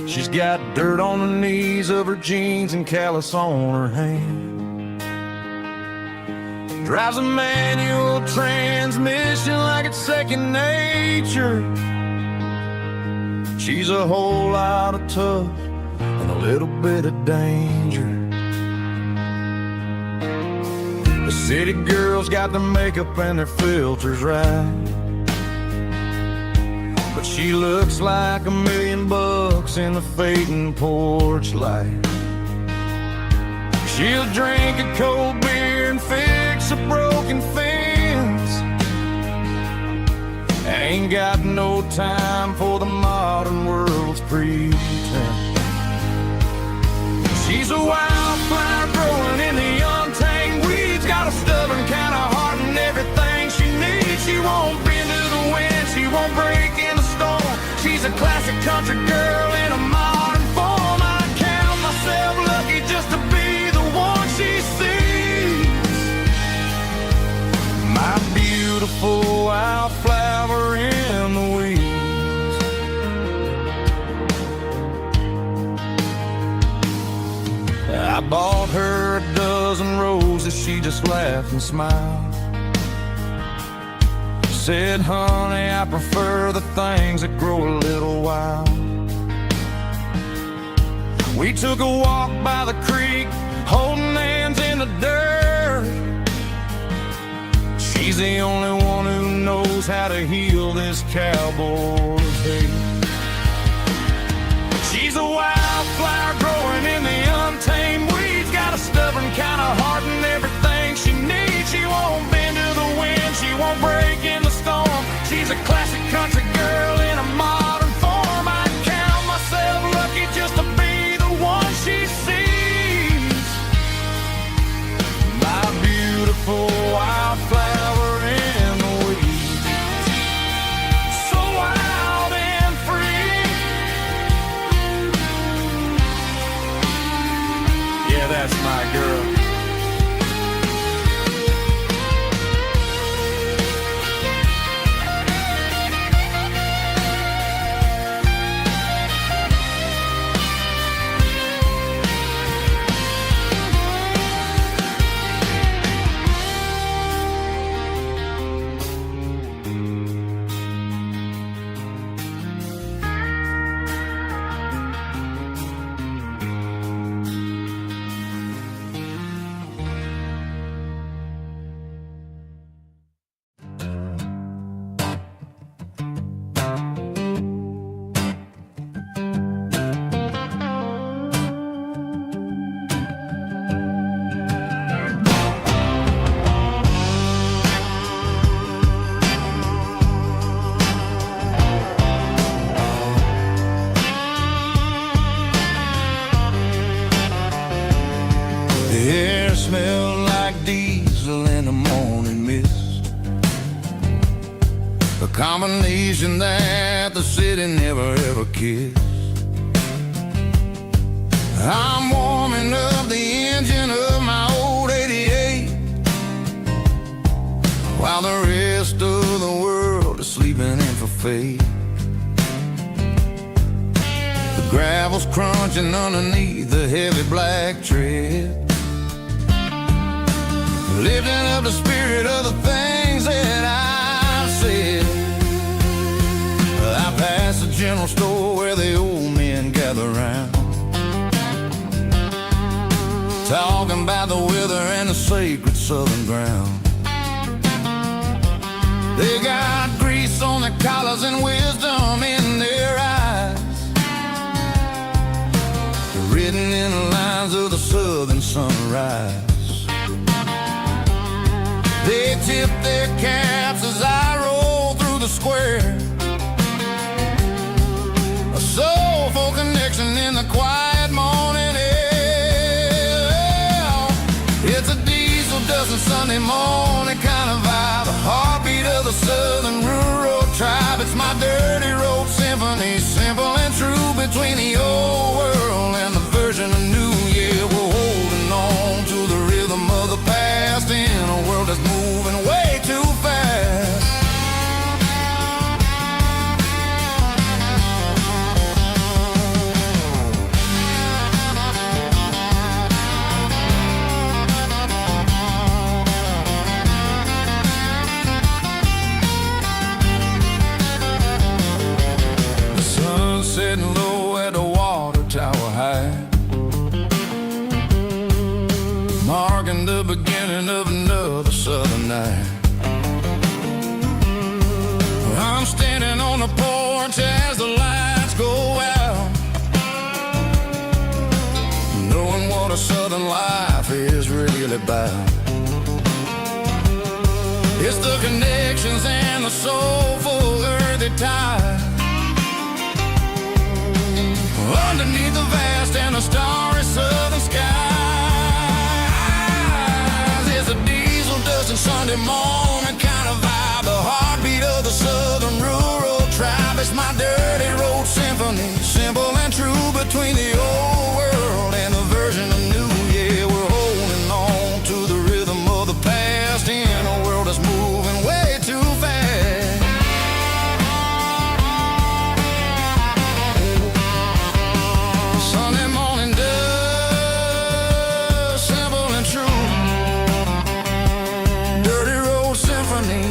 She's got dirt on the knees of her jeans and callus on her hand. Drives a manual transmission like it's second nature. She's a whole lot of tough and a little bit of danger. The city girls got their makeup and their filters right, but she looks like $1 million in the fading porch light. She'll drink a cold beer and fix a broken fence. Ain't got no time for the modern world's pretense. She's a wildflower growing in the untamed weeds, got a stubborn kind of heart and everything she needs. She won't bend to the wind, she won't break in the storm. She's a classic country girl in a modern form. I count myself lucky just to be the one she sees. My beautiful wildflower in the weeds. I bought her a dozen roses, she just laughed and smiled. Said, honey, I prefer the things that grow a little wild. We took a walk by the creek, holding hands in the dirt. She's the only one who knows how to heal this cowboy's hate. She's a wildflower growing in the untamed weeds, got a stubborn kind of heart and everything she needs. She won't bend to the wind, she won't break in the storm. She's a classic country girl in a modern form. I count myself lucky just to be the one she sees. My diesel in the morning mist, a combination that the city never ever kissed. I'm warming up the engine of my old 88, while the rest of the world is sleeping in for fate. The gravel's crunching underneath the heavy black tread, lifting up the spirit of the things that I said. I passed the general store where the old men gather round, talking about the weather and the sacred southern ground. They got grease on their collars and wisdom in their eyes, written in the lines of the southern sunrise. They tip their caps as I roll through the square, a soulful connection in the quiet morning air. It's a diesel dusting Sunday morning kind of vibe, a heartbeat of the southern rural tribe. It's my dirty road symphony, simple and true, between the old world and the version of new. Yeah, we're holding on to the rhythm of the past in a world that's moving way too fast. Sitting low at the water tower high, marking the beginning of another southern night. I'm standing on the porch as the lights go out, knowing what a southern life is really about. It's the connections and the soulful earthy ties, underneath the vast and the starry southern skies. It's a diesel dusting Sunday morning kind of vibe, the heartbeat of the southern rural tribe. It's my dirty road symphony, simple and true, between the old world and the version of new. Yeah, we're holding on to the rhythm of the past in a world that's moving way too fast. Sunday morning dust, simple and true, dirty road symphony.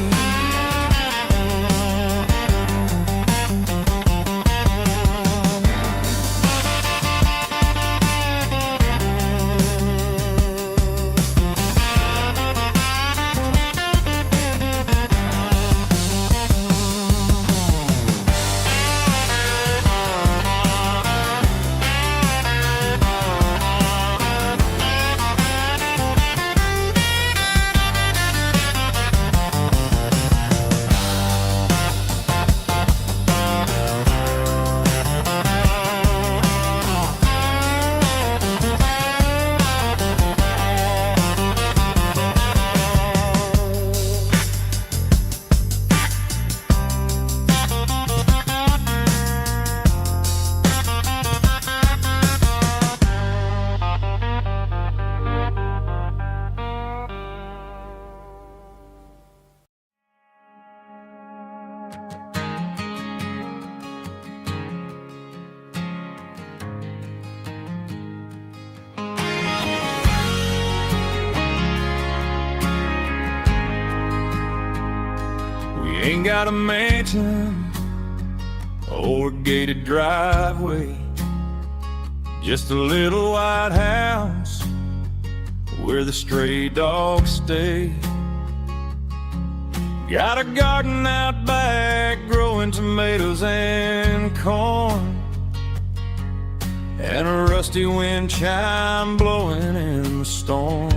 Ain't got a mansion or a gated driveway, just a little white house where the stray dogs stay. Got a garden out back growing tomatoes and corn, and a rusty wind chime blowing in the storm.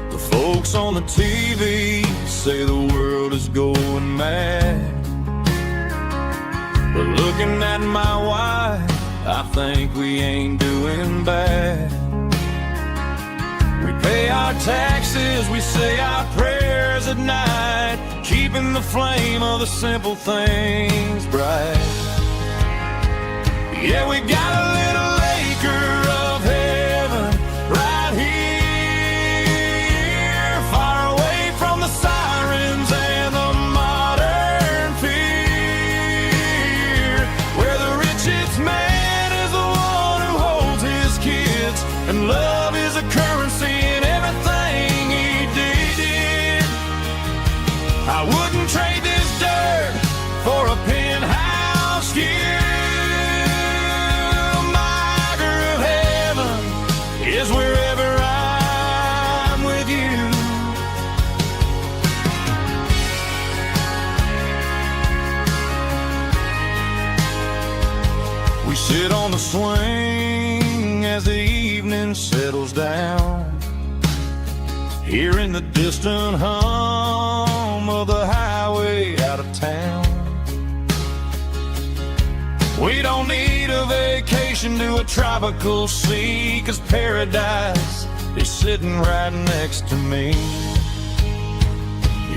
The folks on the TV say the world is going mad, but looking at my wife, I think we ain't doing bad. We pay our taxes, we say our prayers at night, keeping the flame of the simple things bright. Yeah, we got a little acre of heaven right here, far away from the sirens and the modern fear, where the richest man is the one who holds his kids, and love is a currency in everything he did. I wouldn't trade this dirt for a penthouse here. Is wherever I'm with you. We sit on the swing as the evening settles down, hearing the distant hum of the highway out of town. We don't need a vacation to a tropical sea, 'cause paradise is sitting right next to me.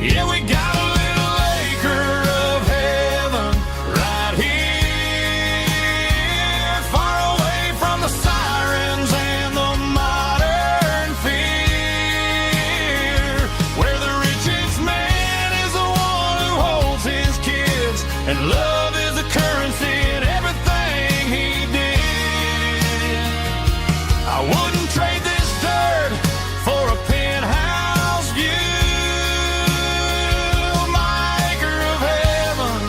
Yeah, we got a little acre of heaven right here, far away from the sirens and the modern fear, where the richest man is the one who holds his kids, and love is a currency in everything he did. I wouldn't trade this dirt for a penthouse view. My acre of heaven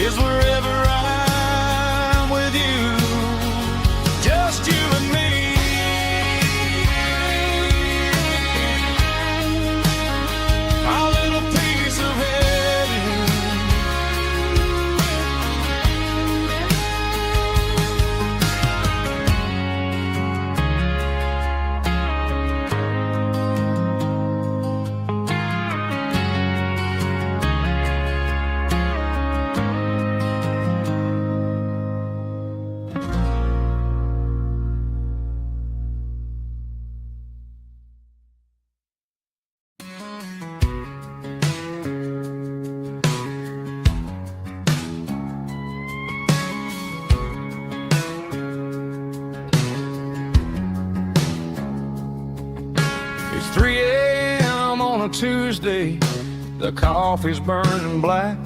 is wherever I'm with you, just you and me. Our little piece of heaven. It's 3 a.m. on a Tuesday, the coffee's burning black,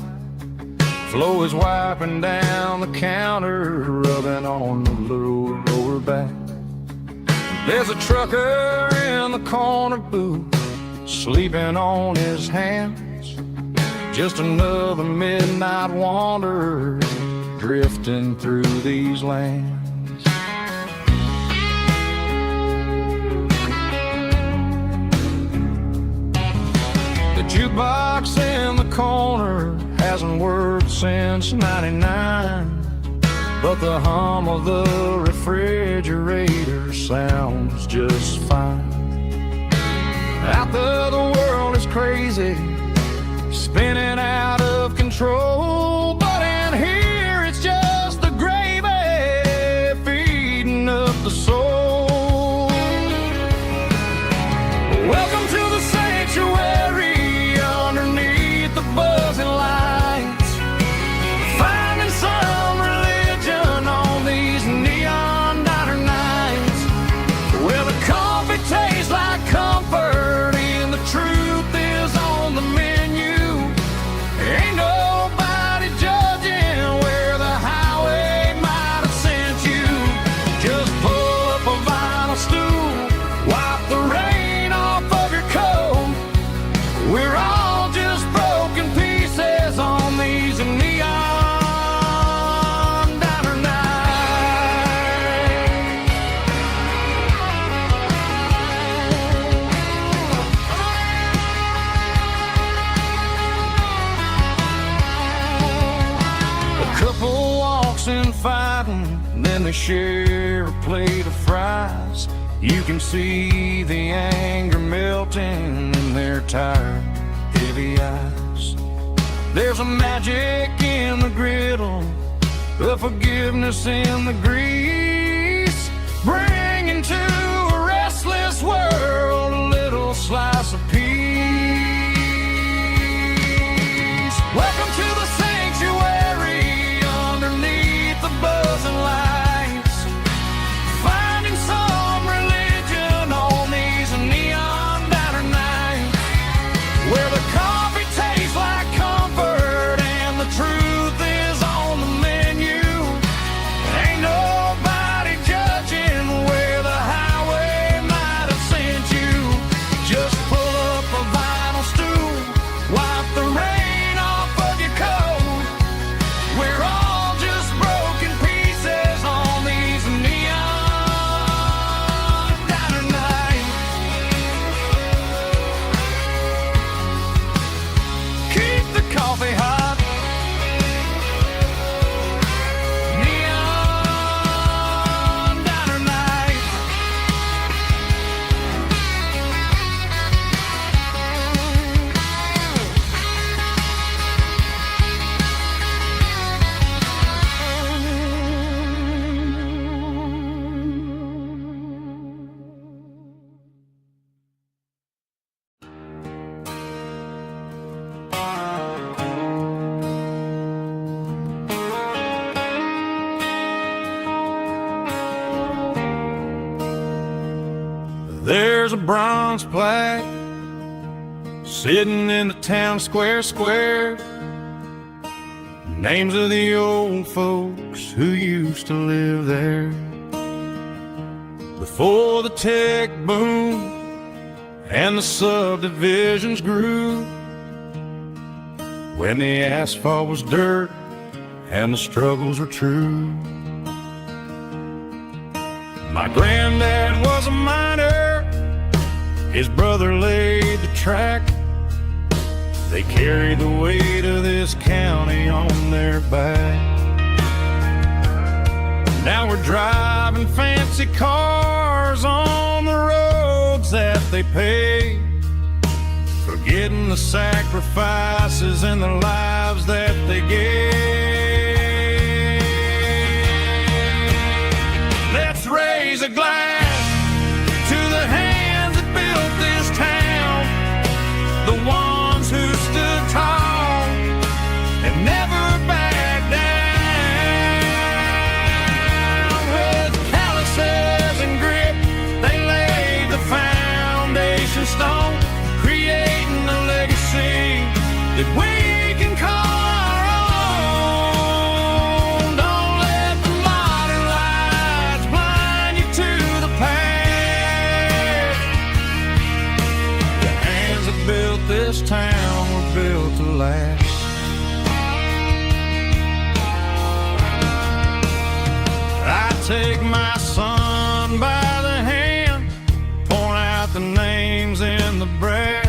Flo is wiping down the counter, rubbing on the little lower back. There's a trucker in the corner booth, sleeping on his hands, just another midnight wanderer drifting through these lands. The jukebox in the corner hasn't worked since '99, but the hum of the refrigerator sounds just fine. Out there the world is crazy, spinning out of control, but in here it's just the gravy feeding up the soul. Welcome to the sanctuary underneath the buzzing lights, finding some religion on these neon diner nights, where the coffee tastes like comfort and the truth is on the menu. Ain't nobody judging where the highway might have sent you. Just pull up a vinyl stool, wipe the rain off of your coat. We're all just broken pieces on these neon diner nights. A couple walks in fighting, then they share a plate of fries. You can see the anger melting in their tired, heavy eyes. There's a magic in the griddle, a forgiveness in the grease, bringing to a restless world bronze plaque sitting in the town square. Names of the old folks who used to live there before the tech boom and the subdivisions grew, when the asphalt was dirt and the struggles were true. My granddad was a miner, his brother laid the track. They carried the weight of this county on their back. Now we're driving fancy cars on the roads that they paved, forgetting the sacrifices and the lives that they gave. Let's raise a glass to the hands that built this town, the ones who stood tall and never backed down. With calluses and grit, they laid the foundation stone, creating a legacy that we can call our own. Don't let the modern lights blind you to the past. The hands that built this town were built to last. I take my son by the hand, point out the names in the brass.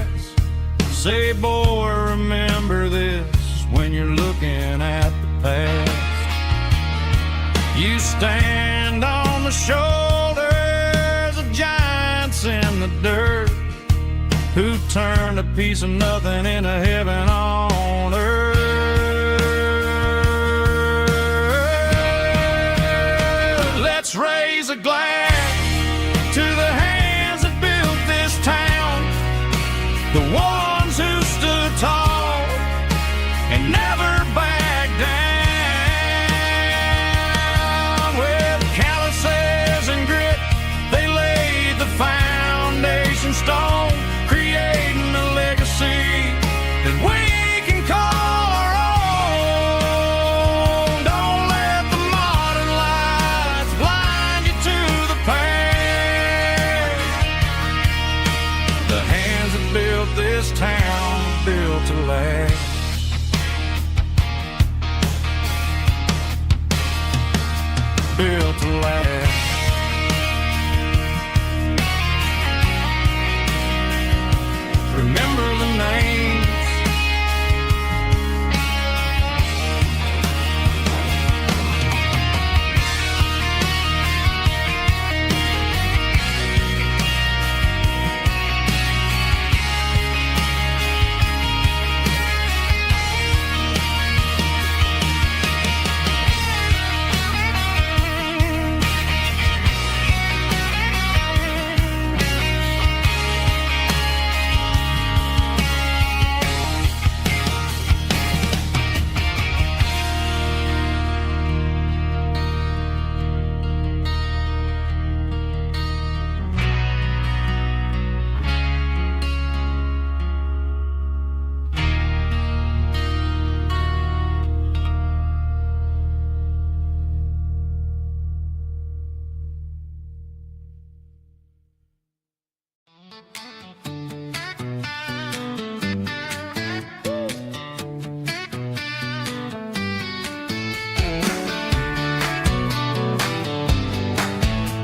Say, boy, remember this when you're looking at the past. You stand on the shoulders of giants in the dirt, who turned a piece of nothing into heaven on earth. Let's raise a glass to the hands that built this town, the ones who stood tall and never backed down. With calluses and grit, they laid the foundation stone, creating a legacy that we can call our own. Don't let the modern lights blind you to the past. The hands that built this town built to last. Built to last. Remember the names.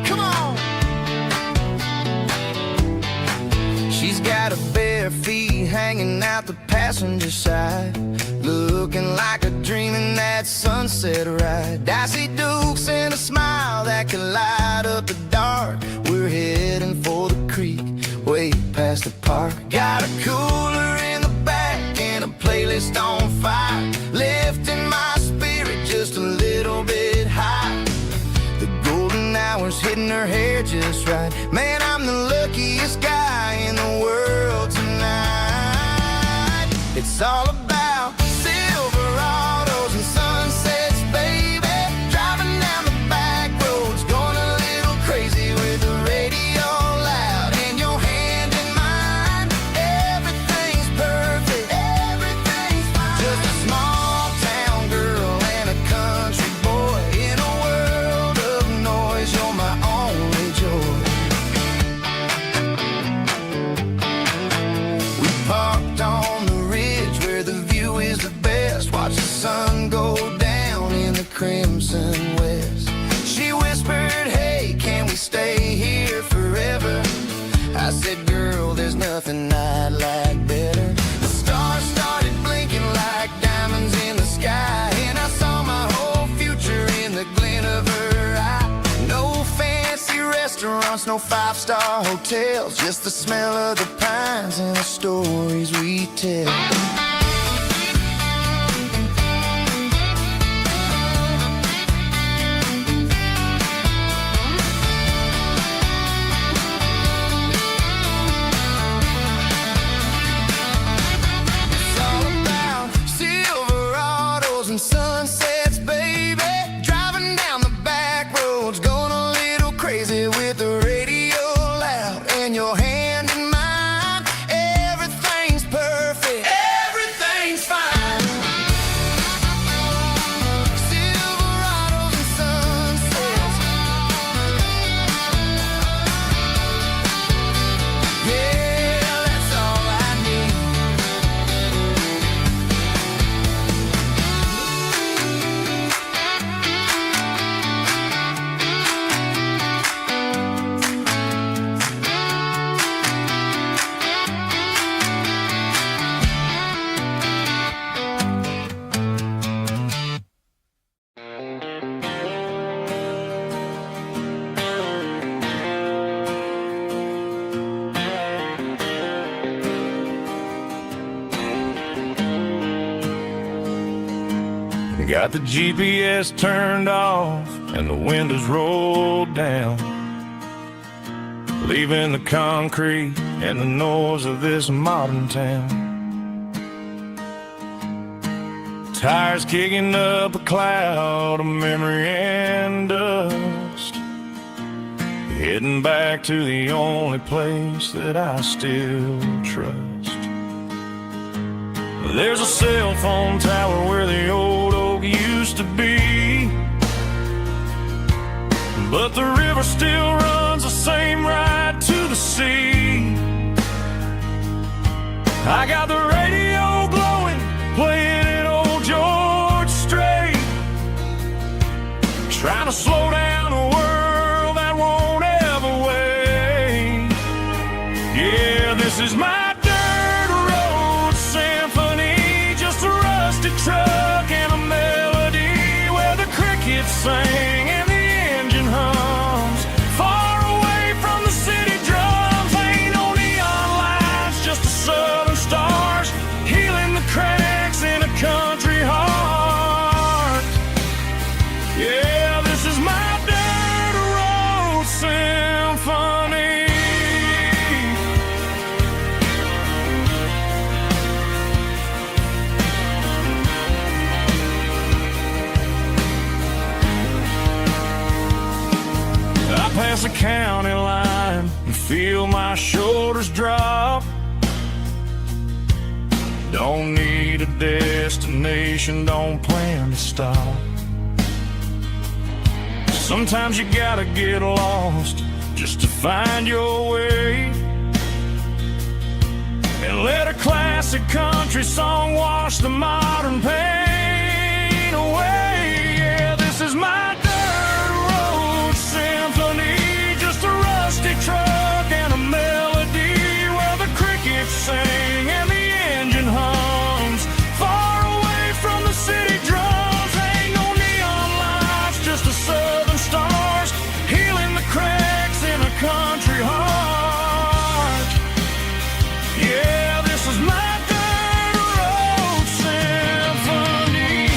Come on. She's got her bare feet hanging out the passenger side, looking like a dream in that sunset ride. I see Dukes and a smile that can light up the dark. We're heading for the creek, way past the park. Got a cooler in the back and a playlist on fire, lifting my spirit just a little bit high. The golden hours hitting her hair just right. Man, I'm the luckiest guy in the world tonight. It's all about Silverados and sunsets, baby. Driving down the back roads, going a little crazy with the radio loud. And your hand the night like better. The stars started blinking like diamonds in the sky, and I saw my whole future in the glint of her eye. No fancy restaurants, no five-star hotels, just the smell of the pines and the stories we tell. Sunsets, baby, driving down the back roads, going a little crazy with the radio loud, and your hand in mine. Everything's perfect, everything's fine. Silverados and sunsets, yeah, that's all I need. Got the GPS turned off and the windows rolled down, leaving the concrete and the noise of this modern town. Tires kicking up a cloud of memory and dust, heading back to the only place that I still trust. There's a cell phone tower where the old oak used to be, but the river still runs the same right to the sea. I got the radio glowing, playing an old George Strait, trying to slow down a world that won't ever wait. Yeah, this is my truck and a melody where the crickets sing and the engine hums, far away from the city drums. Ain't no neon lights, just the southern stars healing the cracks in a country heart. Yeah, this is my dirt road symphony. Past the county line and feel my shoulders drop. Don't need a destination, don't plan to stop. Sometimes you gotta get lost just to find your way, and let a classic country song wash the modern pain away. Yeah, this is my truck and a melody where the crickets sing and the engine hums, far away from the city drums. Ain't no neon lights, just the southern stars healing the cracks in a country heart. Yeah, this is my dirt road symphony.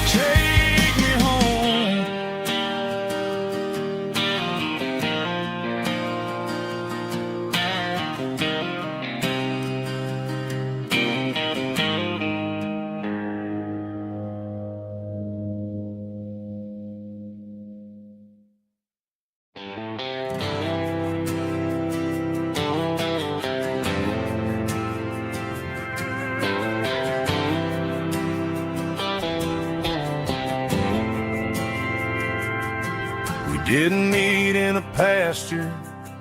Take didn't meet in a pasture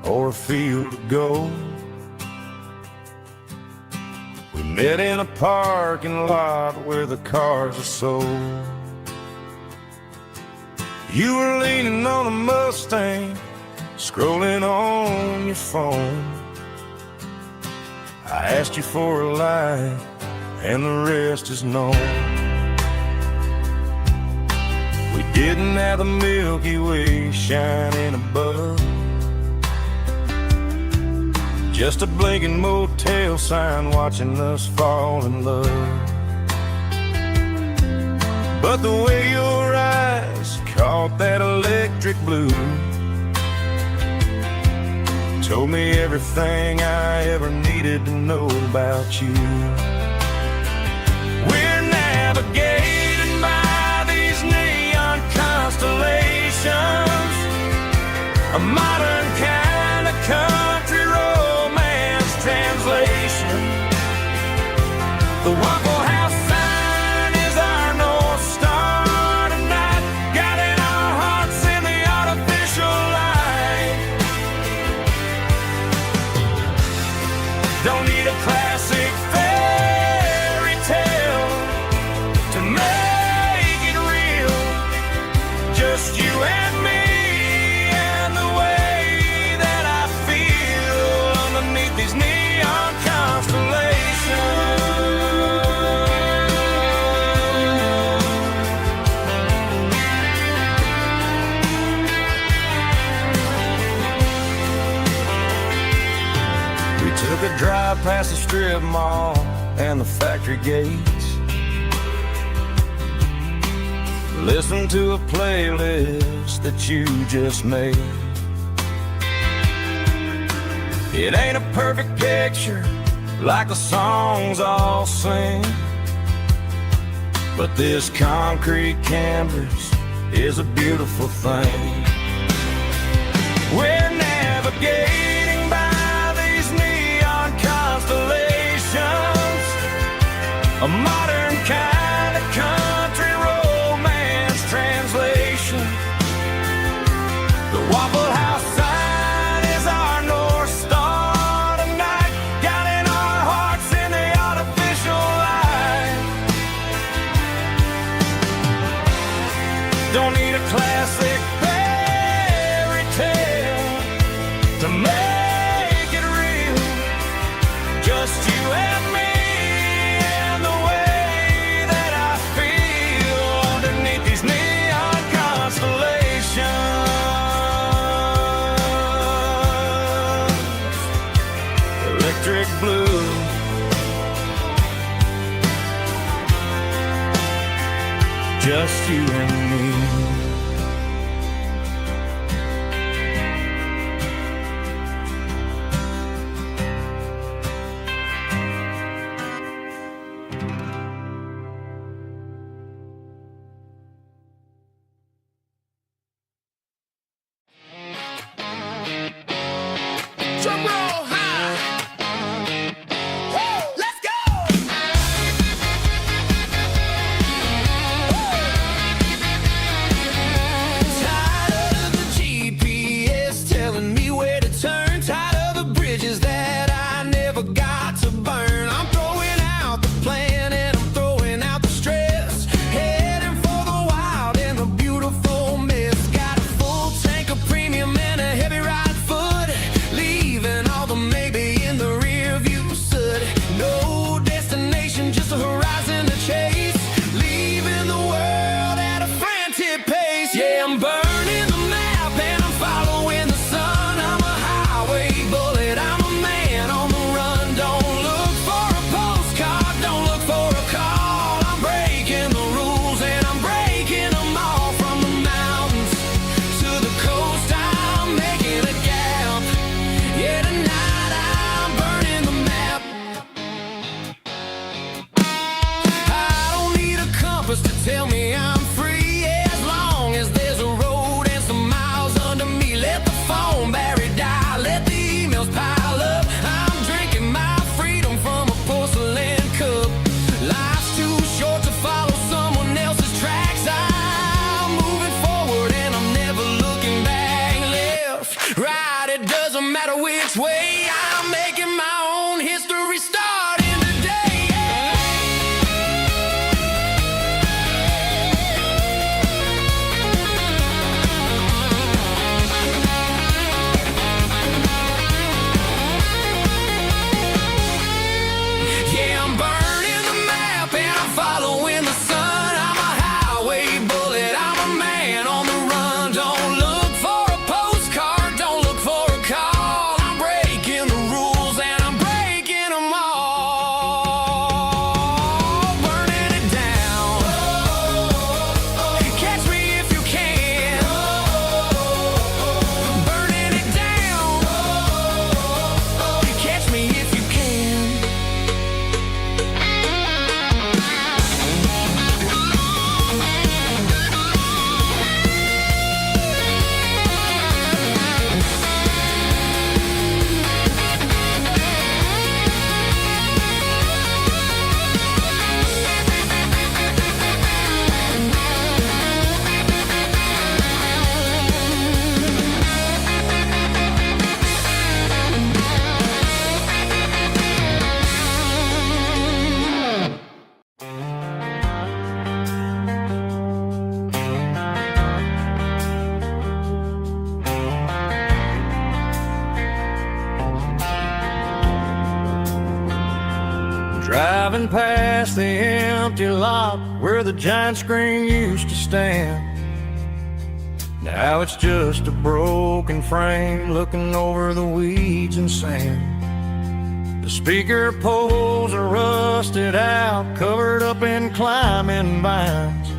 or a field of gold. We met in a parking lot where the cars are sold. You were leaning on a Mustang, scrolling on your phone. I asked you for a light, and the rest is known. We didn't have the Milky Way shining above, just a blinking motel sign watching us fall in love. But the way your eyes caught that electric blue told me everything I ever needed to know about you. We're navigated by these neon constellations, a modern kind of country romance translation. The Waffle House sign is our North Star tonight, guiding our hearts in the artificial light. Don't need a classic fairy tale to make it real. Just you and me and the way that I feel underneath these neon constellations. We took a drive past the strip mall and the factory gates, listened to a playlist that you just made. It ain't a perfect picture like the songs all sing, but this concrete canvas is a beautiful thing. We're navigating by these neon constellations, a modern kind of country romance translation. The Waffle House sign is our North Star tonight, guiding our hearts in the artificial light. Don't need a classic fairy tale to make it real. Just you and me and the way that I feel underneath these neon constellations. Electric blue, just you and me. Drum roll high. Woo, let's go. Tired of the GPS telling me where to turn. Tired of the bridges that I never got to burn. I'm throwing out the plan and I'm throwing out the stress. Heading for the wild and the beautiful mess. Got a full tank of premium and a heavy right foot. Leaving all the maybe in the rear view soot. No destination, just a horizon to chase. Leaving the world at a frantic pace. Yeah, I'm burning the map and I'm following the sun. I'm a highway bullet, I'm a man on the run. Don't look for a postcard, don't look for a call. I'm breaking the rules and I'm breaking them all. From the mountains to the coast, I'm making a gap. Yeah, tonight I'm burning the map. I don't need a compass to tell me I'm free. Yeah, as long as there's a road and some miles under me. Let the phone battery die, let the emails pile up. I'm drinking my freedom from a porcelain cup. Life's too short to follow someone else's tracks. I'm moving forward and I'm never looking back. driving past the empty lot where the giant screen used to stand. Now it's just a broken frame looking over the weeds and sand. The speaker poles are rusted out, covered up in climbing vines.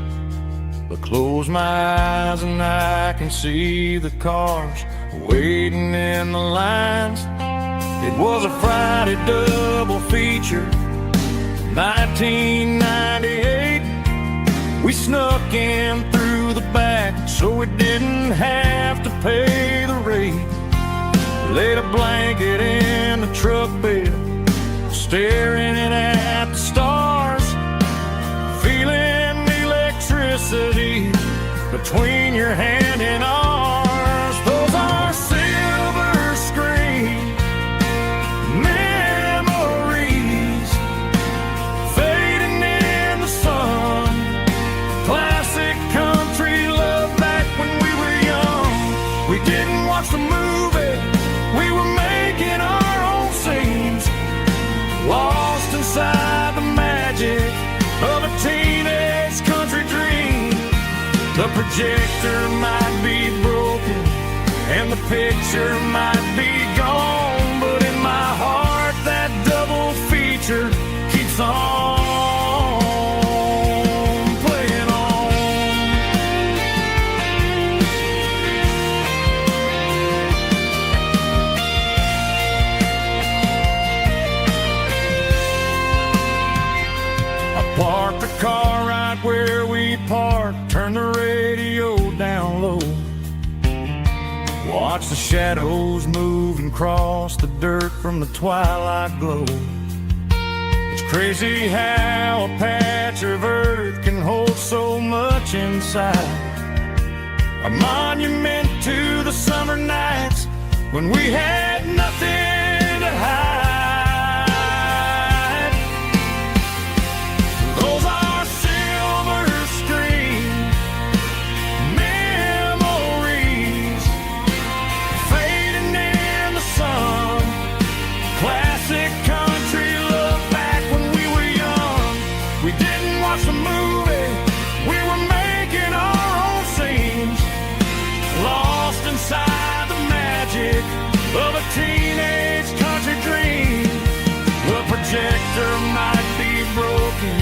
But close my eyes and I can see the cars waiting in the lines. It was a Friday double feature, 1998. We snuck in through the back so we didn't have to pay the rate. Laid a blanket in the truck bed, staring at the stars, feeling the electricity between your hand and ours. Those are silver screen memories fading in the sun. Classic country love back when we were young. We didn't watch the movie, we were making our own scenes, lost inside the magic of a teenage country dream. The projector might be broken and the picture might be gone, but in my heart that double feature keeps on playing on. I parked the car right where we parked, turned the radio down low, watch the shadows move and cross the dirt from the twilight glow. It's crazy how a patch of earth can hold so much inside. A monument to the summer nights when we had nothing to hide. Those are silver screen memories fading in the sun. Classic country love back when we were young. We didn't watch the movie, we were making our own scenes, lost inside the magic of a teenage country dream. The projector might be broken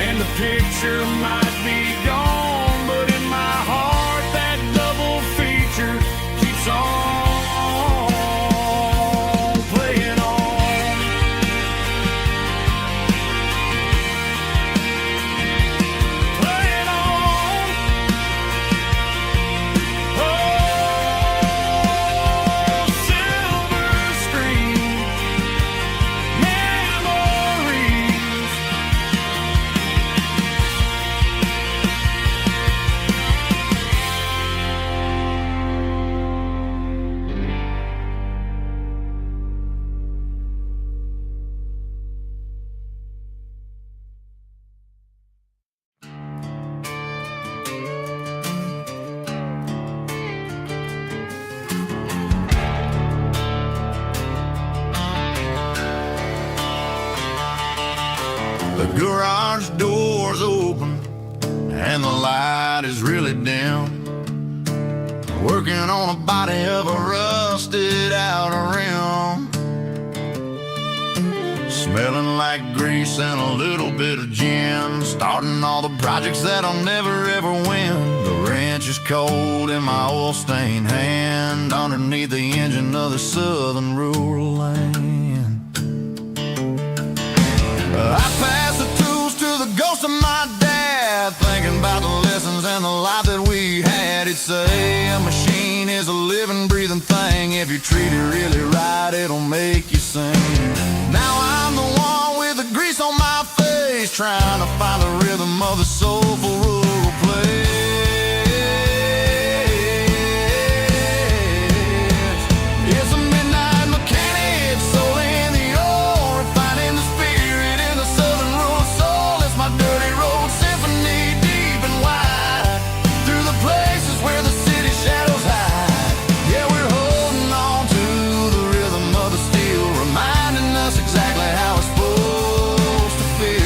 and the picture might be gone, but in my heart that double feature keeps on playing on. Playing on. Oh, silver screen memories. The garage door's open and the light is really dim. Working on a body of a rusted out rim. Smelling like grease and a little bit of gin. Starting all the projects that I'll never ever win. The wrench is cold in my oil-stained hand, underneath the engine of the southern rural land. I pass the tools to the ghost of my dad, thinking about the lessons and the life that we had. He'd say a machine is a living, breathing thing. If you treat it really right, it'll make you sing. Now I'm the one with the grease on my face, trying to find the rhythm of the soulful rural place. It's a midnight mechanic, soul in the ore, refining the spirit in the southern rural soul. It's my dirty road symphony, deep and wide, through the places where the city shadows hide. Yeah, we're holding on to the rhythm of the steel, reminding us exactly how it's supposed to feel.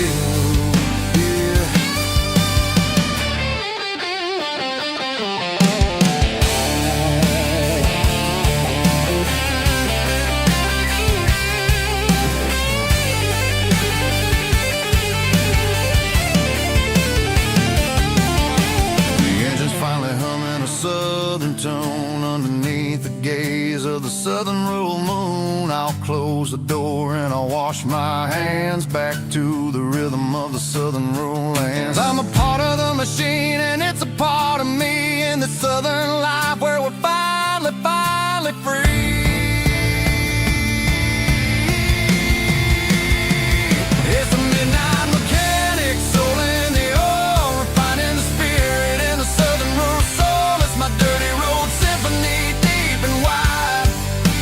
southern rural moon, I'll close the door and I'll wash my hands back to the rhythm of the southern rural lands. I'm a part of the machine and it's a part of me in the southern life where we're finally free. It's a midnight mechanic, soul in the oil, refining the spirit in the southern rural soul. It's my dirty road symphony, deep and wide,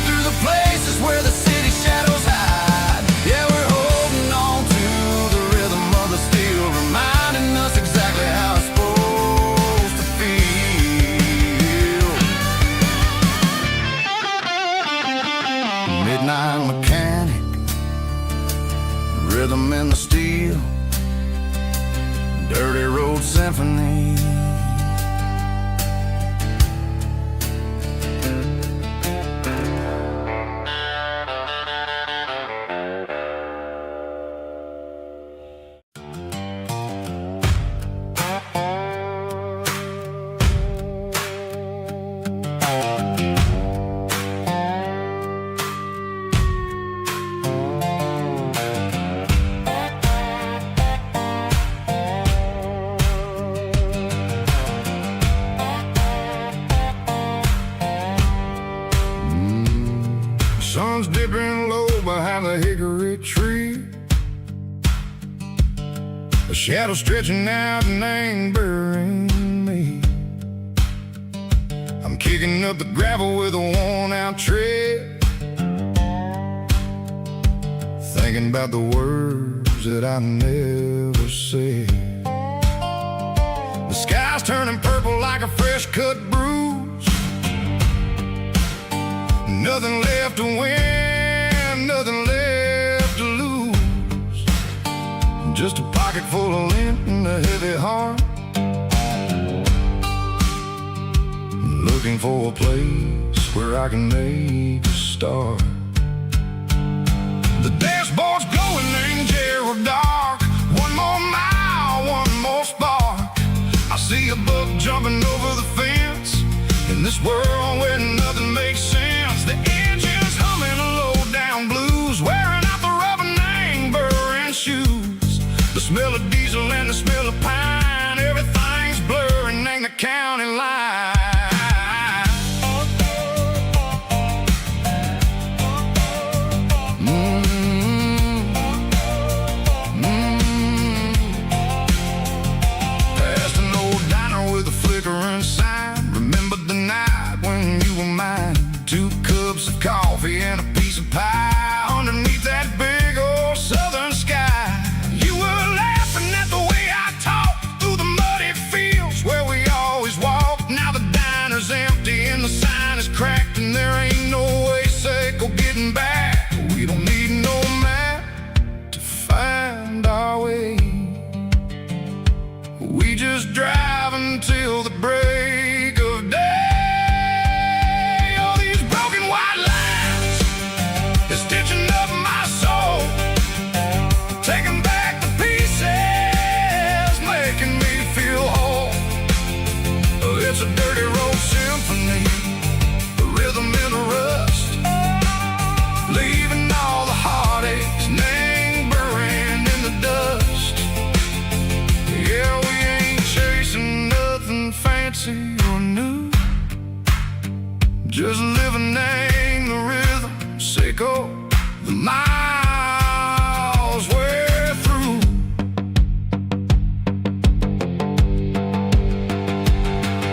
through the places where the city shadows hide. Yeah, we're holding on to the rhythm of the steel, reminding us exactly how it's supposed to feel. Midnight mechanic, rhythm in the steel, dirty road symphony. Sun's dipping low behind the hickory tree, a shadow stretching out and angering me. I'm kicking up the gravel with a worn-out tread, thinking about the words that I never said. The sky's turning purple like a fresh-cut bruise. Nothing left to win, nothing left to lose. Just a pocket full of lint and a heavy heart, looking for a place where I can make a start. The dashboard's glowing angel dark. One more mile, one more spark. I see a buck jumping over the fence in this world where nothing makes sense. The engine's humming a low-down blues, wearing out the rubbernang burring shoes. The smell of diesel and the smell of pine, everything's blurring, ain't the county line. Past an old diner with a flickering sign. Remember the night when you were mine? 2 cups of coffee and a piece of pie underneath that big old southern sky. You were laughing at the way I talked through the muddy fields where we always walked. Now the diner's empty and the sign is cracked, and there ain't no way Seco getting back. We don't need no map to find our way. We just drive until the break of day. Stitching up my soul, taking back the pieces, making me feel whole. It's a dirty road symphony, the rhythm in the rust, leaving all the heartaches lingering in the dust. Yeah, we ain't chasing nothing fancy or new, just living in the rhythm. Seco, the miles we're through.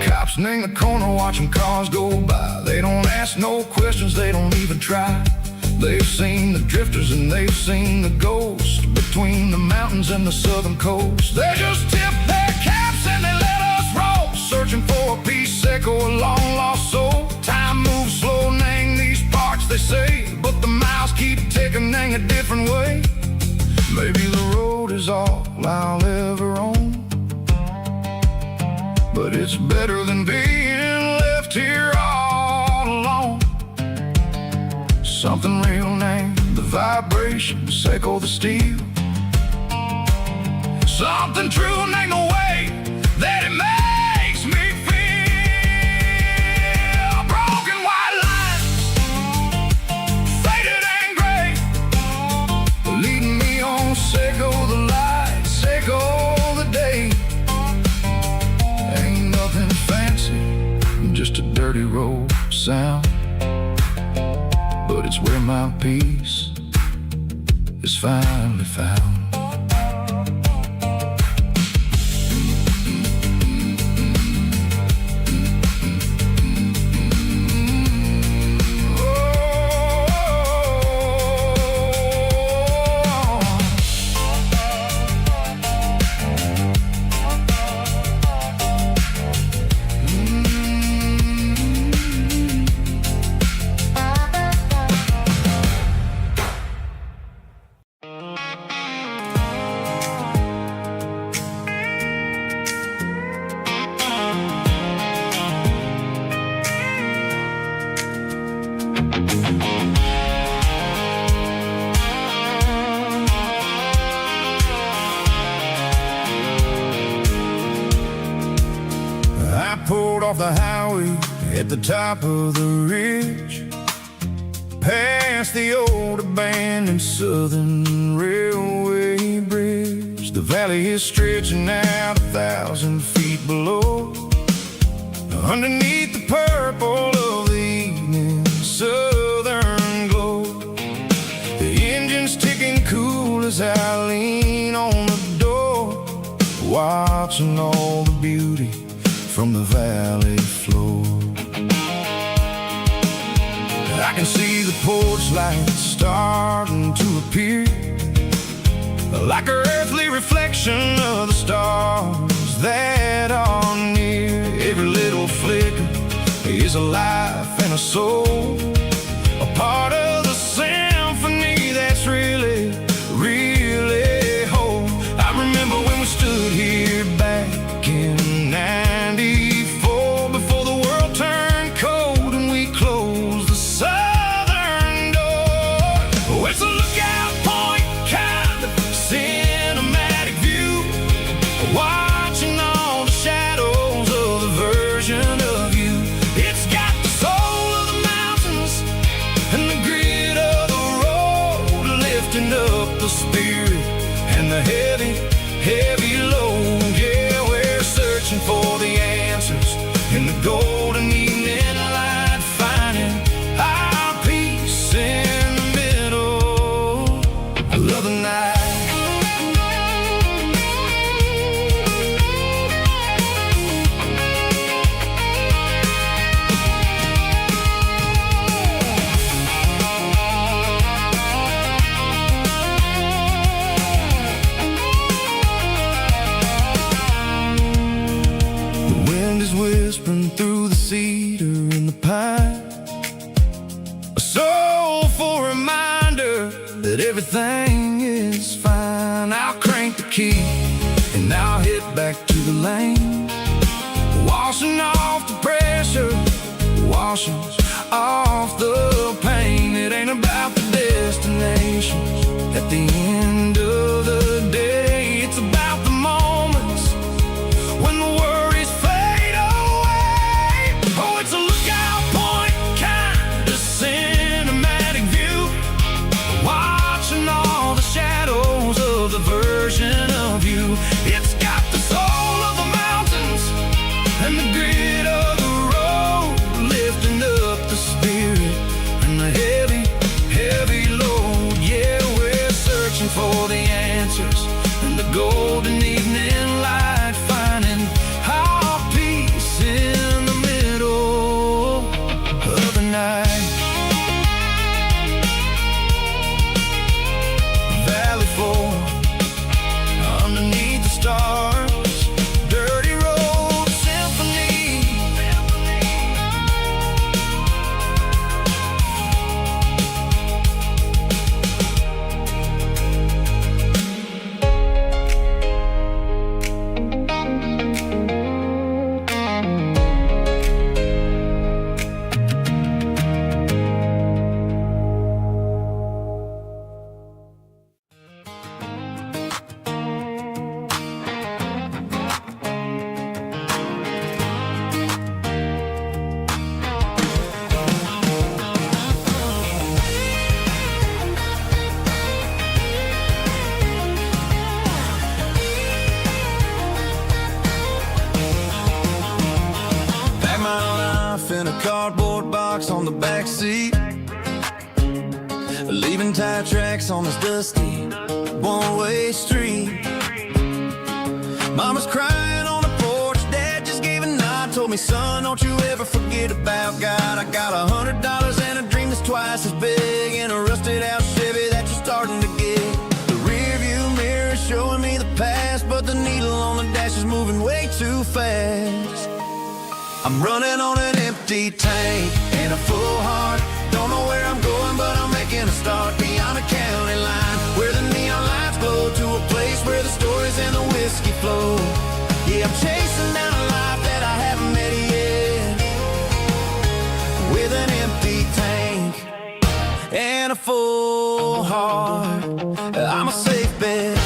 Cops in the corner watching cars go by. They don't ask no questions, they don't even try. They've seen the drifters and they've seen the ghosts between the mountains and the southern coast. They just tip their caps and they let us roll, searching for a piece, Seco, a long lost soul. Time moves slow, nang these parts, they say, but the miles keep ticking a different way. Maybe the road is all I'll ever own, but it's better than being left here all alone. Something real named the vibration, Seco the steel. Something true named the way that it makes me feel. Broken white lines dirty road sound, but it's where my peace is finally found. I pulled off the highway at the top of the ridge, past the old abandoned Southern Railway bridge. The valley is stretching out 1,000 feet below, underneath the purple of the evening southern glow. The engine's ticking cool as I lean on the door, watching all the beauty from the valley floor. I can see the porch lights starting to appear, like an earthly reflection of the stars that are near. Every little flicker is a life and a soul, a part of the symphony that's really, really whole. I remember when we stood here back in '94, before the world turned cold and we closed the southern door. Oh, it's a lookout point, kind of cinematic view, watching all the shadows of the version of you. It's got the soul of the mountains and the grit of the road, lifting up the spirit and the heavy, heavy load. Yeah, we're searching for the answers in the golden evening light, finding our peace in the middle of the night. The wind is whispering through the cedar and the pine, a soulful reminder that everything is fine. I'll crank the key and I'll hit back to the lane, washing off the pressure, washing off the pain. It ain't about the destination at the end of the day, it's about the moments when the worries fade away. Oh, it's a lookout point, kind of cinematic view, watching all the shadows of the version of you. It's got the soul of the mountains and the grit of the road, lifting up the spirit and the heavy, heavy load. Yeah, we're searching for the answers in a cardboard box on the back seat, leaving tire tracks on this dusty one-way street. Mama's crying on the porch, Dad just gave a nod, told me, son, don't you ever forget about God. I got $100 and a dream that's twice as big, and a rusted out Chevy that you're starting to get. The rear view mirror is showing me the past, but the needle on the dash is moving way too fast. I'm running on an empty tank and a full heart. Don't know where I'm going, but I'm making a start beyond the county line, where the neon lights glow, to a place where the stories and the whiskey flow. Yeah, I'm chasing down a life that I haven't met yet, with an empty tank and a full heart. I'm a safe bet.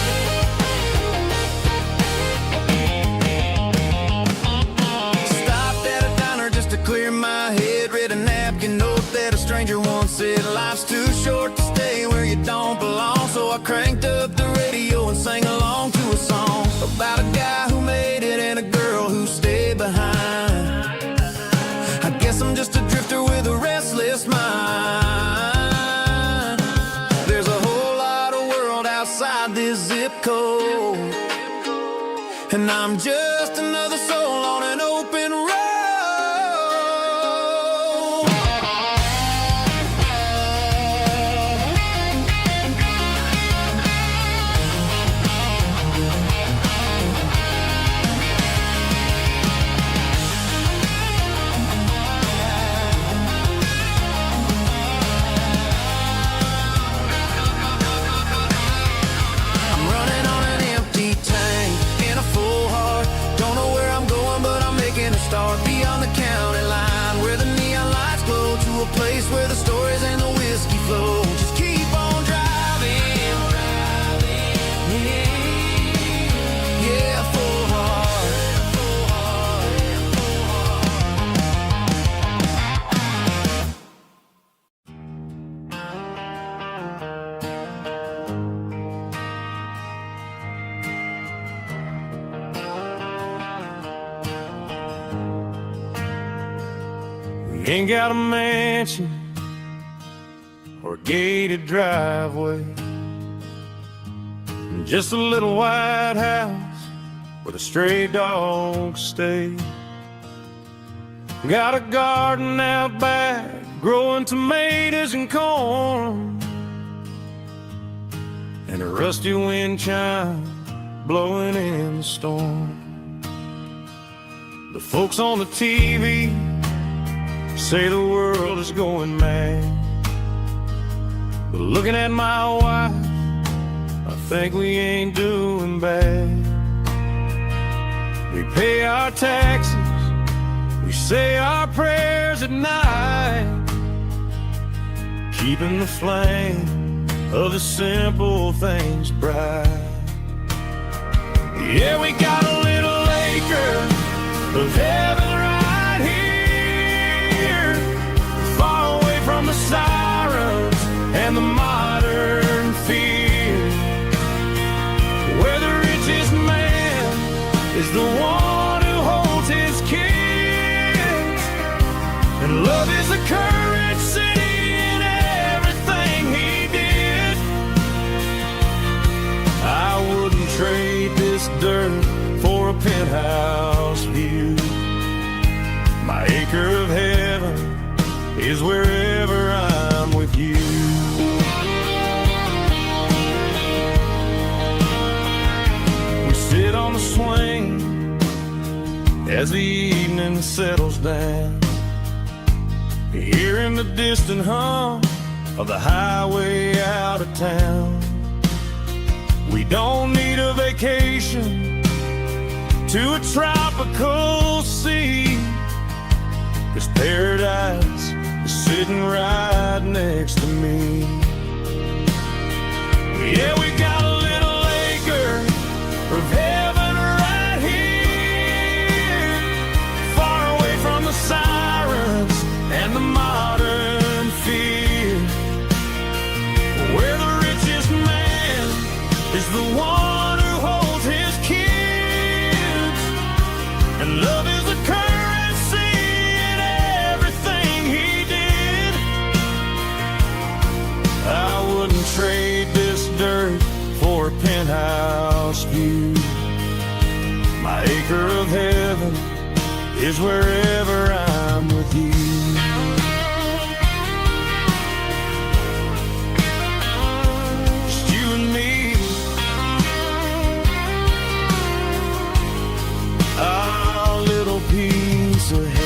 Stopped at a diner just to clear my head, read a napkin note that a stranger once said, life's too short to stay where you don't belong. So I cranked up the radio and sang along to a song about a guy who made it and a girl who stayed behind. I guess I'm just a drifter with a restless mind. There's a whole lot of world outside this zip code, and I'm just another soul on an open road. Start beyond the county line, where the neon lights glow, to a place where the stories and the whiskey flow. Just keep on driving, yeah, full heart. Ain't got a mansion or a gated driveway, just a little white house where the stray dogs stay. Got a garden out back, growing tomatoes and corn, and a rusty wind chime blowing in the storm. The folks on the TV say the world is going mad, but looking at my wife, I think we ain't doing bad. We pay our taxes, we say our prayers at night, keeping the flame of the simple things bright. Yeah, we got a little acre of heaven right here, far away from the sirens and the modern fear, where the richest man is the one who holds his kids, and love is the currency in everything he did. I wouldn't trade this dirt for a penthouse view. My acre of heaven is wherever I'm with you. We sit on the swing as the evening settles down, hearing the distant hum of the highway out of town. We don't need a vacation to a tropical sea, 'cause paradise is sitting right next to me. Yeah, we got a little acre of heaven right here, far away from the sirens and the modern fear, where the richest man is the one who holds his kids, and love is the currency in everything is wherever I'm with you. Just you and me, our little piece of heaven.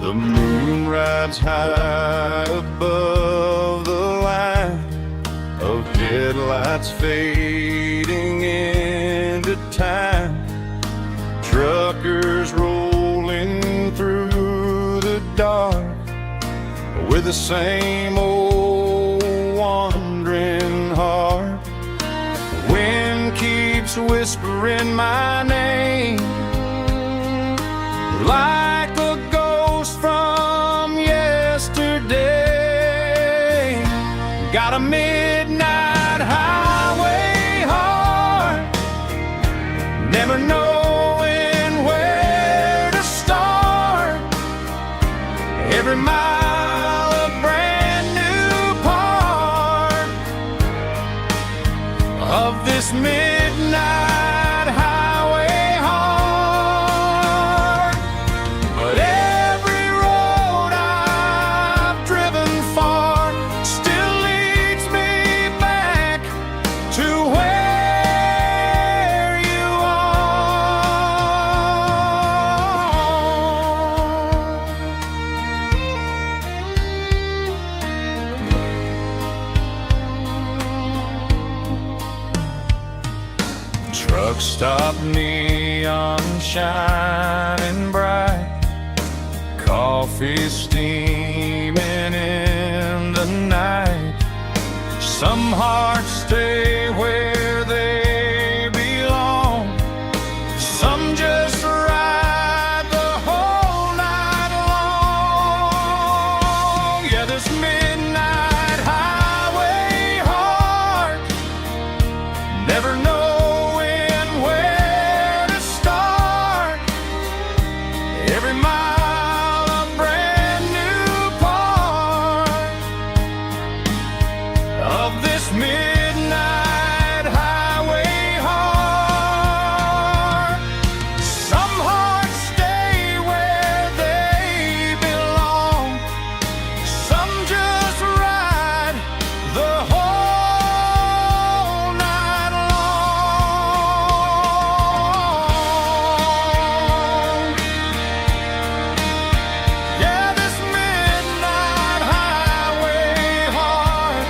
The moon rides high above the line of headlights fading into time. Truckers rolling through the dark with the same old wandering heart. The wind keeps whispering my name like a ghost from yesterday. Got a midnight highway heart, never knowing where to start. Every mile a brand new part of this midnight highway heart. But every road I've driven far still leads me back to where you are. Truck stop, neon shining bright, coffee steaming in the night. Some hearts stay where they belong, some just ride the whole night long. Yeah, this midnight highway heart, never knowing where to start. Every mile a brand new part of this midnight highway heart. Some hearts stay where they belong, some just ride the whole night long. Yeah, this midnight highway heart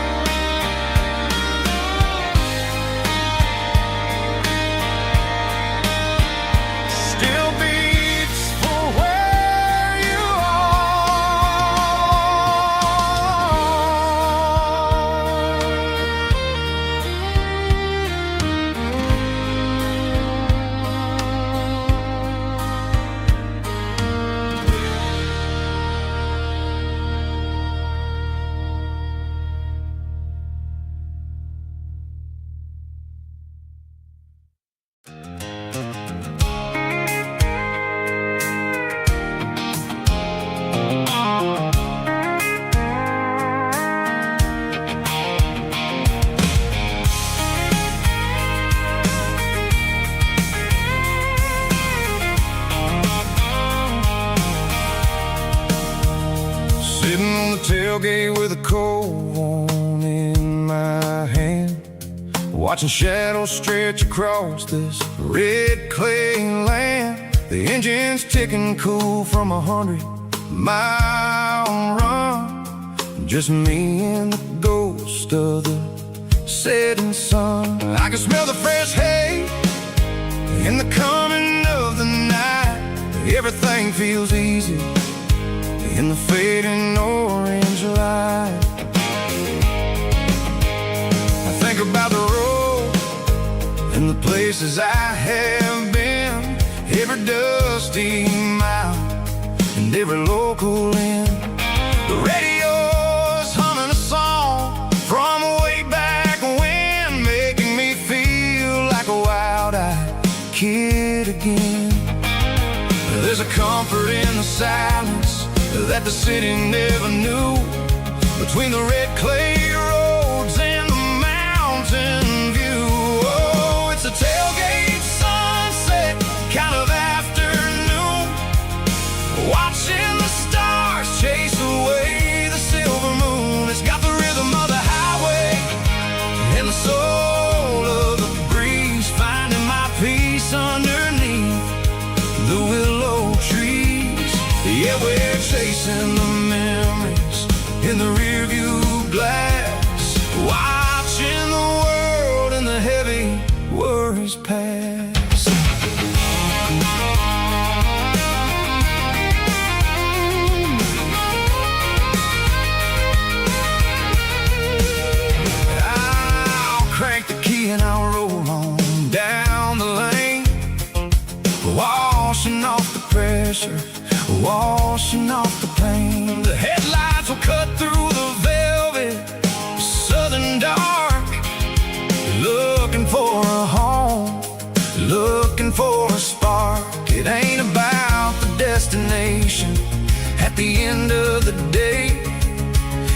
still beats for where you sitting on the tailgate with a cold one in my hand, watching shadows stretch across this red clay land. The engine's ticking cool from 100-mile run. Just me and the ghost of the setting sun. I can smell the fresh hay in the coming of the night. Everything feels easy in the fading orange light. the places I have been, every dusty mile and every local inn. The radio's humming a song from way back when, making me feel like a wild-eyed kid again. There's a comfort in the silence that the city never knew, between the red clay roads and the mountain view. Oh, it's a tailgate sunset kind of afternoon, watching the stars chase away the silver moon. It's got the rhythm of the highway and the soul of the breeze, finding my peace underneath the willow trees. Yeah, we're chasing the memories in the rearview glass, watching the world and the heavy worries pass. I'll crank the key and I'll roll on down the lane, washing off the pressure, washing off the pain. The headlights will cut through the velvet southern dark, looking for a home, looking for a spark. It ain't about the destination at the end of the day,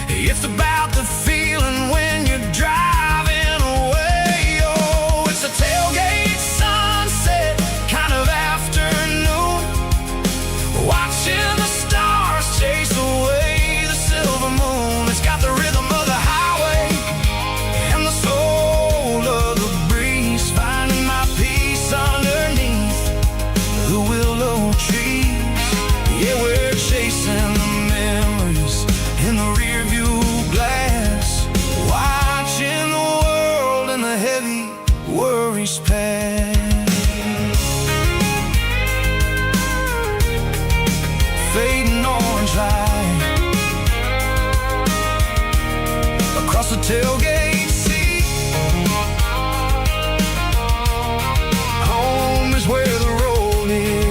it's about the feeling when you're driving away. Oh, it's a tailgate sunset kind of afternoon, watching the stars chase away the silver moon. It's got the rhythm of the highway and the soul of the breeze, finding my peace underneath the willow trees. Yeah, we're chasing the memories in the rearview glass, watching the world and the heavy worries pass. Fading orange light across the tailgate seat. Home is where the road is.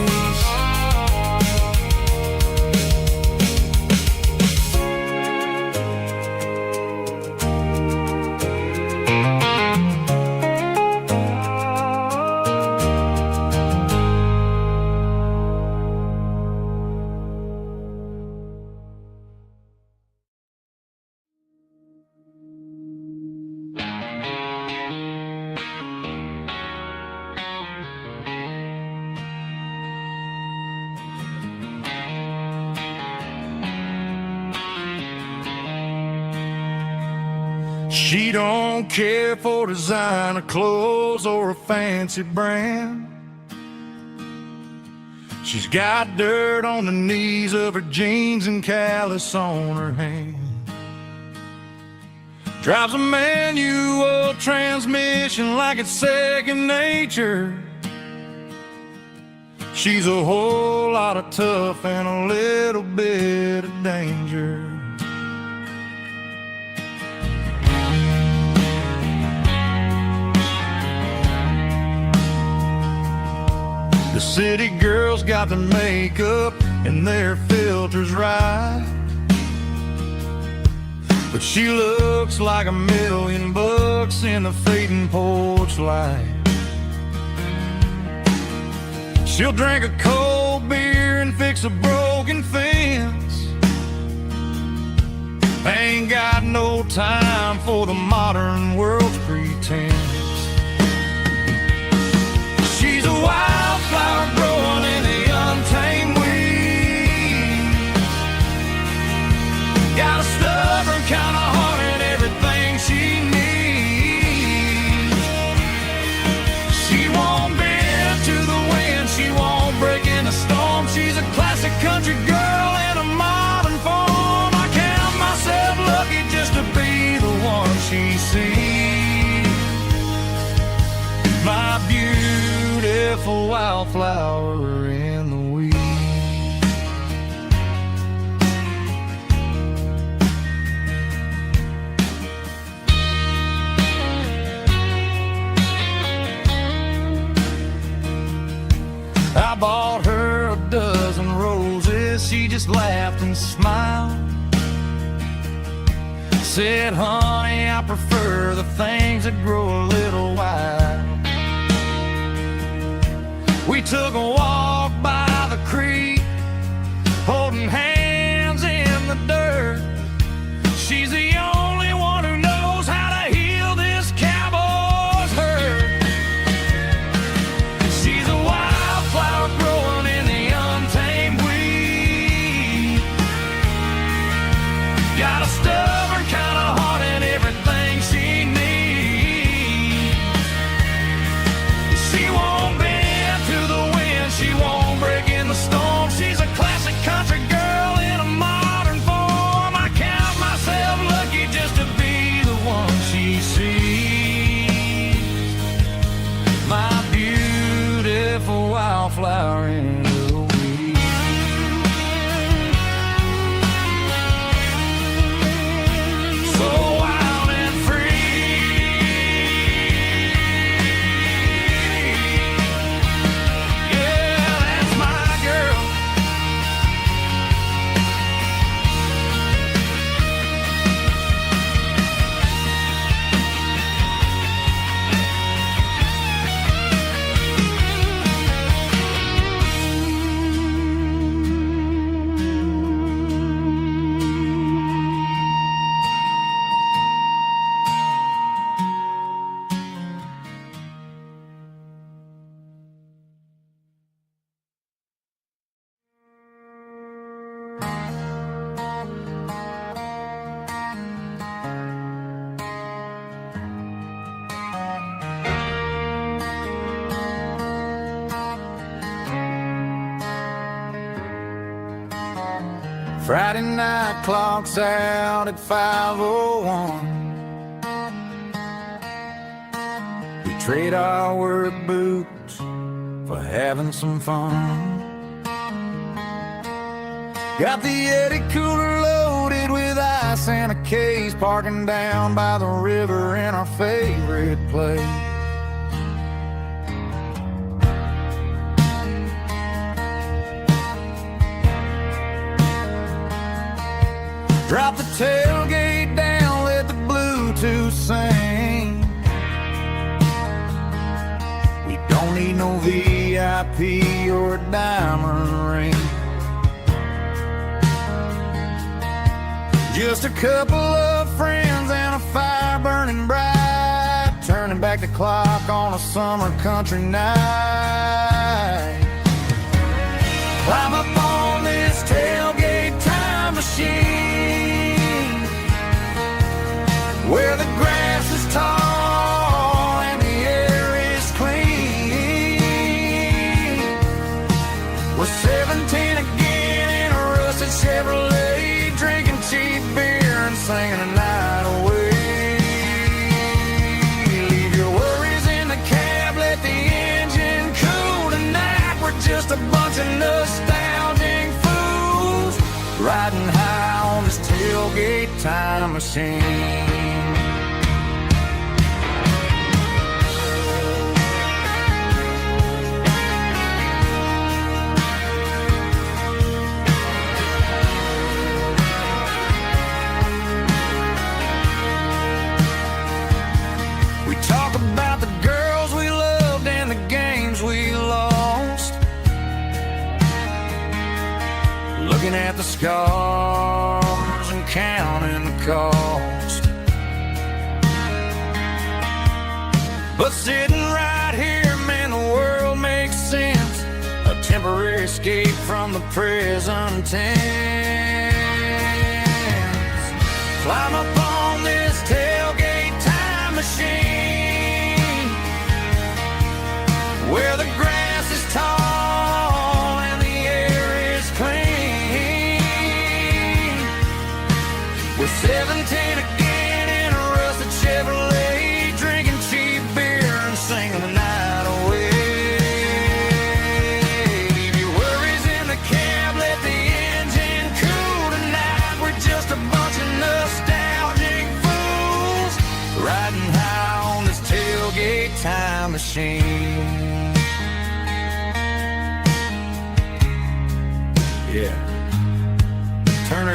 She don't care for designer clothes or a fancy brand. She's got dirt on the knees of her jeans and callus on her hand. Drives a manual transmission like it's second nature. She's a whole lot of tough and a little bit of danger. The city girls got their makeup and their filters right, but she looks like $1,000,000 in the fading porch light. She'll drink a cold beer and fix a broken fence. Ain't got no time for the modern world's pretense. She's a wildflower growing in the untamed weeds. Got a stubborn kind of heart and everything she needs. She won't bend to the wind, she won't break in the storm. She's a classic country girl in a modern form. I count myself lucky just to be the one she sees. My beautiful wildflower in the weeds. she just laughed and smiled. Said, honey, I prefer the things that grow a little wild. We took a walk by the creek, holding hands in the dirt. She's the only one who knows how to heal this cowboy's hurt. She's a wildflower growing in the untamed weed. Got a stubborn kind of heart and everything she needs. She won't bend to the wind, she won't break in the storm. She's a classic country girl in a modern form. I count myself lucky just to be the one she sees. My beautiful wildflower in the weed. So wild and free. Yeah, that's my girl. Friday night clocks out at 5:01. We trade our work boots for having some fun. Got the Eddie cooler loaded with ice and a case, parking down by the river in our favorite place. Drop the tailgate down, let the Bluetooth sing. We don't need no VIP or a diamond ring. Just a couple of friends and a fire burning bright, turning back the clock on a summer country night. Climb up on this tailgate time machine, where the grass is tall and the air is clean. We're 17 again in a rusted Chevrolet, drinking cheap beer and singing the night away. Leave your worries in the cab, let the engine cool tonight. We're just a bunch of nostalgic fools, riding high on this tailgate time machine. We talk about the girls we loved and the games we lost, looking at the scars and counting the cost. But sitting right here, man, the world makes sense. A temporary escape from the present tense. Climb up on this tailgate time machine, where the grass is tall and the air is clean. We're 17 again in a rusted Chevrolet, drinking cheap beer and singing the night away. Leave your worries in the cab, let the engine cool tonight. We're just a bunch of nostalgic fools, riding high on this tailgate time machine. Yeah.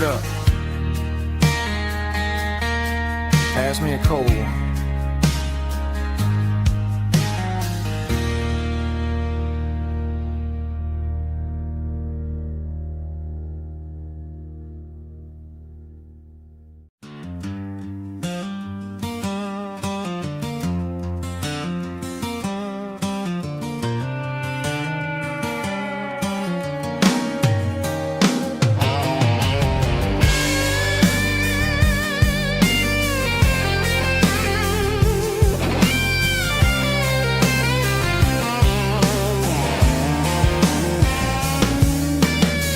it up. Pass me a cold one.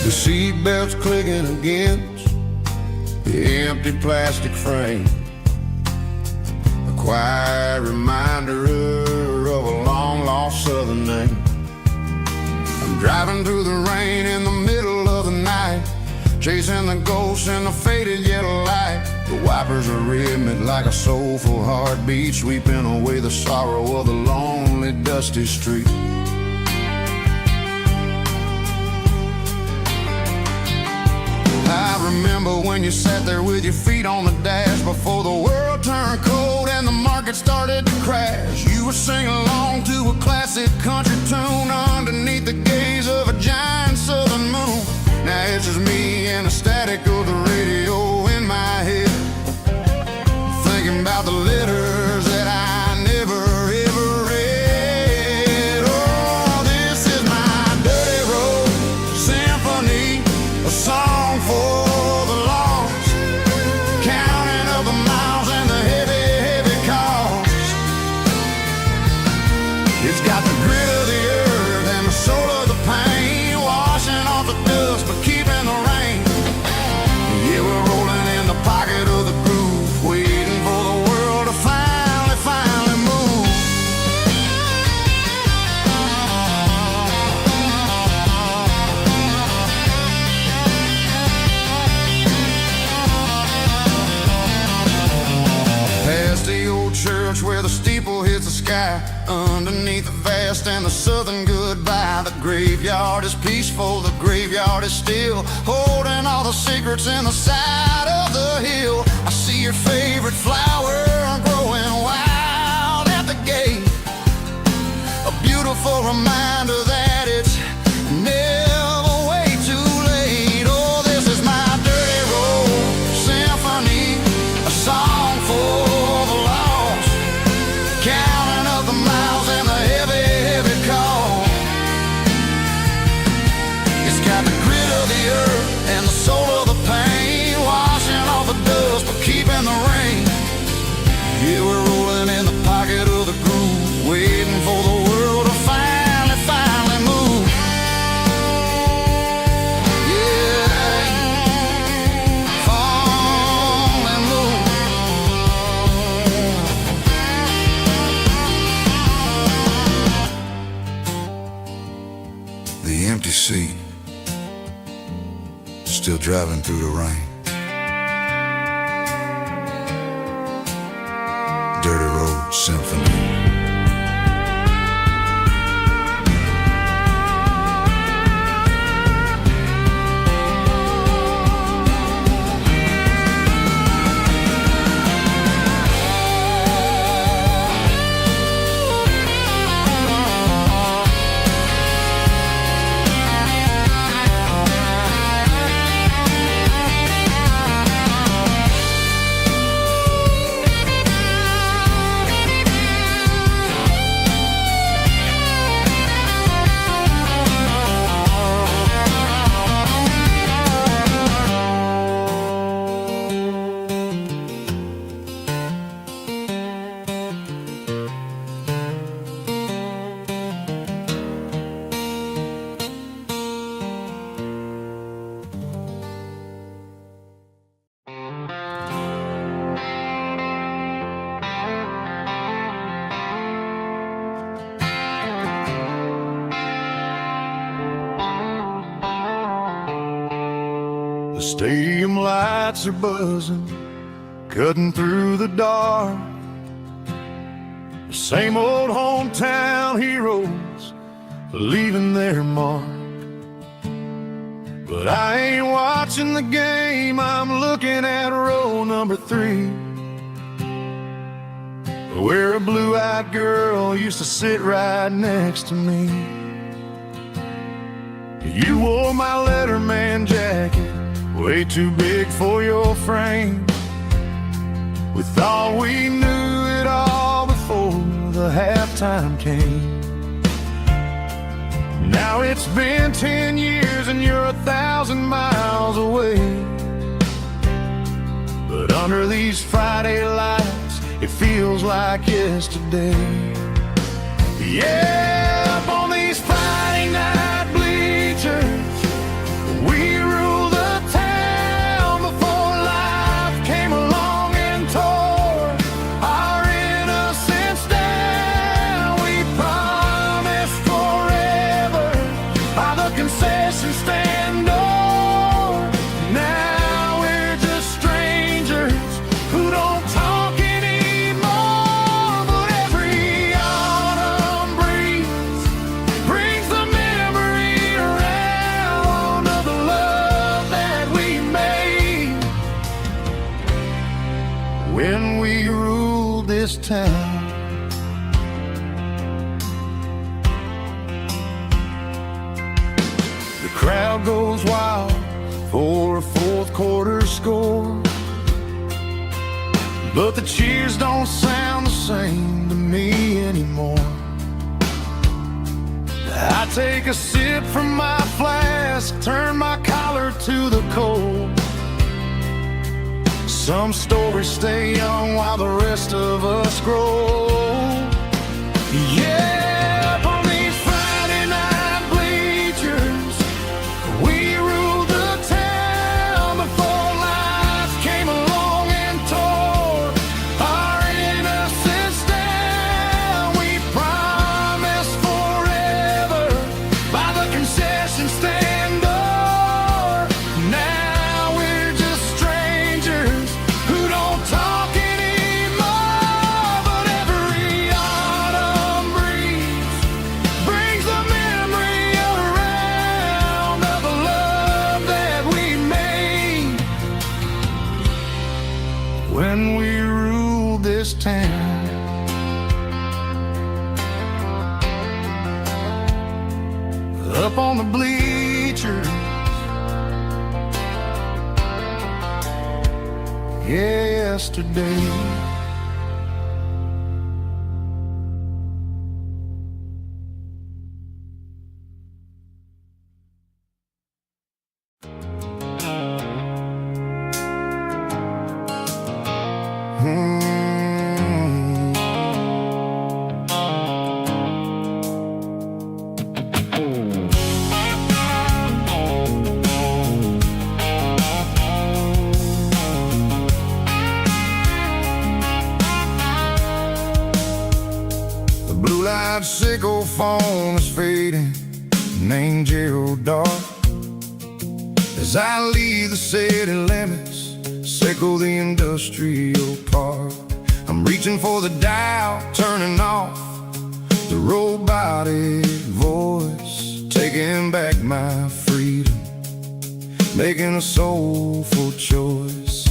The seatbelt's clicking against the empty plastic frame, a quiet reminder of a long-lost southern name. I'm driving through the rain in the middle of the night, chasing the ghosts in the faded yellow light. The wipers are rhythmic like a soulful heartbeat, sweeping away the sorrow of the lonely, dusty street. I remember when you sat there with your feet on the dash before the world turned cold and the market started to crash. You were singing along to a classic country tune underneath the gaze of a giant southern moon. Now it's just me and the static of the radio in my head, thinking about the letters that I never ever read. Oh, this is my dirty road symphony, a song for the lost, counting up the miles and the heavy, heavy cost. It's got the grit of the earth and the soul of the pain, washing off the dust but keeping the rain. Yeah, we're rolling in the pocket of the groove, waiting for the world to finally move. Past the old church where the steeple hits the sky, underneath the vast and the southern goodbye. The graveyard is peaceful, the graveyard is still, holding all the secrets in the side of the hill. I see your favorite flower growing wild at the gate, a beautiful reminder that it's never way too late. Oh, this is my dirty road symphony, a song for the lost, counting up the miles and the heavy, heavy call. It's got the grit of the earth and the soul of the pain, washing off the dust but keeping the rain. Yeah, we're rolling in the pocket of the groove, waiting for the world to finally move. Yeah, finally move. The empty seat, still driving through the rain. Dirty road symphony. The stadium lights are buzzing, cutting through the dark. The same old hometown heroes leaving their mark. But I ain't watching the game, I'm looking at row number 3, where a blue-eyed girl used to sit right next to me. You wore my Letterman jacket, way too big for your frame. We thought we knew it all before the halftime came. Now it's been 10 years and you're 1,000 miles away. But under these Friday lights, it feels like yesterday. Yeah, up on these Friday night bleachers, we rule the town before life came along and tore our innocence down. We promised forever by the concession stand door. Now we're just strangers who don't talk anymore. But every autumn breeze brings the memory around of the love that we made when we ruled this town. The crowd goes wild for a fourth quarter score, but the cheers don't sound the same to me anymore. I take a sip from my flask, turn my collar to the cold. Some stories stay young while the rest of us grow. Yeah, up on these Friday night bleachers, we ruled the town before life came along and tore our innocence down. We promised forever by the concession stand door. Now we're just strangers who don't talk anymore. But every autumn breeze brings the memory around of the love that we made when we ruled this town. Up on the bleachers, yesterday. The blue-light sickle phone is fading, named Gerald Dark. As I leave the city limits, sickle the industrial park. I'm reaching for the dial, turning off the robotic voice, taking back my freedom, making a soulful choice.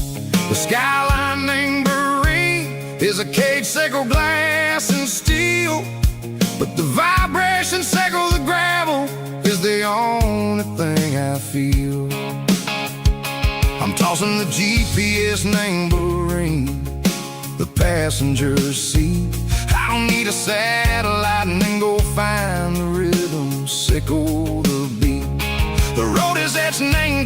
The skyline named Barrene is a cage, sickle glass and steel, but the vibration sickle the gravel is the only thing I feel. I'm tossing the GPS named Barrene, the passenger seat. I don't need a satellite and then go find the rhythm, sickle the beat. The road is its name.